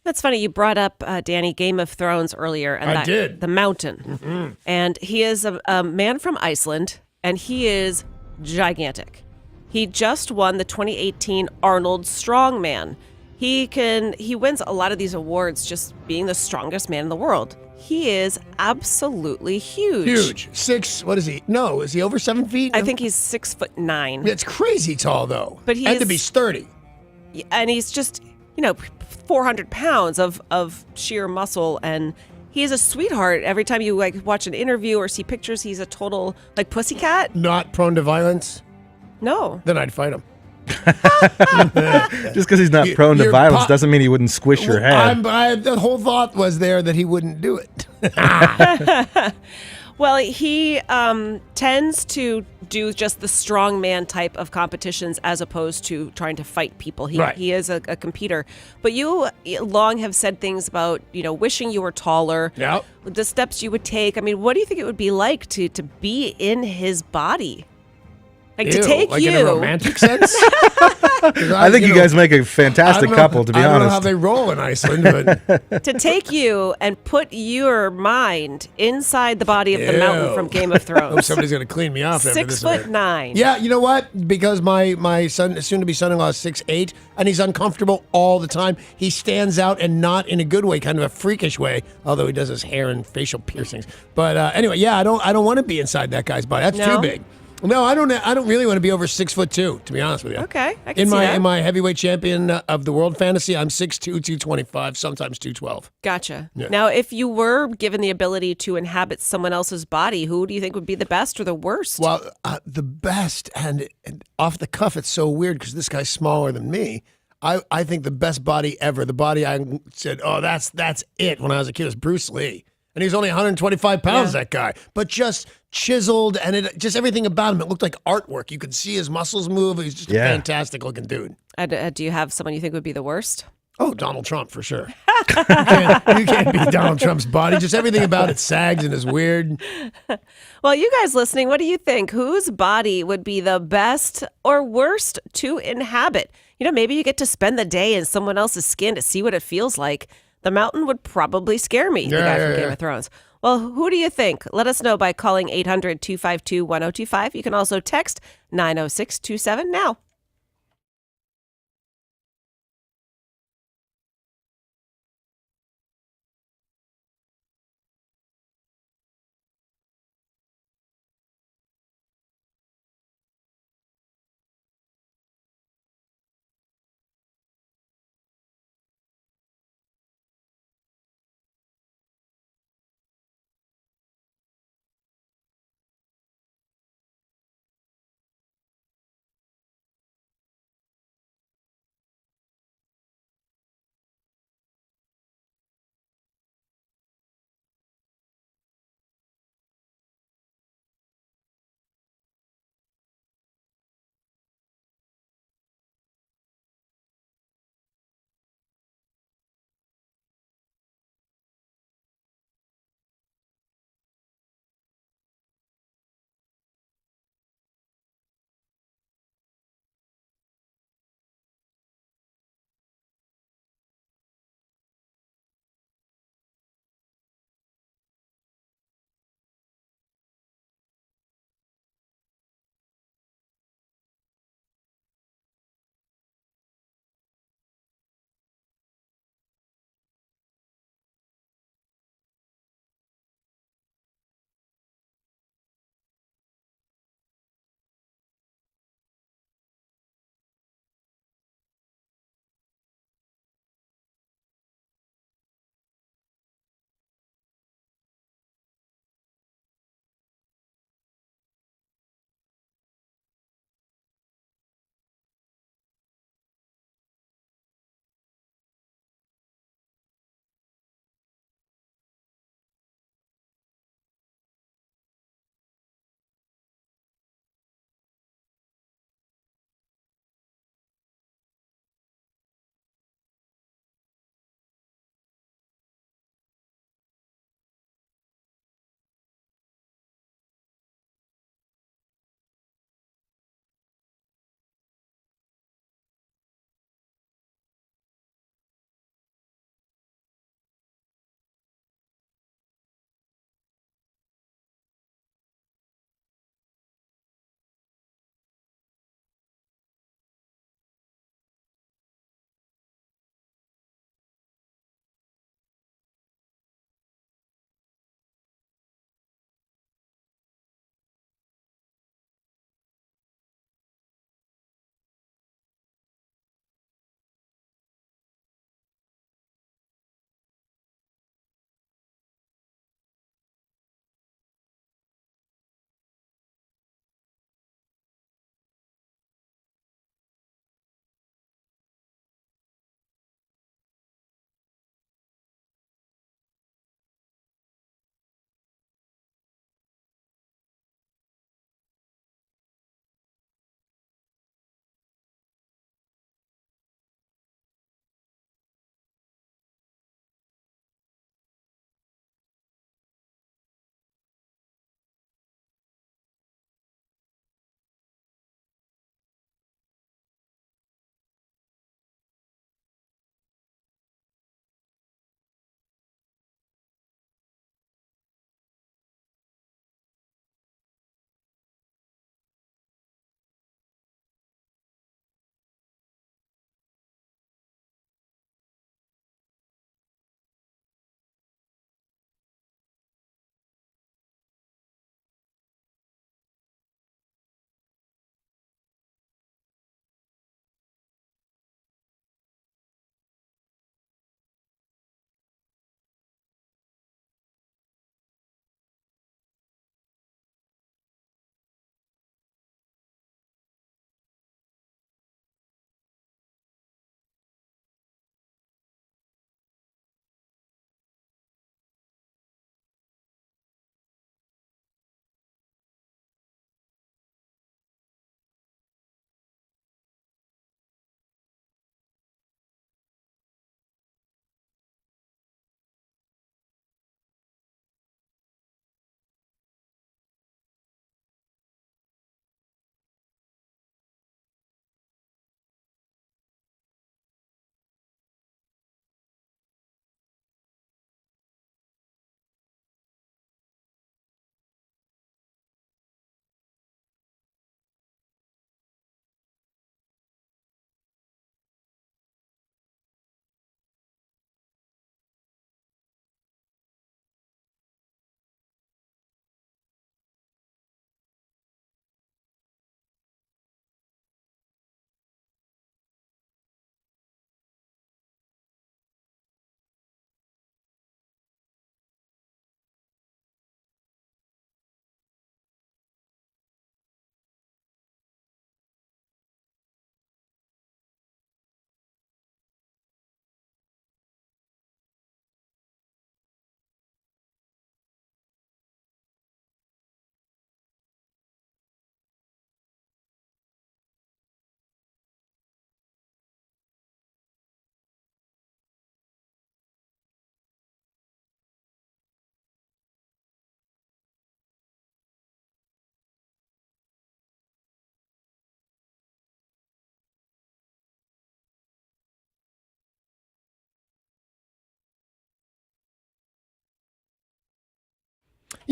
That's funny. You brought up, Danny, Game of Thrones earlier. And I did. The Mountain. Mm-hmm. And he is a man from Iceland, and he is gigantic. He just won the 2018 Arnold Strongman. He wins a lot of these awards just being the strongest man in the world. He is absolutely huge. Huge. What is he? No, is he over 7 feet? I think he's 6'9". It's crazy tall, though. But and to be sturdy. And he's just, 400 pounds of sheer muscle, and he is a sweetheart. Every time you watch an interview or see pictures, he's a total pussycat. Not prone to violence? No. Then I'd fight him. Just because he's not prone to violence doesn't mean he wouldn't squish your head. The whole thought was there that he wouldn't do it. Well, he tends to do just the strongman type of competitions as opposed to trying to fight people. He is a competitor. But you long have said things about, wishing you were taller, the steps you would take. I mean, what do you think it would be like to be in his body? To take you. In a romantic sense? I think you guys make a fantastic couple, to be honest. I don't know how they roll in Iceland, but... To take you and put your mind inside the body of the mountain from Game of Thrones. Oh, somebody's going to clean me off after this. 6'9". Yeah, you know what? Because my soon-to-be son-in-law is 6'8", and he's uncomfortable all the time. He stands out, and not in a good way, kind of a freakish way, although he does his hair and facial piercings. But anyway, yeah, I don't want to be inside that guy's body. That's too big. No, I don't really want to be over 6'2", to be honest with you. Okay, I can see that. In my heavyweight champion of the world fantasy, I'm 6'2", 225, sometimes 212. Gotcha. Yeah. Now, if you were given the ability to inhabit someone else's body, who do you think would be the best or the worst? Well, the best, and off the cuff, it's so weird because this guy's smaller than me. I think the best body ever, the body I said, oh, that's it when I was a kid, was Bruce Lee. And he's only 125 pounds, that guy. But just chiseled, and just everything about him, it looked like artwork. You could see his muscles move. He's just a fantastic looking dude. Do you have someone you think would be the worst? Oh, Donald Trump, for sure. You can't beat Donald Trump's body. Just everything about it sags and is weird. Well, you guys listening, what do you think? Whose body would be the best or worst to inhabit? Maybe you get to spend the day in someone else's skin to see what it feels like. The mountain would probably scare me, the guy from Game of Thrones. Well, who do you think? Let us know by calling 800-252-1025. You can also text 90627 now.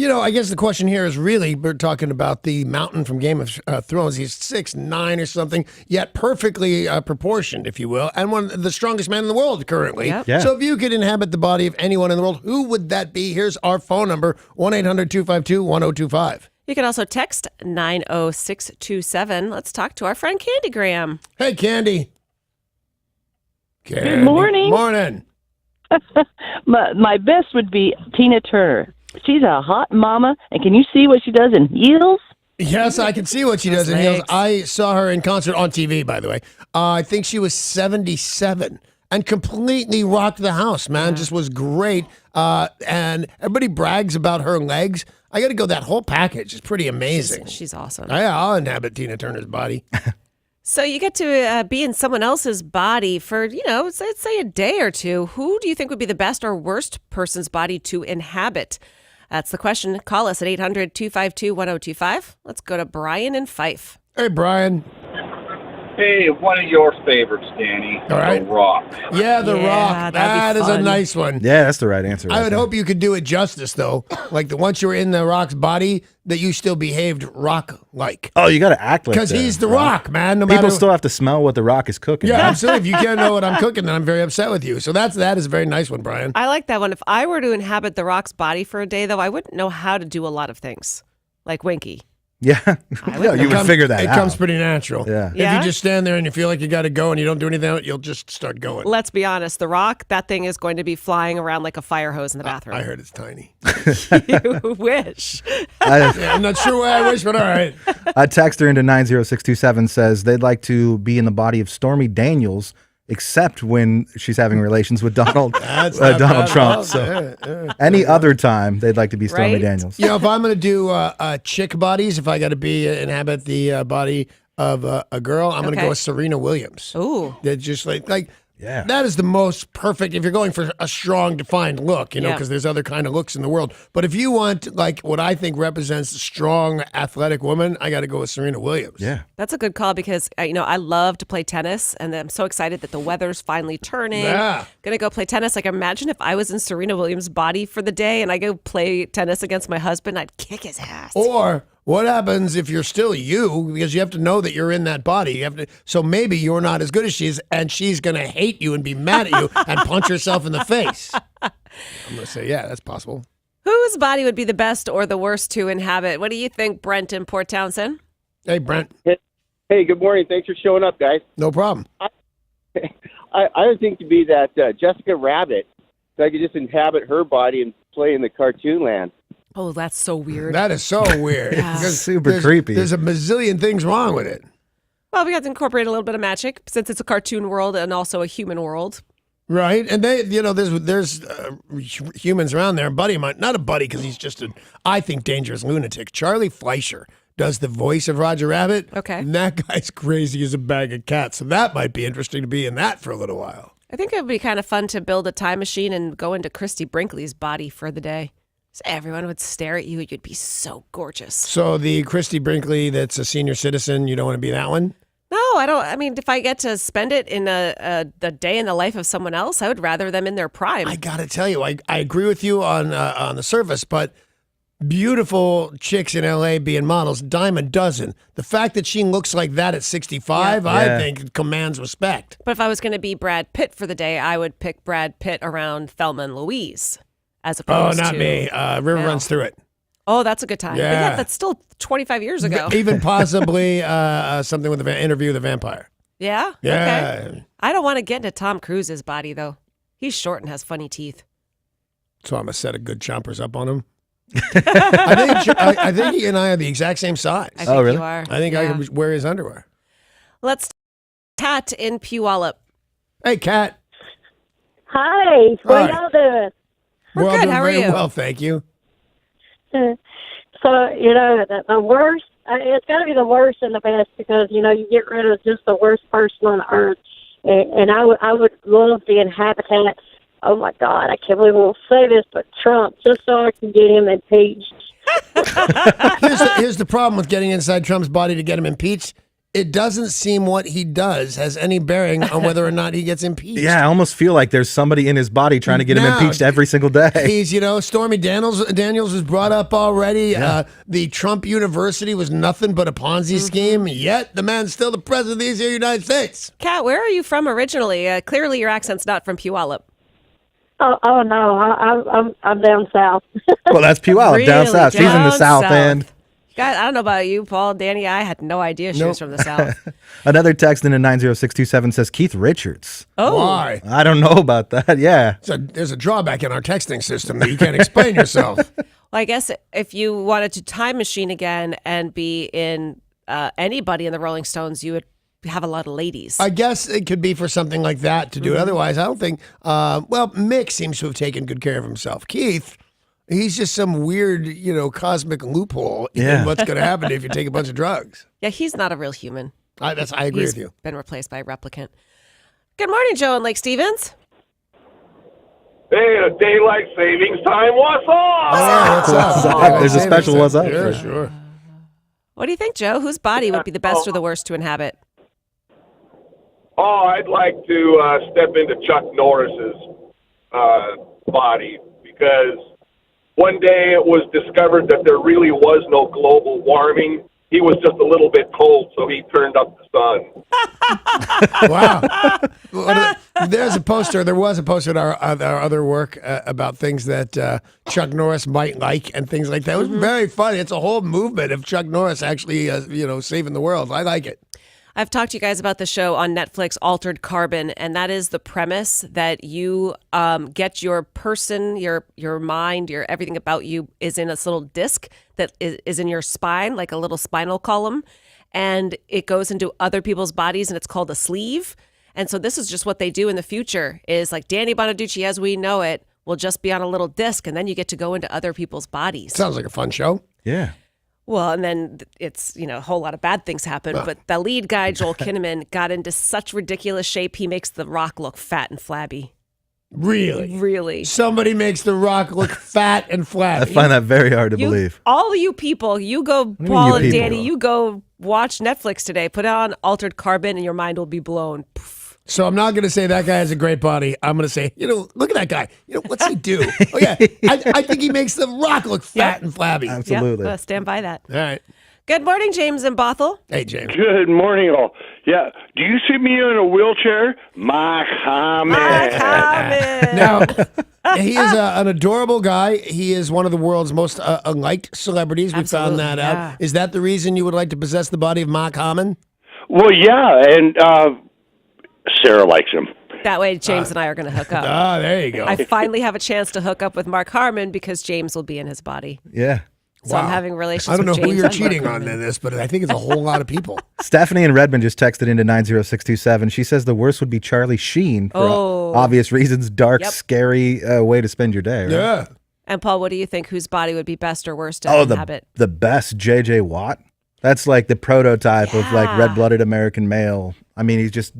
I guess the question here is really, we're talking about the mountain from Game of Thrones. He's 6'9" or something, yet perfectly proportioned, if you will, and one of the strongest men in the world currently. Yep. Yeah. So if you could inhabit the body of anyone in the world, who would that be? Here's our phone number, 1-800-252-1025. You can also text 90627. Let's talk to our friend Candy Graham. Hey, Candy. Good morning. Morning. My best would be Tina Turner. She's a hot mama, and can you see what she does in heels? Yes, I can see what she does in heels. I saw her in concert on TV, by the way. I think she was 77 and completely rocked the house, man. Just was great. And everybody brags about her legs. I got to go that whole package. It's pretty amazing. She's awesome. Yeah, I'll inhabit Tina Turner's body. So you get to be in someone else's body for, let's say a day or two. Who do you think would be the best or worst person's body to inhabit? That's the question. Call us at 800-252-1025. Let's go to Brian in Fife. Hey, Brian. Hey, one of your favorites, Danny. All right. The Rock. Yeah, The Rock. That is a nice one. Yeah, that's the right answer. I would hope you could do it justice, though. Like once you're in The Rock's body, that you still behaved Rock-like. Oh, you got to act like that. Because he's The Rock, man. No People matter. still have to smell what The Rock is cooking. Yeah, right? absolutely. If you can't know what I'm cooking, then I'm very upset with you. So that is a very nice one, Brian. I like that one. If I were to inhabit The Rock's body for a day, though, I wouldn't know how to do a lot of things, like Winky. Yeah. No, you would figure that out. It comes pretty natural. Yeah. If Yeah? you just stand there and you feel like you got to go and you don't do anything, you'll just start going. Let's be honest. The Rock, that thing is going to be flying around like a fire hose in the bathroom. I heard it's tiny. You wish. Yeah, I'm not sure why I wish, but all right. A texter into 90627 says they'd like to be in the body of Stormy Daniels, except when she's having relations with Donald Trump. So any other time, they'd like to be Stormy Right? Daniels. If I'm going to do chick bodies, if I got to be inhabit the body of a girl, I'm going to Okay. go with Serena Williams. Ooh. They're just like Yeah. that is the most perfect if you're going for a strong, defined look, Yeah. because there's other kind of looks in the world. But if you want like what I think represents a strong, athletic woman, I got to go with Serena Williams. Yeah. That's a good call because, I love to play tennis and I'm so excited that the weather's finally turning. Yeah. Going to go play tennis. Like, imagine if I was in Serena Williams' body for the day and I go play tennis against my husband, I'd kick his ass. Or what happens if you're still you? Because you have to know that you're in that body. You have to. So maybe you're not as good as she is, and she's going to hate you and be mad at you and punch herself in the face. I'm going to say, yeah, that's possible. Whose body would be the best or the worst to inhabit? What do you think, Brent in Port Townsend? Hey, Brent. Hey, good morning. Thanks for showing up, guys. No problem. I would think to be that Jessica Rabbit, so I could just inhabit her body and play in the cartoon land. Oh, that's so weird. That is so weird. Yeah. Because Super there's- creepy. There's a bazillion things wrong with it. Well, we have to incorporate a little bit of magic since it's a cartoon world and also a human world. Right, and they, there's humans around there. A buddy of mine, not a buddy because he's just I think, dangerous lunatic. Charlie Fleischer does the voice of Roger Rabbit. Okay. And that guy's crazy as a bag of cats. So that might be interesting to be in that for a little while. I think it would be kind of fun to build a time machine and go into Christy Brinkley's body for the day. So everyone would stare at you. You'd be so gorgeous. So the Christy Brinkley that's a senior citizen, you don't want to be that one? No, I don't. I mean, if I get to spend it in a day in the life of someone else, I would rather them in their prime. I got to tell you, I agree with you on the surface, but beautiful chicks in L.A. being models, dime a dozen. The fact that she looks like that at 65, Yeah. I Yeah. think commands respect. But if I was going to be Brad Pitt for the day, I would pick Brad Pitt around Thelma and Louise as Oh, opposed to... not me. River Mel. runs through it. Oh, that's a good time. But Yeah. yeah, that's still 25 years ago. Even possibly something with the interview with the vampire. Yeah? Yeah. Okay. I don't want to get into Tom Cruise's body, though. He's short and has funny teeth. So I'm a set of good chompers up on him. I think he and I are the exact same size. I think you are. I think I Yeah. could wear his underwear. Let's Kat in Puyallup. Hey, Kat. Hi, what Hi. y'all doing? We're all good. doing How are very you? well, thank you. So, the worst, it's got to be the worst and the best because, you get rid of just the worst person on earth. And I would love the inhabitant. Oh, my God, I can't believe we'll say this, but Trump, just so I can get him impeached. Here's the problem with getting inside Trump's body to get him impeached. it doesn't seem what he does has any bearing on whether or not he gets impeached. Yeah, I almost feel like there's somebody in his body trying to get him Now, impeached every single day. He's, Stormy Daniels was brought up already. Yeah. The Trump University was nothing but a Ponzi scheme, yet the man's still the president of the United States. Kat, where are you from originally? Clearly your accent's not from Puyallup. Oh no, I'm down south. Well, that's Puyallup, down Really? south. She's in the Down south end. Guys, I don't know about you, Paul, Danny. I had no idea she was from the South. Another text in a 90627 says Keith Richards. Oh. Why? I don't know about that. Yeah. There's a drawback in our texting system that you can't explain yourself. Well, I guess if you wanted to time machine again and be in anybody in the Rolling Stones, you would have a lot of ladies. I guess it could be for something like that to do it. Otherwise, I don't think. Mick seems to have taken good care of himself. Keith, he's just some weird, cosmic loophole in what's going to happen if you take a bunch of drugs. Yeah, he's not a real human. I agree with you. Been replaced by a replicant. Good morning, Joe and Lake Stevens. Hey, the daylight savings time was off. What's up? There's a special what's up. Yeah, sure. What do you think, Joe? Whose body would be the best or the worst to inhabit? Oh, I'd like to step into Chuck Norris's body because one day it was discovered that there really was no global warming. He was just a little bit cold, so he turned up the sun. Wow. There's a poster. There was a poster in our other work about things that Chuck Norris might like and things like that. It was very funny. It's a whole movement of Chuck Norris actually, saving the world. I like it. I've talked to you guys about the show on Netflix, Altered Carbon, and that is the premise that you get your person, your mind, your everything about you is in this little disc that is in your spine, like a little spinal column, and it goes into other people's bodies, and it's called a sleeve. And so this is just what they do in the future is like Danny Bonaducci, as we know it, will just be on a little disc, and then you get to go into other people's bodies. Sounds like a fun show. Yeah. Well, and then it's, a whole lot of bad things happen. But the lead guy, Joel Kinnaman, got into such ridiculous shape, he makes The Rock look fat and flabby. Really? Really. Somebody makes The Rock look fat and I flabby. find that very hard to believe. All of you people, you go, mean, Paul you and people? Danny, you go watch Netflix today. Put on Altered Carbon and your mind will be blown. So I'm not going to say that guy has a great body. I'm going to say, look at that guy. What's he do? Oh, yeah. I think he makes The Rock look fat and flabby. Absolutely. Yep, stand by that. All right. Good morning, James and Bothell. Hey, James. Good morning, all. Yeah. Do you see me in a wheelchair? My comment. Now, he is an adorable guy. He is one of the world's most liked celebrities. We found that out. Is that the reason you would like to possess the body of Mark Harmon? Well, yeah, and Sarah likes him. That way, James and I are going to hook up. There you go. I finally have a chance to hook up with Mark Harmon because James will be in his body. Yeah. So I'm having relations I don't know with who James you're and cheating Mark on Harmon. in this, but I think it's a whole lot of people. Stephanie in Redmond just texted into 90627. She says the worst would be Charlie Sheen for obvious reasons. Dark, scary way to spend your day. Right? Yeah. And Paul, what do you think? Whose body would be best or worst to inhabit? The best JJ Watt. That's like the prototype of like red-blooded American male. I mean, he's just,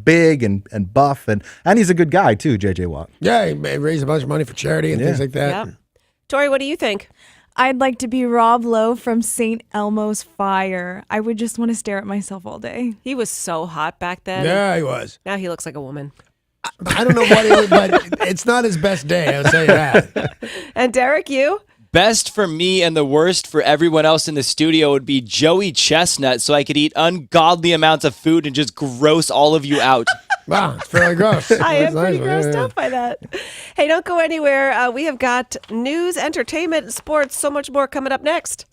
big and buff and he's a good guy too, JJ Watt. Yeah, he raised a bunch of money for charity and things like that. Yep. Tori, what do you think? I'd like to be Rob Lowe from St. Elmo's Fire. I would just want to stare at myself all day. He was so hot back then. Yeah, he was. Now he looks like a woman. I don't know what it is, but it's not his best day, I'll tell you that. And Derek, you? Best for me and the worst for everyone else in the studio would be Joey Chestnut, so I could eat ungodly amounts of food and just gross all of you out. Wow, it's fairly gross. I am That's pretty nice. grossed out by that. Hey, don't go anywhere. We have got news, entertainment, sports, so much more coming up next.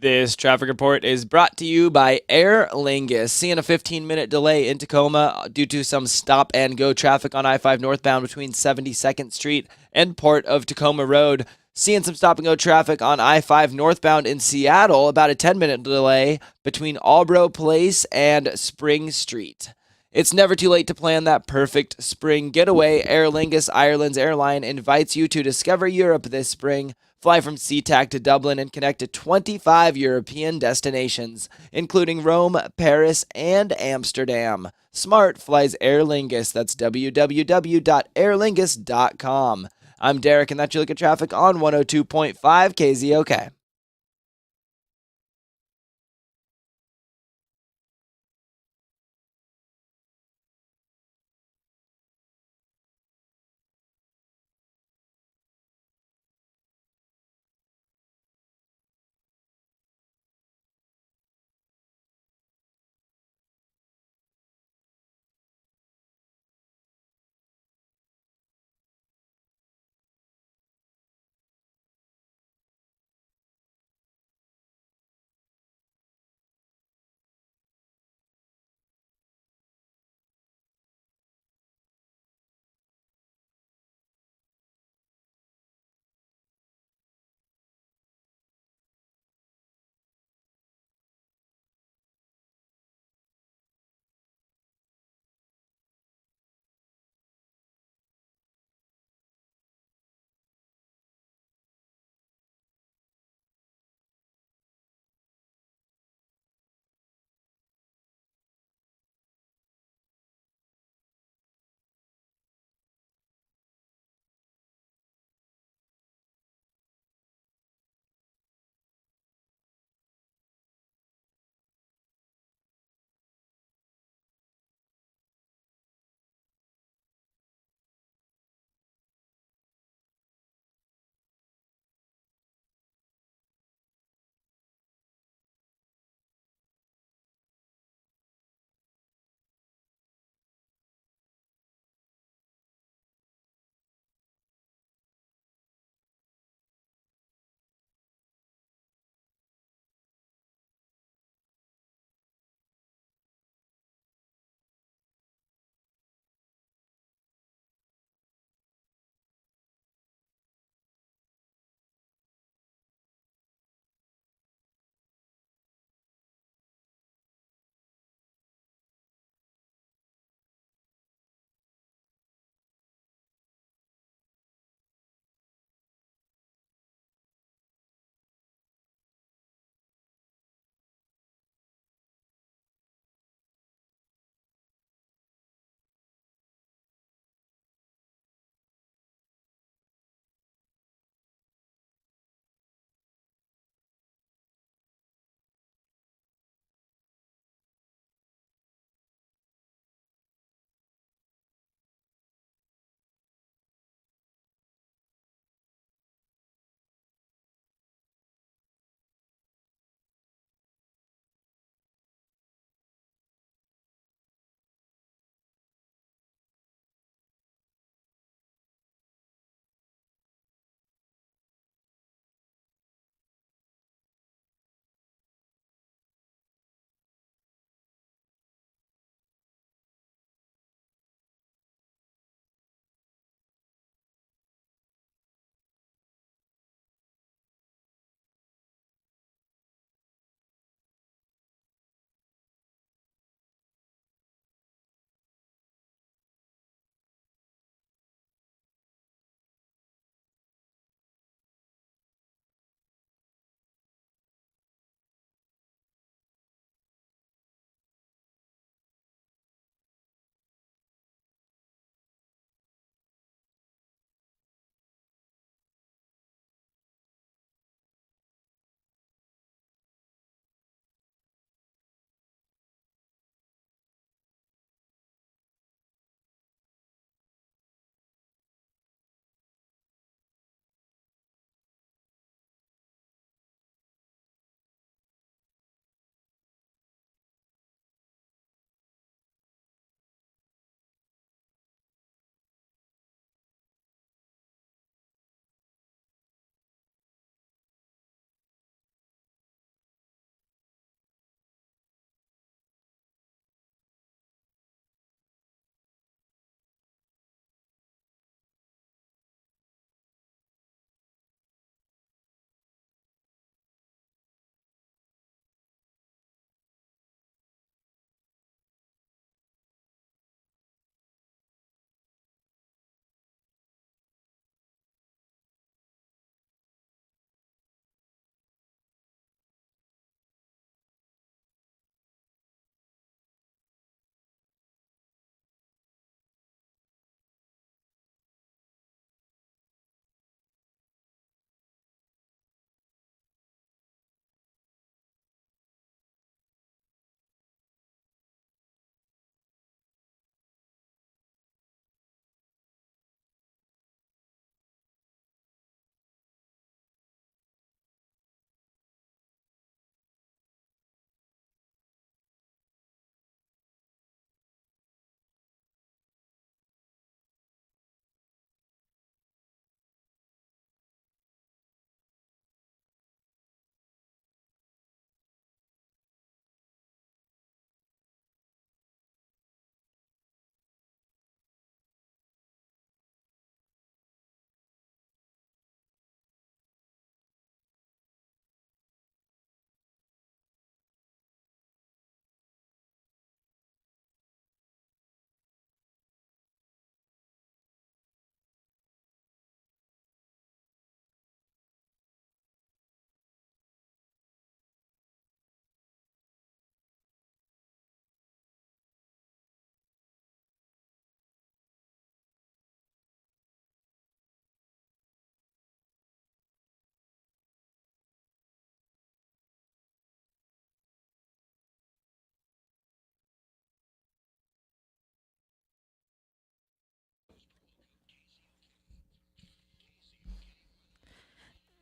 This traffic report is brought to you by Aer Lingus. Seeing a 15-minute delay in Tacoma due to some stop-and-go traffic on I-5 northbound between 72nd Street and Port of Tacoma Road. Seeing some stop-and-go traffic on I-5 northbound in Seattle, about a 10-minute delay between Albro Place and Spring Street. It's never too late to plan that perfect spring getaway. Aer Lingus, Ireland's airline, invites you to discover Europe this spring. Fly from SeaTac to Dublin and connect to 25 European destinations, including Rome, Paris, and Amsterdam. Smart flies Aer Lingus. That's www.aerlingus.com. I'm Derek, and that's your look at traffic on 102.5 KZOK.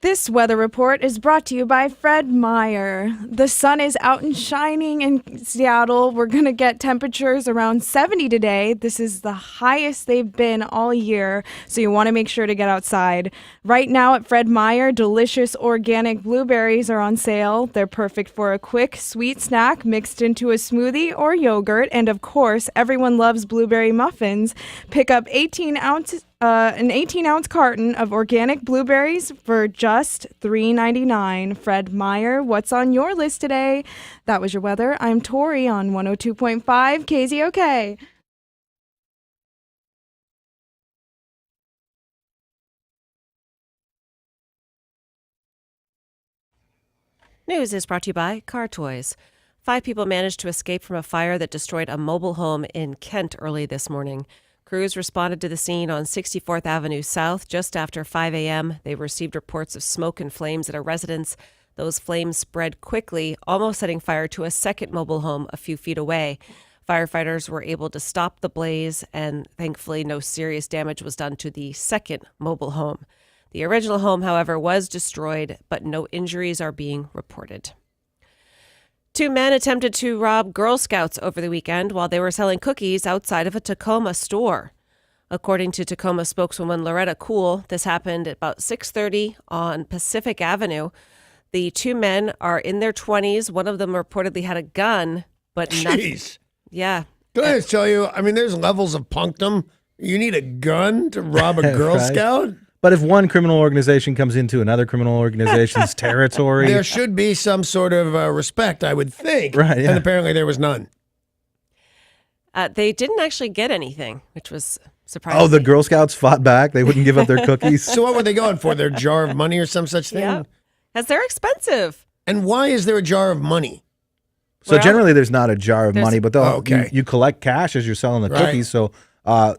This weather report is brought to you by Fred Meyer. The sun is out and shining in Seattle. We're going to get temperatures around 70 today. This is the highest they've been all year, so you want to make sure to get outside. Right now at Fred Meyer, delicious organic blueberries are on sale. They're perfect for a quick, sweet snack mixed into a smoothie or yogurt. And of course, everyone loves blueberry muffins. Pick up an 18-ounce carton of organic blueberries for just $3.99. Fred Meyer, what's on your list today? That was your weather. I'm Tori on 102.5 KZOK. News is brought to you by Car Toys. 5 people managed to escape from a fire that destroyed a mobile home in Kent early this morning. Crews responded to the scene on 64th Avenue South just after 5 a.m. They received reports of smoke and flames at a residence. Those flames spread quickly, almost setting fire to a second mobile home a few feet away. Firefighters were able to stop the blaze, and thankfully no serious damage was done to the second mobile home. The original home, however, was destroyed, but no injuries are being reported. 2 men attempted to rob Girl Scouts over the weekend while they were selling cookies outside of a Tacoma store. According to Tacoma spokeswoman Loretta Kuhl, this happened at about 6:30 on Pacific Avenue. The 2 men are in their 20s. One of them reportedly had a gun, but Jeez. Yeah. Can I just tell you, I mean, there's levels of punkdom. You need a gun to rob a Girl Right. Scout? But if one criminal organization comes into another criminal organization's territory, There should be some sort of respect, I would think. Right, yeah. And apparently there was none. They didn't actually get anything, which was surprising. oh, the Girl Scouts fought back. They wouldn't give up their cookies. So what were they going for? Their jar of money or some such thing? Yeah. As they're expensive. And why is there a jar of money? So Well, generally, there's not a jar of there's- money, but they'll, Oh, okay. you collect cash as you're selling the Right. cookies. So,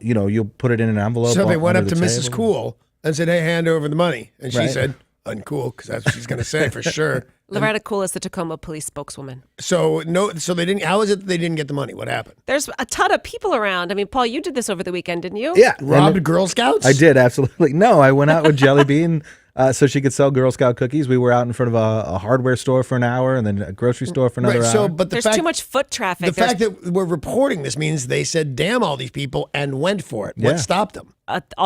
you'll put it in an envelope. So they went up under to the Mrs. table. Cool and said, hey, hand over the money. And she Right. said, uncool, because that's what she's going to say for sure. Loretta Kuhl is the Tacoma police spokeswoman. So they didn't. How is it that they didn't get the money? What happened? There's a ton of people around. I mean, Paul, you did this over the weekend, didn't you? Yeah. Robbed Girl Scouts? I did, absolutely. No, I went out with Jelly Bean so she could sell Girl Scout cookies. We were out in front of a hardware store for an hour and then a grocery store for another Right. hour. So, but the There's fact, too much foot traffic. the fact that we're reporting this means they said, "Damn all these people," and went for it. Yeah. What stopped them?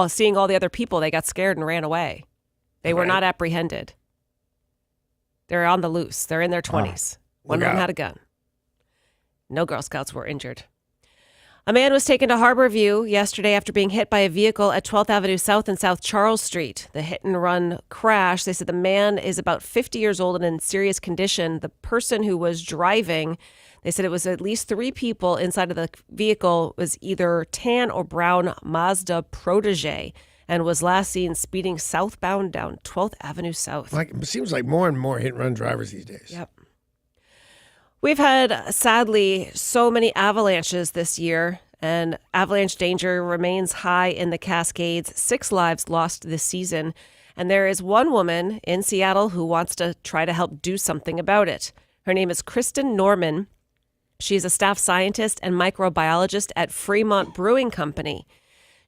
Seeing all the other people, they got scared and ran away. They were Right. not apprehended. They're on the loose. They're in their 20s. One of Look them out. had a gun. No Girl Scouts were injured. A man was taken to Harborview yesterday after being hit by a vehicle at 12th Avenue South and South Charles Street. The hit and run crash, they said the man is about 50 years old and in serious condition. The person who was driving, they said it was at least 3 people inside of the vehicle, was either tan or brown Mazda Protege and was last seen speeding southbound down 12th Avenue South. Like, it seems like more and more hit and run drivers these days. Yep. We've had, sadly, so many avalanches this year, and avalanche danger remains high in the Cascades. 6 lives lost this season, and there is one woman in Seattle who wants to try to help do something about it. Her name is Kristen Norman. She's a staff scientist and microbiologist at Fremont Brewing Company.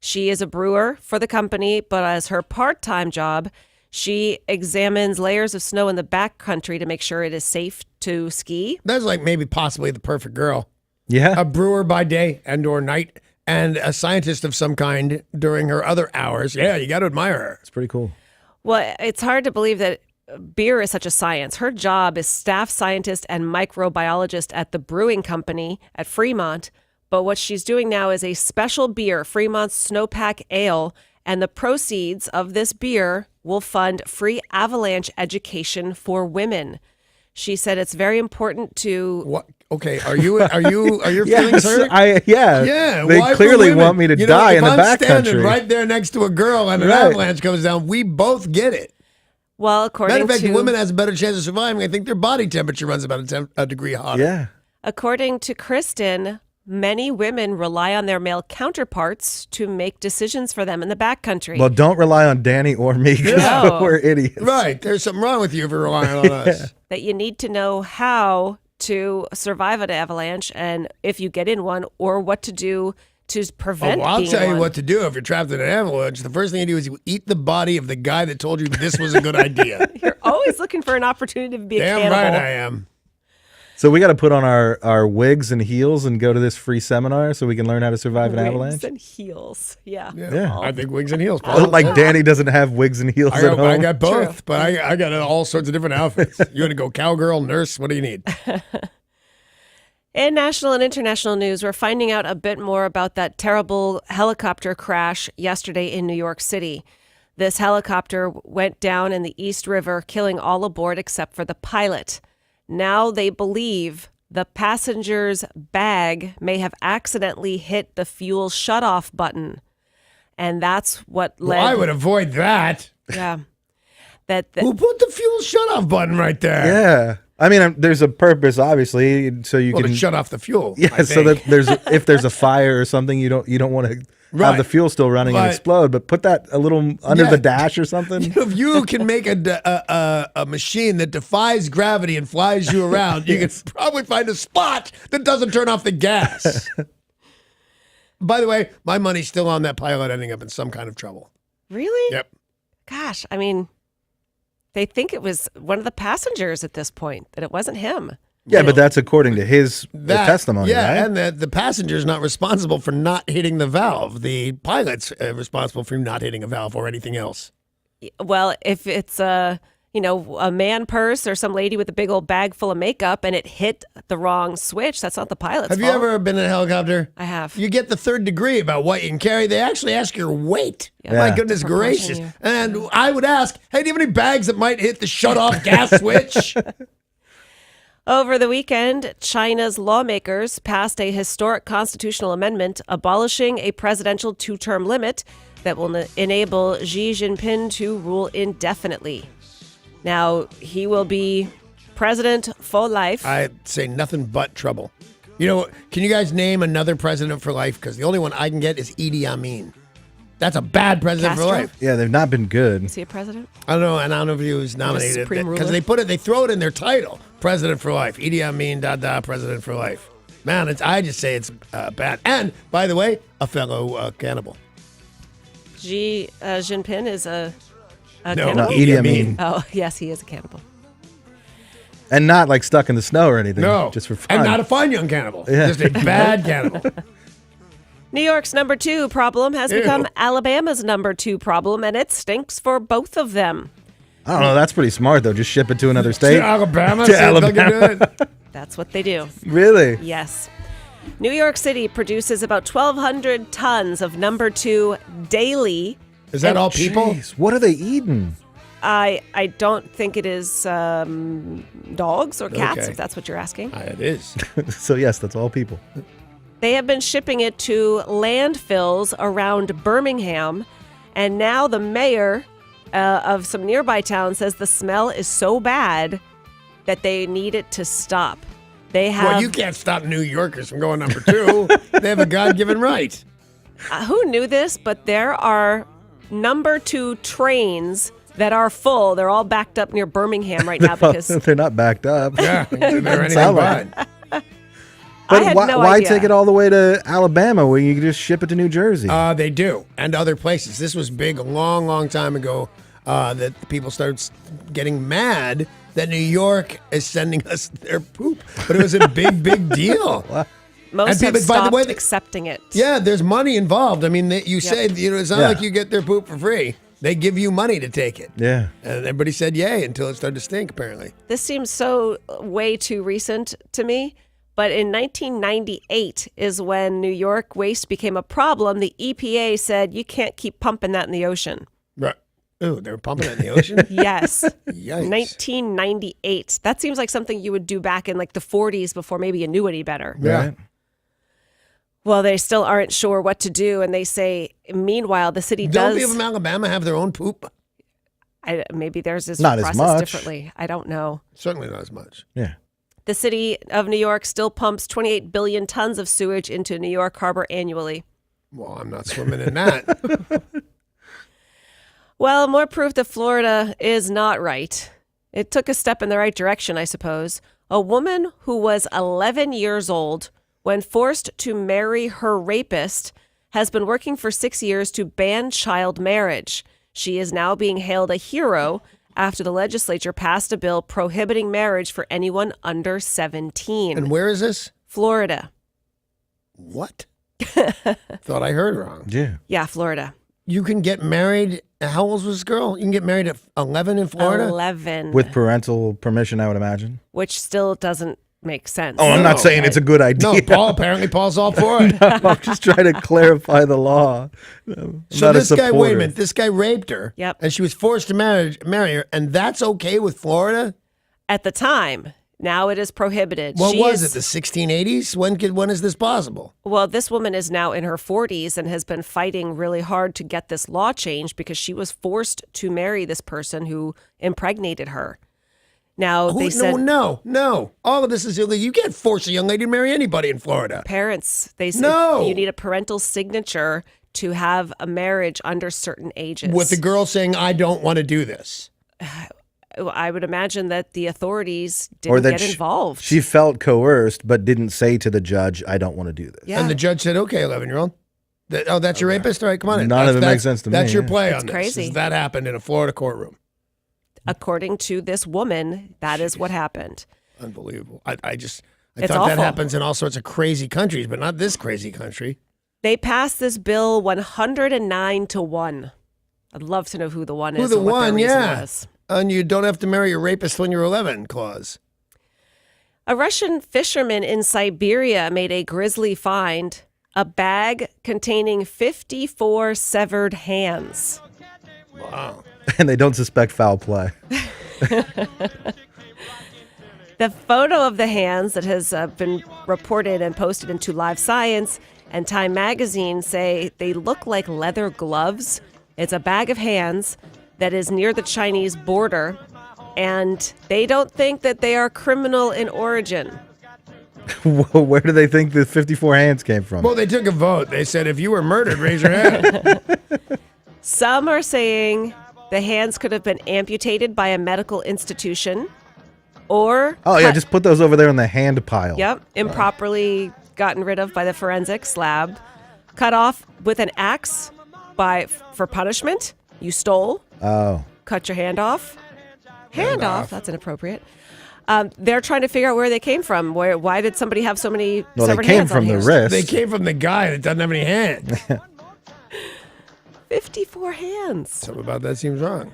She is a brewer for the company, but as her part-time job, she examines layers of snow in the backcountry to make sure it is safe to ski. That's like maybe possibly the perfect girl. Yeah. A brewer by day and or night, and a scientist of some kind during her other hours. Yeah, you got to admire her. It's pretty cool. Well, it's hard to believe that beer is such a science. Her job is staff scientist and microbiologist at the brewing company at Fremont. But what she's doing now is a special beer, Fremont's Snowpack Ale, and the proceeds of this beer will fund free avalanche education for women. She said it's very important to. What? Okay, are your feelings hurt? Yeah. They why for clearly women? want me to You know, die if in the I'm standing backcountry. right there next to a girl and an Right. avalanche comes down, we both get it. Well, according Matter of fact, to women has a better chance of surviving. I think their body temperature runs about a degree hotter. Yeah. According to Kristen, many women rely on their male counterparts to make decisions for them in the backcountry. Well, don't rely on Danny or me because No. we're idiots. Right. There's something wrong with you if you're relying on us. That you need to know how to survive an avalanche and if you get in one, or what to do to prevent I'll being tell you one. what to do if you're trapped in an avalanche. The first thing you do is you eat the body of the guy that told you this was a good idea. You're always looking for an opportunity to be a Damn cannibal. right I am. So we got to put on our wigs and heels and go to this free seminar so we can learn how to survive an Wigs avalanche. and heels. Yeah. Yeah. I think wigs and heels. Like Danny doesn't have wigs and heels at home. I got both, but I got all sorts of different outfits. You want to go cowgirl, nurse? What do you need? In national and international news, we're finding out a bit more about that terrible helicopter crash yesterday in New York City. This helicopter went down in the East River, killing all aboard except for the pilot. Now they believe the passenger's bag may have accidentally hit the fuel shutoff button. And that's what led... Well, I would avoid that. Yeah. Who put the fuel shutoff button right there? Yeah. I mean, there's a purpose, obviously, so you Well, can to shut off the fuel. Yeah, I so think. that if there's a fire or something, you don't want to have the fuel still running and But- explode. But put that a little under Yeah. the dash or something. If you can make a machine that defies gravity and flies you around, you can probably find a spot that doesn't turn off the gas. By the way, my money's still on that pilot ending up in some kind of trouble. Really? Yep. Gosh, I mean, they think it was one of the passengers at this point, that it wasn't him. Yeah, but that's according to his testimony, Yeah, right? and the passenger's not responsible for not hitting the valve. The pilot's responsible for not hitting a valve or anything else. Well, if it's a man purse or some lady with a big old bag full of makeup and it hit the wrong switch, that's not the pilot's Have you fault. ever been in a helicopter? I have. You get the third degree about what you can carry. They actually ask your weight. Yeah. My Yeah. goodness For pushing gracious. you. And I would ask, hey, do you have any bags that might hit the shut-off gas switch? Over the weekend, China's lawmakers passed a historic constitutional amendment abolishing a presidential two-term limit that will enable Xi Jinping to rule indefinitely. Now, he will be president for life. I'd say nothing but trouble. You know, can you guys name another president for life? Because the only one I can get is Idi Amin. That's a bad president Castro? for life. Yeah, they've not been good. Is he a president? I don't know, and I don't know if he was nominated supreme because ruler? they throw it in their title, President for Life. Idi Amin, President for Life. Man, I just say it's bad. And by the way, a fellow cannibal. Xi Jinping is a No, cannibal? Idi Amin. Oh, yes, he is a cannibal. And not like stuck in the snow or anything. No, just for fun. and not a fine young cannibal. Yeah. Just a bad cannibal. New York's number 2 problem has Ew. become Alabama's number 2 problem, and it stinks for both of them. I don't know. That's pretty smart though. Just ship it to another state. To Alabama, To see if they can Alabama. do it. That's what they do. Really? Yes. New York City produces about 1,200 tons of number 2 daily. Is that And all people? Jeez, what are they eating? I don't think it is dogs or cats, Okay. if that's what you're asking. It is. So yes, that's all people. They have been shipping it to landfills around Birmingham, and now the mayor of some nearby towns says the smell is so bad that they need it to stop. They have. Well, you can't stop New Yorkers from going number 2. They have a God-given right. Who knew this? But there are number 2 trains that are full. They're all backed up near Birmingham right now because They're not backed up. Yeah, they're anything Sound but. like I But had why, no why idea. take it all the way to Alabama when you can just ship it to New Jersey? They do, and other places. This was big a long, long time ago that people started getting mad that New York is sending us their poop. But it was a big, big deal. most And have people- by the stopped way, accepting it. Yeah, there's money involved. I mean, you say, it's not Yeah. like you get their poop for free. They give you money to take it. Yeah. And everybody said yay until it started to stink, apparently. This seems so way too recent to me. But in 1998 is when New York waste became a problem. The EPA said you can't keep pumping that in the ocean. Right. Ooh, they were pumping it in the ocean? Yes. Yikes. 1998. That seems like something you would do back in like the 40s before maybe you knew any better. Yeah. Right. Well, they still aren't sure what to do. And they say, meanwhile, the city Don't does. people in Alabama have their own poop? Maybe theirs is Not as processed much. differently. I don't know. Certainly not as much. Yeah. The city of New York still pumps 28 billion tons of sewage into New York Harbor annually. Well, I'm not swimming in that. Well, more proof that Florida is not right. It took a step in the right direction, I suppose. A woman who was 11 years old when forced to marry her rapist, has been working for 6 years to ban child marriage. She is now being hailed a hero after the legislature passed a bill prohibiting marriage for anyone under 17. And where is this? Florida. What? Thought I heard wrong. Yeah, Florida. You can get married. How old was this girl? You can get married at 11 in Florida? 11. With parental permission, I would imagine. Which still doesn't make sense. Oh, I'm not saying it's a good idea. No, Paul's all for it. No, I'm just trying to clarify the law. So this guy, wait a minute, this guy raped her. Yep. And she was forced to marry her, and that's okay with Florida? At the time. Now it is prohibited. What was it, the 1680s? When is this possible? Well, this woman is now in her 40s and has been fighting really hard to get this law changed because she was forced to marry this person who impregnated her. Now, they said... No. All of this is illegal. You can't force a young lady to marry anybody in Florida. Parents, they said you need a parental signature to have a marriage under certain ages. With the girl saying, I don't want to do this. I would imagine that the authorities didn't get involved. She felt coerced, but didn't say to the judge, I don't want to do this. Yeah. And the judge said, okay, 11-year-old. That's your rapist? All right, come on in. None of it makes sense to me. That's your play on It's this. crazy. That happened in a Florida courtroom. According to this woman, that is what happened. Unbelievable. I It's thought awful. that happens in all sorts of crazy countries, but not this crazy country. They passed this bill 109-1. I'd love to know who the one is. Who the and what their one, reason yeah. was. And you don't have to marry a rapist when you're 11 clause. A Russian fisherman in Siberia made a grisly find, a bag containing 54 severed hands. Wow. And they don't suspect foul play. The photo of the hands that has been reported and posted into Live Science and Time Magazine say they look like leather gloves. It's a bag of hands that is near the Chinese border, and they don't think that they are criminal in origin. Where do they think the 54 hands came from? Well, they took a vote. They said, if you were murdered, raise your hand. Some are saying the hands could have been amputated by a medical institution or... Oh, yeah, just put those over there in the hand pile. Yep, improperly gotten rid of by the forensics lab. Cut off with an axe for punishment. You stole. Oh. Cut your hand off. Hand off. That's inappropriate. They're trying to figure out where they came from. Why did somebody have so many severed hands on here? They came from the guy that doesn't have any hands. 54 hands. Something about that seems wrong.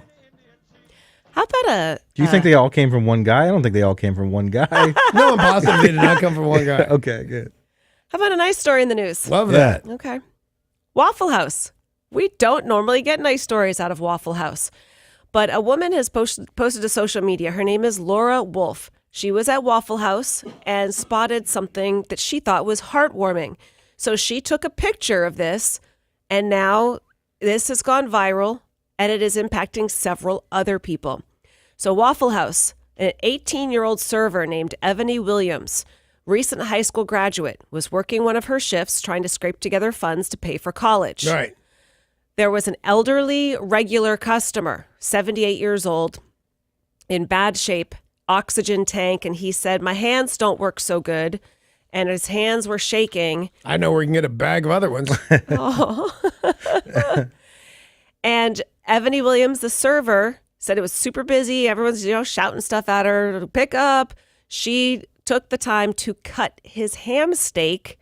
How about Do you think they all came from one guy? I don't think they all came from one guy. No, impossible. They did not come from one guy. Okay, good. How about a nice story in the news? Love that. Okay. Waffle House. We don't normally get nice stories out of Waffle House. But a woman has posted to social media. Her name is Laura Wolf. She was at Waffle House and spotted something that she thought was heartwarming. So she took a picture of this, and now this has gone viral, and it is impacting several other people. So Waffle House, an 18-year-old server named Ebony Williams, recent high school graduate, was working one of her shifts trying to scrape together funds to pay for college. Right. There was an elderly regular customer, 78 years old, in bad shape, oxygen tank, and he said, my hands don't work so good, and his hands were shaking. I know where you can get a bag of other ones. And Ebony Williams, the server, said it was super busy. Everyone's, shouting stuff at her, pick up. She took the time to cut his ham steak,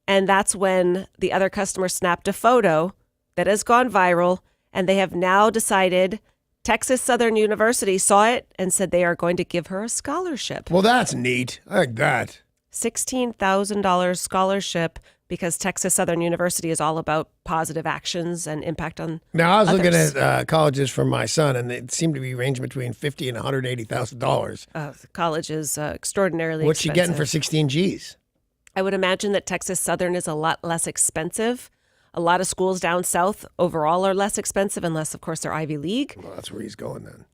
and that's when the other customer snapped a photo that has gone viral, and they have now decided Texas Southern University saw it and said they are going to give her a scholarship. Well, that's neat. I like that. $16,000 scholarship because Texas Southern University is all about positive actions and impact on Now, I was looking others. at colleges for my son, and they seem to be ranging between $50,000 and $180,000. College is extraordinarily What's she expensive. getting for 16 G's? I would imagine that Texas Southern is a lot less expensive. A lot of schools down south overall are less expensive, unless, of course, they're Ivy League. Well, that's where he's going then.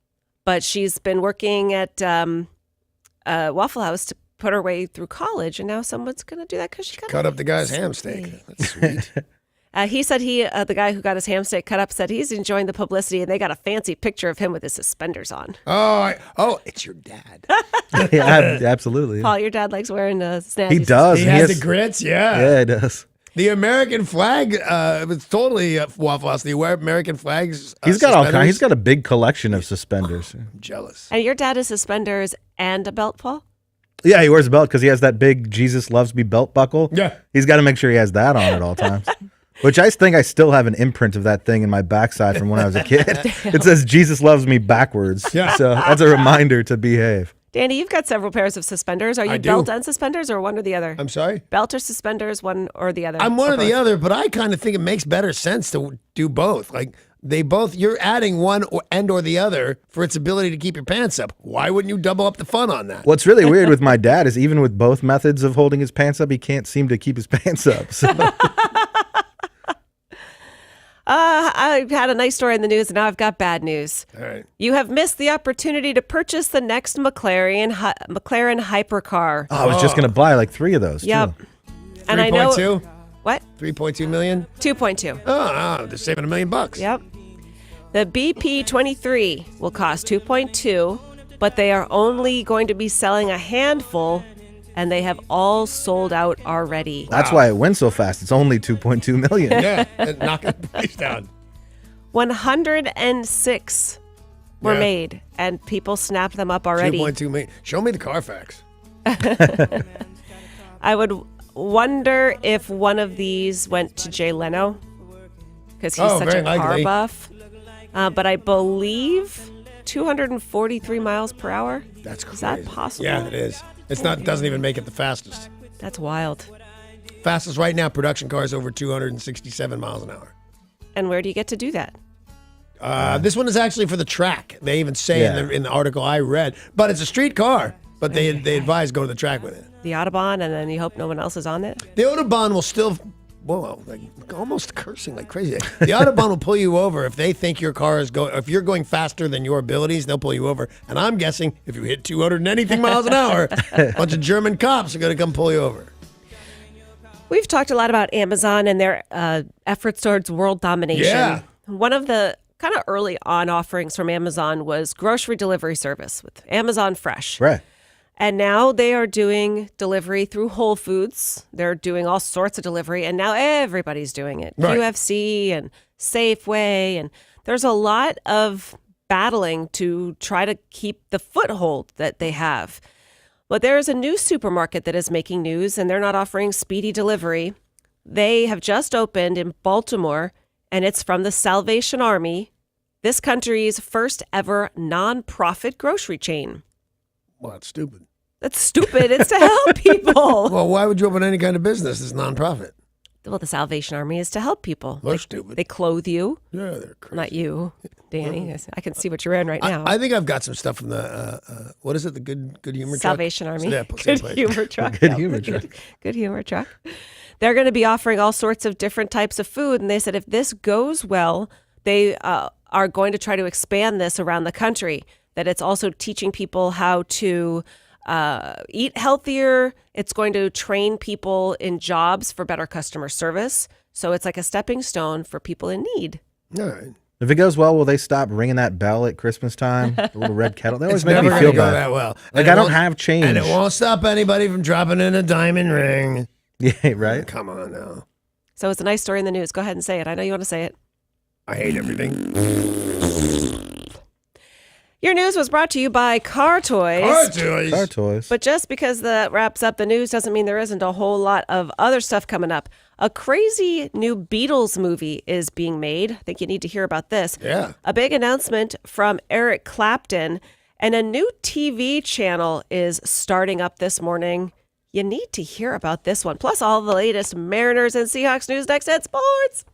But she's been working at Waffle House to put her way through college, and now someone's going to do that because she Cut up the guy's ham steak. That's sweet. He said the guy who got his ham steak cut up said he's enjoying the publicity, and they got a fancy picture of him with his suspenders on. Oh, it's your dad. Yeah, absolutely. Paul, your dad likes wearing snazzy. He does. He has the grits, yeah. Yeah, he does. The American flag was totally Waffle House. The American flags. He's got all kinds. He's got a big collection of suspenders. I'm jealous. And your dad has suspenders and a belt, Paul? Yeah, he wears a belt because he has that big Jesus Loves Me belt buckle. Yeah. He's got to make sure he has that on at all times. Which I think I still have an imprint of that thing in my backside from when I was a kid. It says Jesus Loves Me backwards. Yeah. So that's a reminder to behave. Danny, you've got several pairs of suspenders. Are you belt and suspenders or one or the other? I'm sorry? Belt or suspenders, one or the other? I'm one or the both? other, but I kind of think it makes better sense to do both. Like you're adding one or the other for its ability to keep your pants up. Why wouldn't you double up the fun on that? What's really weird with my dad is even with both methods of holding his pants up, he can't seem to keep his pants up. So. I had a nice story in the news, and now I've got bad news. All right. You have missed the opportunity to purchase the next McLaren hypercar. Oh, I was just going to buy like 3 of those. Yep. Too. And I know 3.2? What? 3.2 million? 2.2. Oh, they're saving $1 million. Yep. The BP23 will cost 2.2, but they are only going to be selling a handful, and they have all sold out already. That's why it went so fast. It's only 2.2 million. Yeah, knocking the price down. 106 were made, and people snapped them up already. 2.2 million. Show me the Carfax. I would wonder if one of these went to Jay Leno, because he's such a car buff. But I believe 243 miles per hour. That's crazy. Is that possible? Yeah, it is. Doesn't even make it the fastest. That's wild. Fastest right now, production cars over 267 miles an hour. And where do you get to do that? This one is actually for the track. They even say in the article I read, but it's a street car. But they advise go to the track with it. The Autobahn, and then you hope no one else is on it? The Autobahn will still, like almost cursing like crazy. The Autobahn will pull you over if they think your car is going, if you're going faster than your abilities, they'll pull you over. And I'm guessing if you hit 200 and anything miles an hour, a bunch of German cops are going to come pull you over. We've talked a lot about Amazon and their efforts towards world domination. Yeah. One of the kind of early on offerings from Amazon was grocery delivery service with Amazon Fresh. Right. And now they are doing delivery through Whole Foods. They're doing all sorts of delivery, and now everybody's doing it. Right. QFC and Safeway, and there's a lot of battling to try to keep the foothold that they have. But there is a new supermarket that is making news, and they're not offering speedy delivery. They have just opened in Baltimore, and it's from the Salvation Army, this country's first ever nonprofit grocery chain. Well, that's stupid. That's stupid. It's to help people. Well, why would you open any kind of business that's nonprofit? Well, the Salvation Army is to help people. They're stupid. They clothe you. Yeah, they're crazy. Not you, Danny. I can see what you're in right now. I think I've got some stuff from the, what is it, the Good Humor Salvation Truck? Army. Yeah, Good Humor Truck. Good Humor Truck. Good Humor Truck. They're going to be offering all sorts of different types of food. And they said if this goes well, they are going to try to expand this around the country, that it's also teaching people how to eat healthier. It's going to train people in jobs for better customer service. So it's like a stepping stone for people in need. All right. If it goes well, will they stop ringing that bell at Christmas time? The little red kettle. They always It's make never me feel gonna go bad. that well. Like And I it don't won't- have change. And it won't stop anybody from dropping in a diamond ring. Yeah, right. Come on now. So it's a nice story in the news. Go ahead and say it. I know you want to say it. I hate everything. Your news was brought to you by Car Toys. Car Toys. Car toys. But just because that wraps up the news doesn't mean there isn't a whole lot of other stuff coming up. A crazy new Beatles movie is being made. I think you need to hear about this. Yeah. A big announcement from Eric Clapton, and a new TV channel is starting up this morning. You need to hear about this one. Plus all the latest Mariners and Seahawks news next at Sports.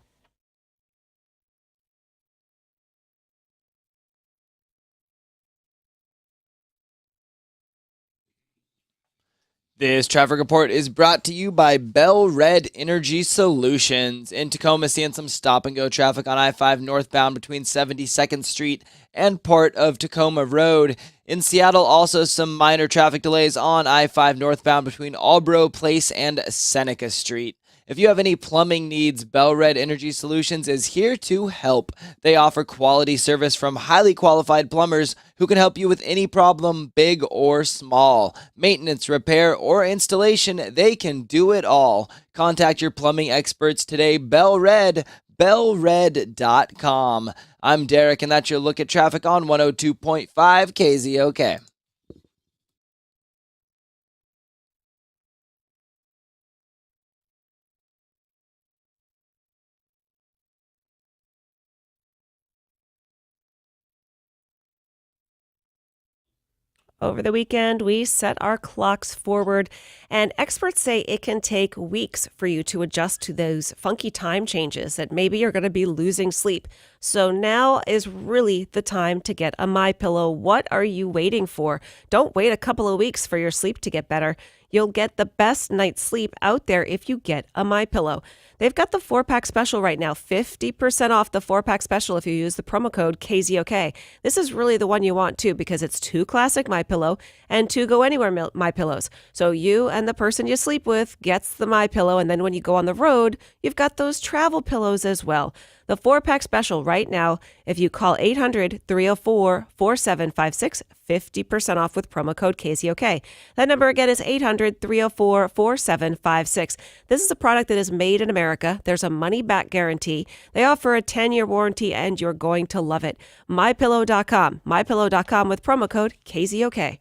This traffic report is brought to you by Bell Red Energy Solutions. In Tacoma, seeing some stop-and-go traffic on I-5 northbound between 72nd Street and part of Tacoma Road. In Seattle, also some minor traffic delays on I-5 northbound between Albro Place and Seneca Street. If you have any plumbing needs, Bell Red Energy Solutions is here to help. They offer quality service from highly qualified plumbers who can help you with any problem, big or small. Maintenance, repair, or installation, they can do it all. Contact your plumbing experts today. Bell Red, bellred.com. I'm Derek, and that's your look at traffic on 102.5 KZOK. Over the weekend, we set our clocks forward, and experts say it can take weeks for you to adjust to those funky time changes that maybe you're going to be losing sleep. So now is really the time to get a MyPillow. What are you waiting for? Don't wait a couple of weeks for your sleep to get better. You'll get the best night's sleep out there if you get a MyPillow. They've got the 4-pack special right now, 50% off the 4-pack special if you use the promo code KZOK. This is really the one you want too because it's 2 classic MyPillow and 2 go anywhere MyPillows. So you and the person you sleep with gets the MyPillow, and then when you go on the road, you've got those travel pillows as well. The 4-pack special right now, if you call 800-304-4756, 50% off with promo code KZOK. That number again is 800-304-4756. This is a product that is made in America. There's a money-back guarantee. They offer a 10-year warranty, and you're going to love it. MyPillow.com. MyPillow.com with promo code KZOK.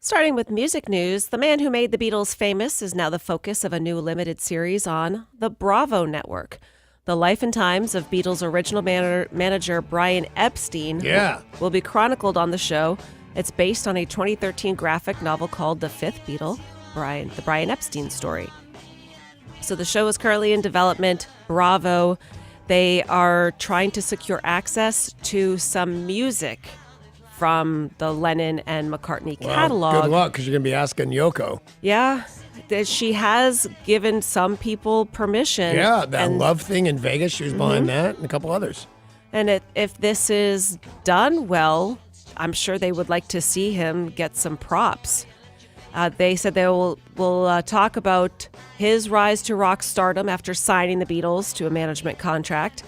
Starting with music news, the man who made the Beatles famous is now the focus of a new limited series on the Bravo network. The life and times of Beatles' original manager Brian Epstein will be chronicled on the show. It's based on a 2013 graphic novel called The Fifth Beatle, the Brian Epstein story. So the show is currently in development. Bravo, they are trying to secure access to some music from the Lennon and McCartney catalog. Good luck, because you're going to be asking Yoko. Yeah, she has given some people permission. Yeah, that Love thing in Vegas, she was behind that, and a couple others. And if this is done well, I'm sure they would like to see him get some props. They said they will talk about his rise to rock stardom after signing the Beatles to a management contract,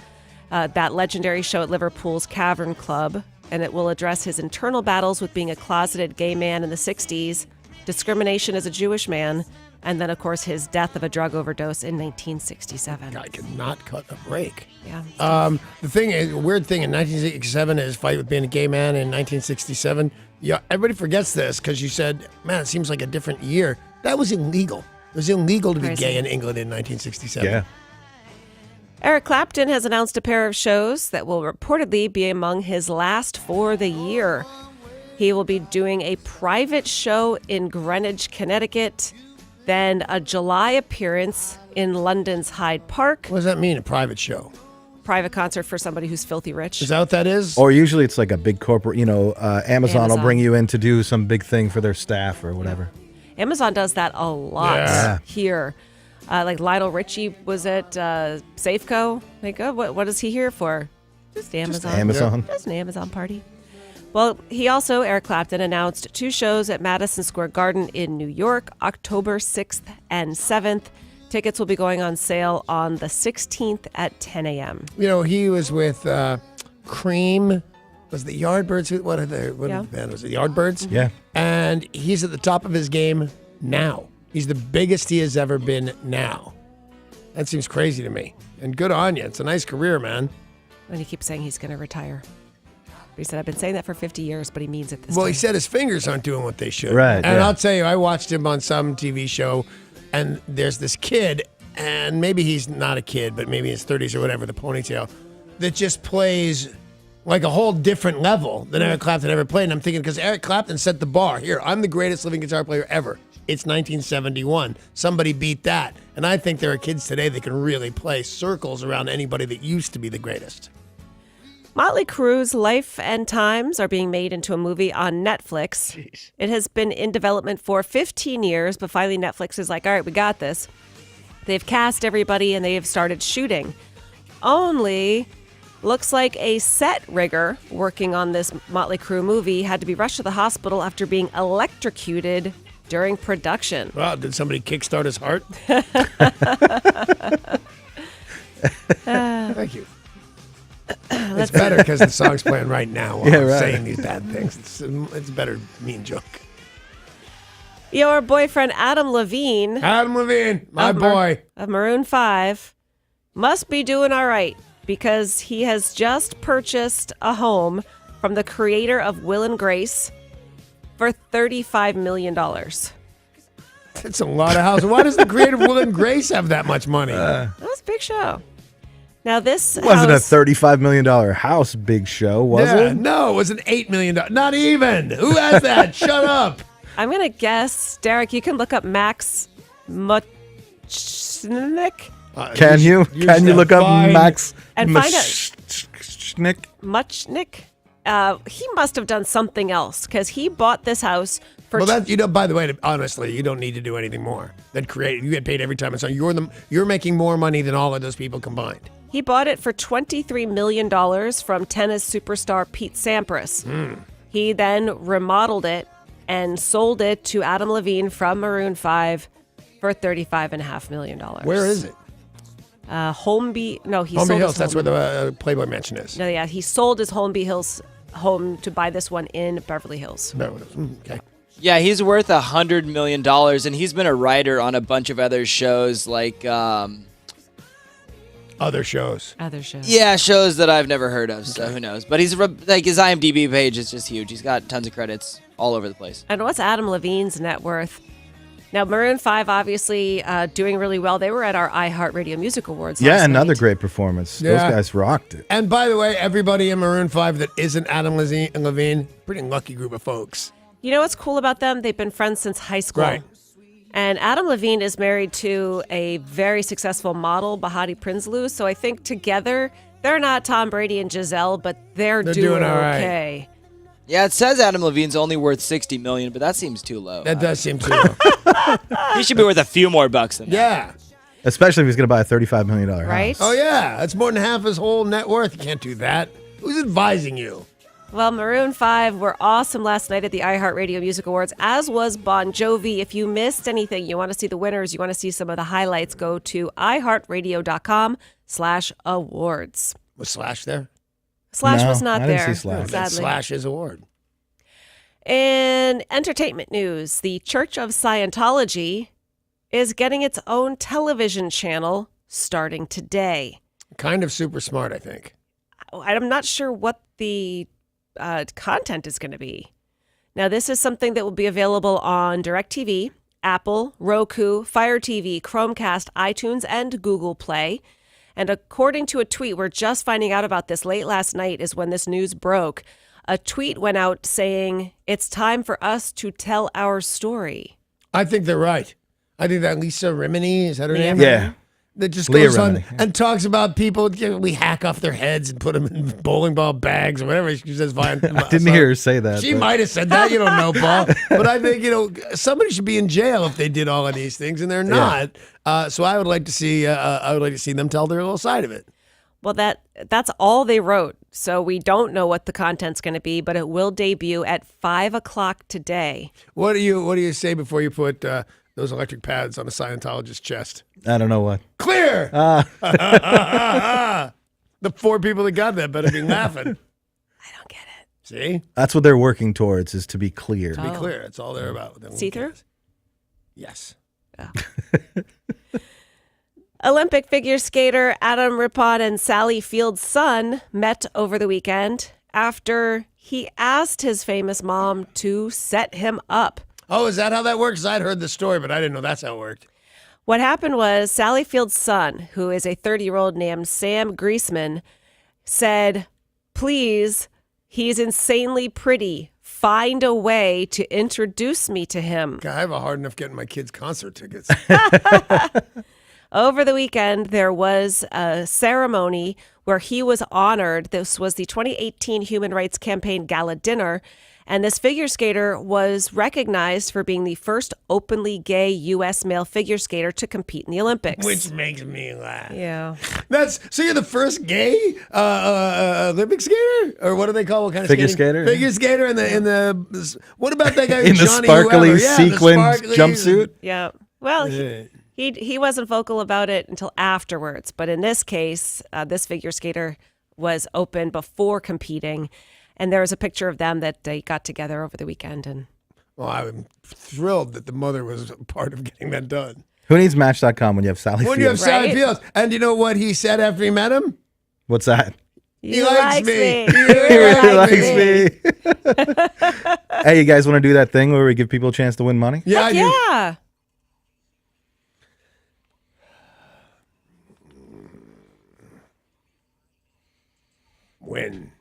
that legendary show at Liverpool's Cavern Club, and it will address his internal battles with being a closeted gay man in the 60s, discrimination as a Jewish man, and then, of course, his death of a drug overdose in 1967. I could not cut a break. Yeah. The thing is, weird thing in 1967, his fight with being a gay man in 1967. Yeah, everybody forgets this because you said, man, it seems like a different year. That was illegal. It was illegal to be gay in England in 1967. Yeah. Eric Clapton has announced a pair of shows that will reportedly be among his last for the year. He will be doing a private show in Greenwich, Connecticut, then a July appearance in London's Hyde Park. What does that mean, a private show? Private concert for somebody who's filthy rich. Is that what that is? Or usually it's like a big corporate, Amazon will bring you in to do some big thing for their staff or whatever. Amazon does that a lot here. Like Lionel Richie was at Safeco. Like, what is he here for? Just Amazon. Just an Amazon party. Well, Eric Clapton, announced 2 shows at Madison Square Garden in New York, October 6th and 7th. Tickets will be going on sale on the 16th at 10 a.m. He was with Cream. Was the Yardbirds? What band was it? The Yardbirds? Yeah. And he's at the top of his game now. He's the biggest he has ever been now. That seems crazy to me. And good on you. It's a nice career, man. And he keeps saying he's going to retire. He said, I've been saying that for 50 years, but he means it this Well, time. he said his fingers aren't doing what they should. Right. And I'll tell you, I watched him on some TV show, and there's this kid, and maybe he's not a kid, but maybe in his 30s or whatever, the ponytail, that just plays like a whole different level than Eric Clapton ever played. And I'm thinking, because Eric Clapton set the bar. Here, I'm the greatest living guitar player ever. It's 1971. Somebody beat that. And I think there are kids today that can really play circles around anybody that used to be the greatest. Motley Crue's life and times are being made into a movie on Netflix. Jeez. It has been in development for 15 years, but finally Netflix is like, all right, we got this. They've cast everybody and they have started shooting. Only looks like a set rigger working on this Motley Crue movie had to be rushed to the hospital after being electrocuted during production. Wow, did somebody kickstart his heart? Thank you. It's better because the song's playing right now while I'm saying these bad things. It's better me and joke. Your boyfriend Adam Levine, my boy of Maroon 5, must be doing all right because he has just purchased a home from the creator of Will and Grace for $35 million. That's a lot of houses. Why does the creator of Will and Grace have that much money? That was a big show. Now this wasn't house, a $35 million house big show, was it? No, it was an $8 million. Not even. Who has that? Shut up. I'm going to guess, Derek, you can look up Max Muchnick. Can you look up Max and find out Muchnick? He must have done something else because he bought this house for. Well, by the way, honestly, you don't need to do anything more than create. You get paid every time. So you're making more money than all of those people combined. He bought it for $23 million from tennis superstar Pete Sampras. He then remodeled it and sold it to Adam Levine from Maroon 5 for $35.5 million. Where is it? Holmby. No, he Holmby sold Hills. his That's where the Playboy Mansion is. No, yeah, he sold his Holmby Hills home to buy this one in Beverly Hills. Okay. Yeah, he's worth $100 million, and he's been a writer on a bunch of other shows like Other shows. Yeah, shows that I've never heard of, so who knows. But he's like his IMDb page is just huge. He's got tons of credits all over the place. And what's Adam Levine's net worth? Now, Maroon 5 obviously doing really well. They were at our iHeartRadio Music Awards last another night. great performance. Yeah. Those guys rocked it. And by the way, everybody in Maroon 5 that isn't Adam Levine, pretty lucky group of folks. You know what's cool about them? They've been friends since high school. Right. And Adam Levine is married to a very successful model, Bahati Prinsloo. So I think together, they're not Tom Brady and Giselle, but they're doing all right. okay. Yeah, it says Adam Levine's only worth $60 million, but that seems too low. That does seem too low. He should be worth a few more bucks than that. Yeah. Especially if he's going to buy a $35 million Right? house. Oh, yeah. That's more than half his whole net worth. You can't do that. Who's advising you? Well, Maroon 5 were awesome last night at the iHeartRadio Music Awards, as was Bon Jovi. If you missed anything, you want to see the winners, you want to see some of the highlights, go to iHeartRadio.com/awards. Was Slash there? Slash was not I didn't there, see Slash. sadly. Slash's award. In entertainment news, the Church of Scientology is getting its own television channel starting today. Kind of super smart, I think. I'm not sure what the content is going to be. Now, this is something that will be available on DirecTV, Apple, Roku, Fire TV, Chromecast, iTunes, and Google Play. And according to a tweet, we're just finding out about this late last night is when this news broke. A tweet went out saying, "It's time for us to tell our story." I think they're right. I think that Lisa Rimini, is that her name? Yeah. That just Leah goes on Remini, and talks about people. We hack off their heads and put them in bowling ball bags or whatever she says. I didn't hear her say that. She but- might have said that. You don't know, Paul. But I think, somebody should be in jail if they did all of these things, and they're not. So I would like to see. I would like to see them tell their little side of it. Well, that's all they wrote. So we don't know what the content's going to be, but it will debut at 5:00 today. What do you say before you put those electric pads on a Scientologist's chest? I don't know what. Clear. The 4 people that got that better be laughing. I don't get it. See? That's what they're working towards, is to be clear. To be clear, that's all they're about. See-through? Yes. Olympic figure skater Adam Rippon and Sally Field's son met over the weekend after he asked his famous mom to set him up. Oh, is that how that works? I'd heard the story, but I didn't know that's how it worked. What happened was Sally Field's son, who is a 30-year-old named Sam Griesman, said, "Please, he's insanely pretty. Find a way to introduce me to him." God, I have a hard enough getting my kids' concert tickets. Over the weekend, there was a ceremony where he was honored. This was the 2018 Human Rights Campaign Gala Dinner, and this figure skater was recognized for being the first openly gay U.S. male figure skater to compete in the Olympics. Which makes me laugh. Yeah. So you're the first gay Olympic skater? Or what do they call what kind of Figure skating? skater? Figure skater in the what about that guy In the Johnny sparkly whoever? Yeah, sequin the sparkly- jumpsuit? Yeah. Well, he wasn't vocal about it until afterwards. But in this case, this figure skater was open before competing. And there was a picture of them that they got together over the weekend. And Well, I'm thrilled that the mother was a part of getting that done. Who needs Match.com when you have Sally When you have Fields? Sally Fields. And you know what he said after he met him? What's that? He likes me. He really likes me. Hey, you guys want to do that thing where we give people a chance to win money? Yeah, I do. yeah. Win.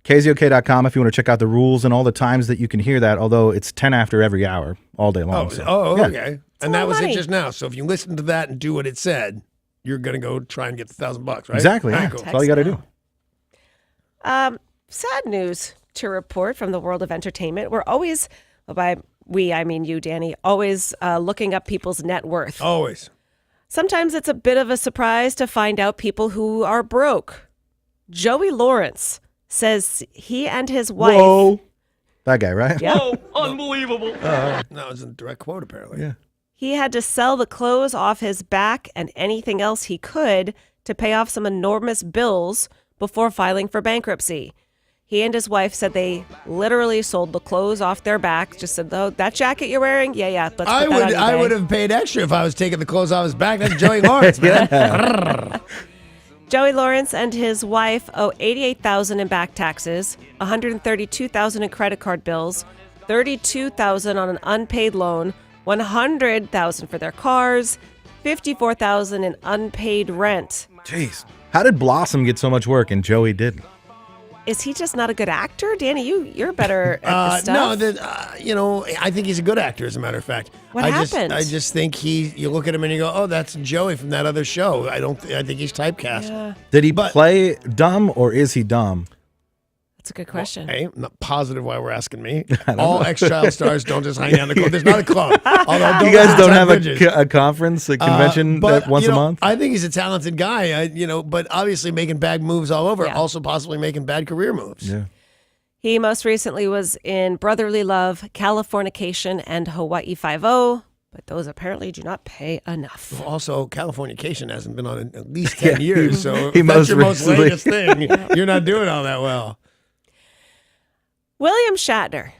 KZOK.com if you want to check out the rules and all the times that you can hear that, although it's 10 after every hour all day long. Yeah. Okay. And that was it just now. So if you listen to that and do what it said, you're going to go try and get the $1,000, right? Exactly. All Yeah. right, cool. That's all you got to do. Sad news to report from the world of entertainment. We're always, by we, I mean you, Danny, always looking up people's net worth. Always. Sometimes it's a bit of a surprise to find out people who are broke. Joey Lawrence says he and his wife. Whoa. That guy, right? Yeah. Unbelievable. That was a direct quote, apparently. Yeah. He had to sell the clothes off his back and anything else he could to pay off some enormous bills before filing for bankruptcy. He and his wife said they literally sold the clothes off their back. Just said, "Oh, that jacket you're wearing, yeah. Let's put that on eBay." I would have paid extra if I was taking the clothes off his back. That's Joey Lawrence, man. Joey Lawrence and his wife owe $88,000 in back taxes, $132,000 in credit card bills, $32,000 on an unpaid loan, $100,000 for their cars, $54,000 in unpaid rent. Jeez. How did Blossom get so much work and Joey didn't? Is he just not a good actor? Danny, you're better at this No, stuff. I think he's a good actor, as a matter of fact. What happened? I just think you look at him and you go, oh, that's Joey from that other show. I think he's typecast. Yeah. Did he play dumb or is he dumb? That's a good question. Hey, I'm not positive why we're asking me. All ex-child stars don't just hang out in the club. There's not a club. You guys don't have a conference, a convention once a month? I think he's a talented guy, but obviously making bad moves all over, Yeah. also possibly making bad career moves. Yeah. He most recently was in Brotherly Love, Californication, and Hawaii Five-0, but those apparently do not pay enough. Also, Californication hasn't been on in at least 10 years, so He if that's most your most recently- latest thing, you're not doing all that well. William Shatner,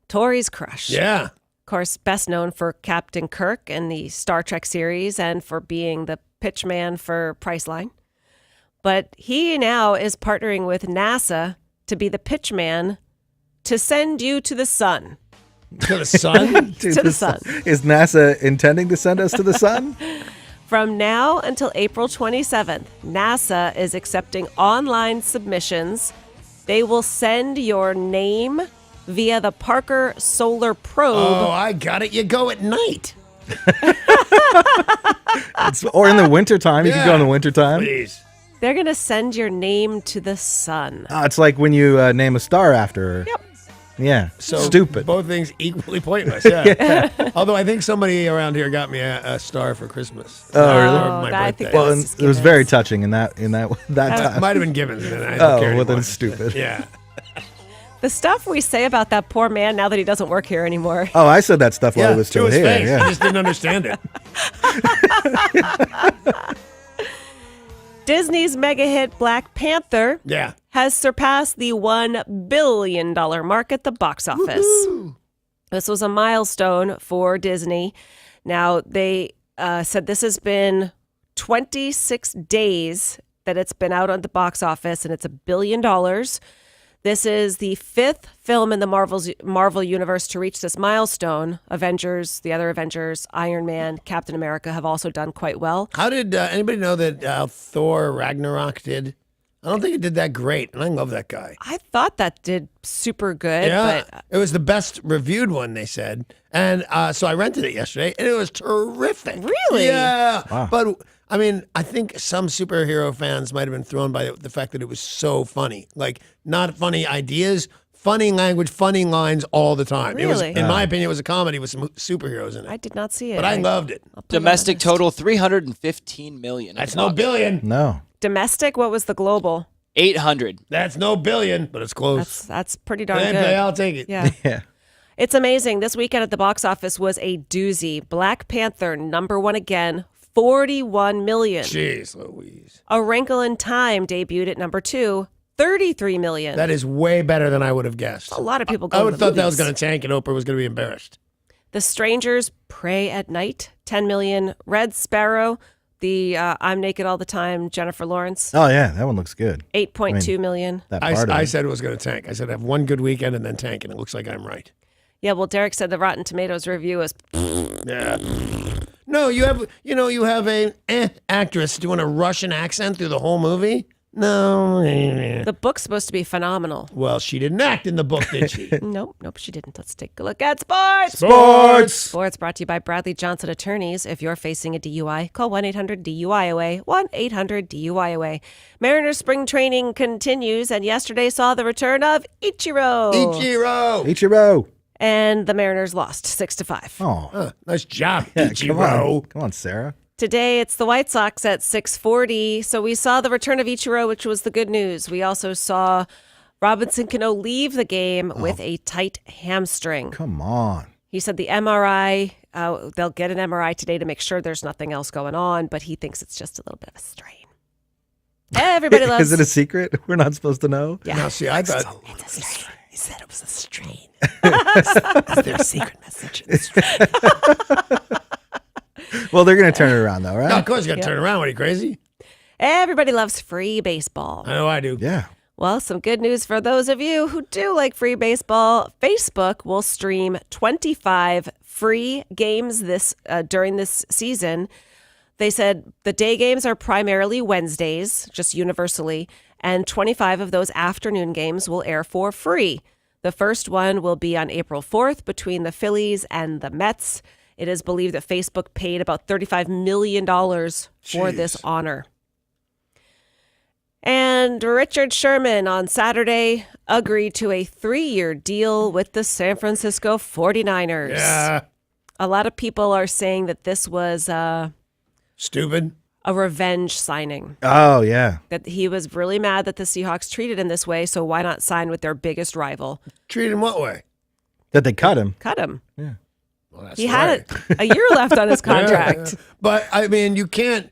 Tori's crush. Yeah. Of course, best known for Captain Kirk in the Star Trek series and for being the pitchman for Priceline. But he now is partnering with NASA to be the pitchman to send you to the sun. To the sun? To the sun. Is NASA intending to send us to the sun? From now until April 27th, NASA is accepting online submissions. They will send your name via the Parker Solar Probe. Oh, I got it. You go at night. Or in the wintertime. You can go in the wintertime. Please. They're going to send your name to the sun. It's like when you name a star after her. Yep. Yeah. So Stupid. Both things equally pointless. Yeah. Although I think somebody around here got me a star for Christmas. Oh, really? Or my I birthday. think Well, was it was very touching in that time. Might have been Gibbons. And I don't Oh, care well, anymore. then it's stupid. Yeah. The stuff we say about that poor man now that he doesn't work here anymore. Oh, I said that stuff while Yeah, it was to still his here. face. Yeah. I just didn't understand it. Disney's mega hit Black Panther Yeah. has surpassed the $1 billion mark at the box office. Woo-hoo. This was a milestone for Disney. Now, they said this has been 26 days that it's been out on the box office, and it's $1 billion. This is the fifth film in the Marvel universe to reach this milestone. Avengers, the other Avengers, Iron Man, Captain America have also done quite well. How did anybody know that Thor Ragnarok did? I don't think it did that great, and I love that guy. I thought that did super good, Yeah, but it was the best reviewed one, they said. And so I rented it yesterday, and it was terrific. Really? Yeah. Wow. But, I mean, I think some superhero fans might have been thrown by the fact that it was so funny. Like, not funny ideas, funny language, funny lines all the time. It was, Really? in my opinion, it was a comedy with some superheroes in it. I did not see it. But I loved it. I'll put it on Domestic the list. total 315 million. That's no billion. No. Domestic, what was the global? 800. That's no billion, but it's close. That's pretty darn Hey, good. I'll take it. Yeah. Yeah. It's amazing. This weekend at the box office was a doozy. Black Panther, #1 again, 41 million. Jeez Louise. A Wrinkle in Time debuted at #2, 33 million. That is way better than I would have guessed. a lot of people go I to would the have thought that was movies. going to tank and Oprah was going to be embarrassed. The Strangers, Pray at Night, 10 million. Red Sparrow, the I'm Naked All the Time, Jennifer Lawrence, Oh, yeah. That one looks good. 8.2 million. That part of I it. said it was going to tank. I said have one good weekend and then tank, and it looks like I'm right. Yeah, well, Derek said the Rotten Tomatoes review was Yeah. No, you have a actress doing a Russian accent through the whole movie. No. the book's supposed to be phenomenal. Well, she didn't act in the book, did she? Nope, she didn't. Let's take a look at sports. Sports brought to you by Bradley Johnson Attorneys. If you're facing a DUI, call 1-800-DUI-AWAY, 1-800-DUI-AWAY. Mariners spring training continues, and yesterday saw the return of Ichiro. Ichiro. And the Mariners lost 6-5. Oh. Nice job, Yeah, Ichiro. Come on, Sarah. Today, it's the White Sox at 6:40. So we saw the return of Ichiro, which was the good news. We also saw Robinson Cano leave the game with a tight hamstring. Come on. He said the MRI, they'll get an MRI today to make sure there's nothing else going on, but he thinks it's just a little bit of a strain. Everybody loves. Is it a secret? We're not supposed to know? Yeah. Now, see, I thought It's a strain. He said it was a strain. It's their secret message. Well, they're going to turn it around, though, right? No, of course you got to turn around. What, are you crazy? Everybody loves free baseball. I know I do. Yeah. Well, some good news for those of you who do like free baseball. Facebook will stream 25 free games during this season. They said the day games are primarily Wednesdays, just universally, and 25 of those afternoon games will air for free. The first one will be on April 4th between the Phillies and the Mets. It is believed that Facebook paid about $35 million for this honor. And Richard Sherman on Saturday agreed to a 3-year deal with the San Francisco 49ers. Yeah. A lot of people are saying that this was Stupid. a revenge signing. Oh, yeah. That he was really mad that the Seahawks treated him this way, so why not sign with their biggest rival? Treat him what way? That they cut him. Cut him. Yeah. Well, that's He had a year left on his contract. Yeah. But, I mean, you can't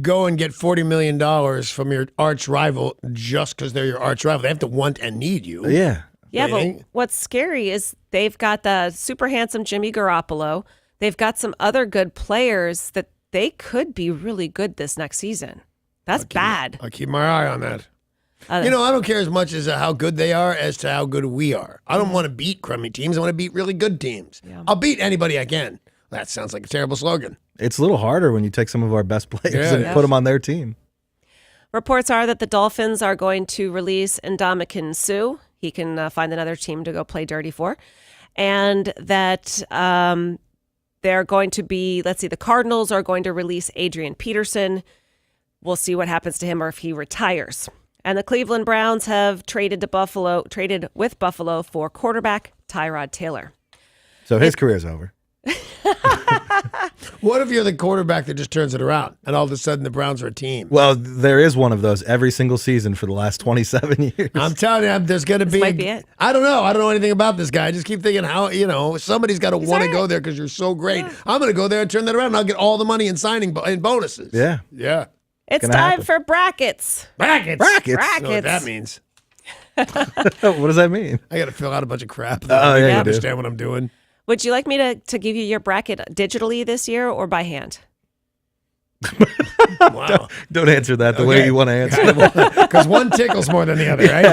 go and get $40 million from your arch rival just because they're your arch rival. They have to want and need you. Yeah. Yeah, Really? but what's scary is they've got the super handsome Jimmy Garoppolo. They've got some other good players that they could be really good this next season. That's bad. I'll keep my eye on that. I don't care as much as how good they are as to how good we are. I don't want to beat crummy teams. I want to beat really good teams. Yeah. I'll beat anybody I can. That sounds like a terrible slogan. It's a little harder when you take some of our best players and put them on their team. Reports are that the Dolphins are going to release Inhabiting Sue. He can find another team to go play dirty for. And that they're going to be, the Cardinals are going to release Adrian Peterson. We'll see what happens to him or if he retires. And the Cleveland Browns have traded with Buffalo for quarterback Tyrod Taylor. So his career's over. What if you're the quarterback that just turns it around and all of a sudden the Browns are a team? Well, there is one of those every single season for the last 27 years. I'm telling you, there's going to be. Might be it. I don't know. I don't know anything about this guy. I just keep thinking how, somebody's got to want to all go right. there because you're so great. Yeah. I'm going to go there and turn that around and I'll get all the money in signing and bonuses. Yeah. Yeah. It's Gonna time happen. for brackets. Brackets. Brackets. I don't know what that means. What does that mean? I got to fill out a bunch of crap. Oh, yeah, I you do. understand what I'm doing. Would you like me to give you your bracket digitally this year or by hand? Wow. Don't answer that the way you want to answer it. Because one tickles more than the other, right?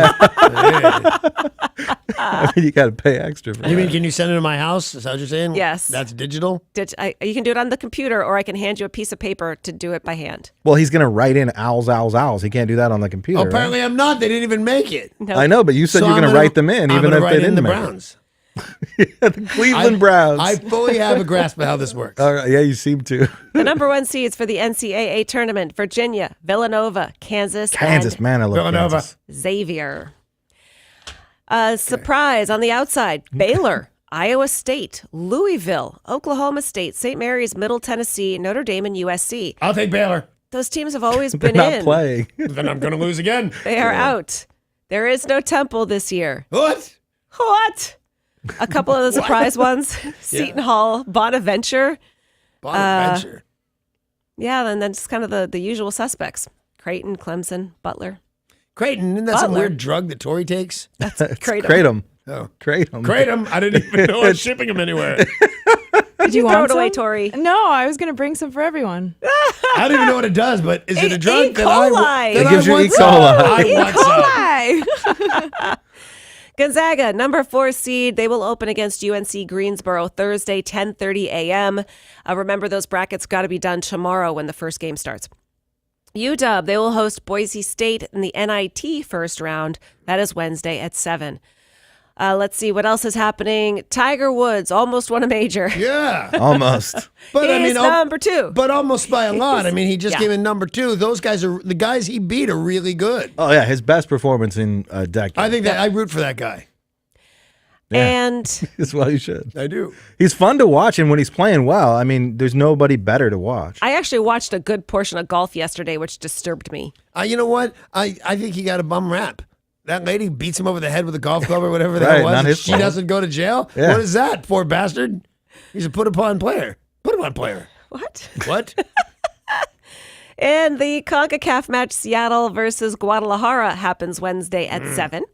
I mean, you got to pay extra for You mean, that. can you send it to my house? Is that what you're saying? Yes. That's digital? You can do it on the computer, or I can hand you a piece of paper to do it by hand. Well, he's going to write in owls, owls, owls. He can't do that on the computer. Oh, apparently I'm not. They didn't even make it. No. I know, but you said So you're I'm going to gonna- write them in, I'm even gonna if write they in didn't the make Browns. The Cleveland Browns. I fully have a grasp of how this works. All right, yeah, you seem to. The number 1 seeds for the NCAA tournament: Virginia, Villanova, Kansas, Kansas, and man, I love Villanova. Kansas. Xavier. Surprise on the outside: Baylor, Iowa State, Louisville, Oklahoma State, St. Mary's, Middle Tennessee, Notre Dame, and USC. I'll take Baylor. Those teams have always They're been not in. playing. Then I'm going to lose again. They are out. There is no Temple this year. What? What? A couple of the surprise ones: Seton Hall, Bonaventure. Bonaventure. Yeah, and then just kind of the usual suspects: Creighton, Clemson, Butler. Creighton, isn't that some Butler. weird drug that Tori takes? That's It's Kratom. Kratom. Oh. Kratom. Kratom. I didn't even know I was shipping them anywhere. Did you throw want it away, some? Tori? No, I was going to bring some for everyone. I don't even know what it does, but is it a E. drug that coli. It gives you E. I want some. Hi. Gonzaga, number 4 seed. They will open against UNC Greensboro Thursday, 10:30 a.m. Remember, those brackets got to be done tomorrow when the first game starts. UW, they will host Boise State in the NIT first round. That is Wednesday at 7. Let's see what else is happening. Tiger Woods almost won a major. Yeah. Almost. But I He's mean, number 2. But almost by a lot. I mean, he just Yeah. came in number 2. Those guys the guys he beat are really good. Oh, yeah, his best performance in a decade. I think that I root for that guy. Yeah. And As well you should. I do. He's fun to watch, and when he's playing well, I mean, there's nobody better to watch. I actually watched a good portion of golf yesterday, which disturbed me. You know what? I think he got a bum rap. That lady beats him over the head with a golf club or whatever Right, that was. not and his she fault. doesn't go to jail? Yeah. What is that, poor bastard? He's a put-upon player. Put-upon player. What? What? And the CONCACAF match, Seattle versus Guadalajara, happens Wednesday at 7.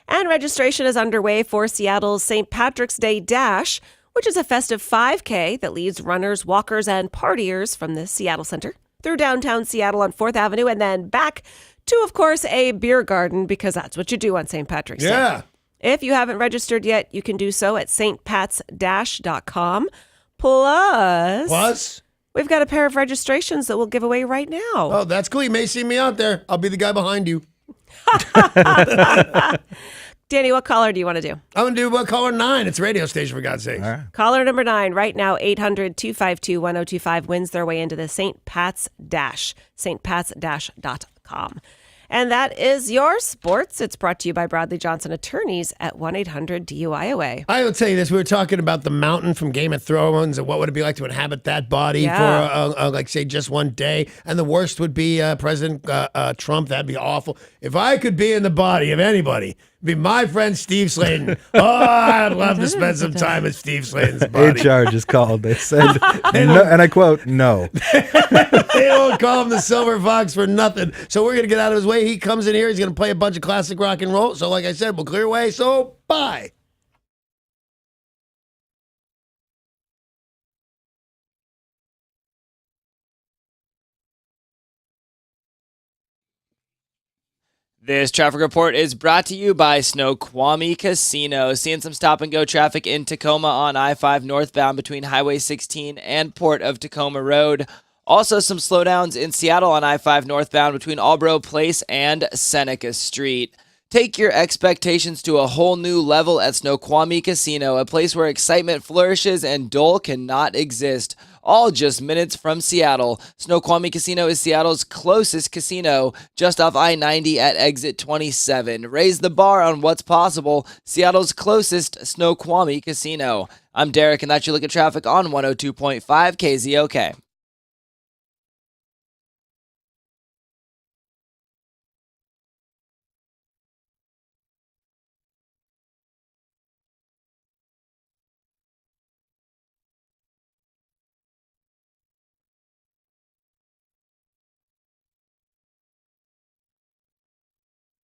And registration is underway for Seattle's St. Patrick's Day Dash, which is a festive 5K that leads runners, walkers, and partiers from the Seattle Center through downtown Seattle on 4th Avenue and then back to, of course, a beer garden, because that's what you do on St. Patrick's Day. Yeah. If you haven't registered yet, you can do so at stpatsdash.com. Plus, we've got a pair of registrations that we'll give away right now. Oh, that's cool. You may see me out there. I'll be the guy behind you. Danny, what caller do you want to do? I'm going to do caller 9. It's a radio station, for God's sake. Caller number 9 right now, 800-252-1025, wins their way into the St. Pat's Dash, stpatsdash.com. And that is your sports. It's brought to you by Bradley Johnson Attorneys at 1-800-DUIOA. I will tell you this. We were talking about the mountain from Game of Thrones and what would it be like to inhabit that body for, like, say, just one day. And the worst would be President Trump. That'd be awful. If I could be in the body of anybody, it'd be my friend Steve Slayton. Oh, I'd love to spend some time with Steve Slayton's body. HR just called. They said, no, and I quote, no. They won't call him the Silver Fox for nothing. So we're going to get out of his way. He comes in here. He's going to play a bunch of classic rock and roll. So like I said, we'll clear away. So bye. This traffic report is brought to you by Snoqualmie Casino. Seeing some stop-and-go traffic in Tacoma on I-5 northbound between Highway 16 and Port of Tacoma Road. Also some slowdowns in Seattle on I-5 northbound between Albro Place and Seneca Street. Take your expectations to a whole new level at Snoqualmie Casino, a place where excitement flourishes and dull cannot exist. All just minutes from Seattle. Snoqualmie Casino is Seattle's closest casino, just off I-90 at exit 27. Raise the bar on what's possible. Seattle's closest Snoqualmie Casino. I'm Derek, and that's your look at traffic on 102.5 KZOK.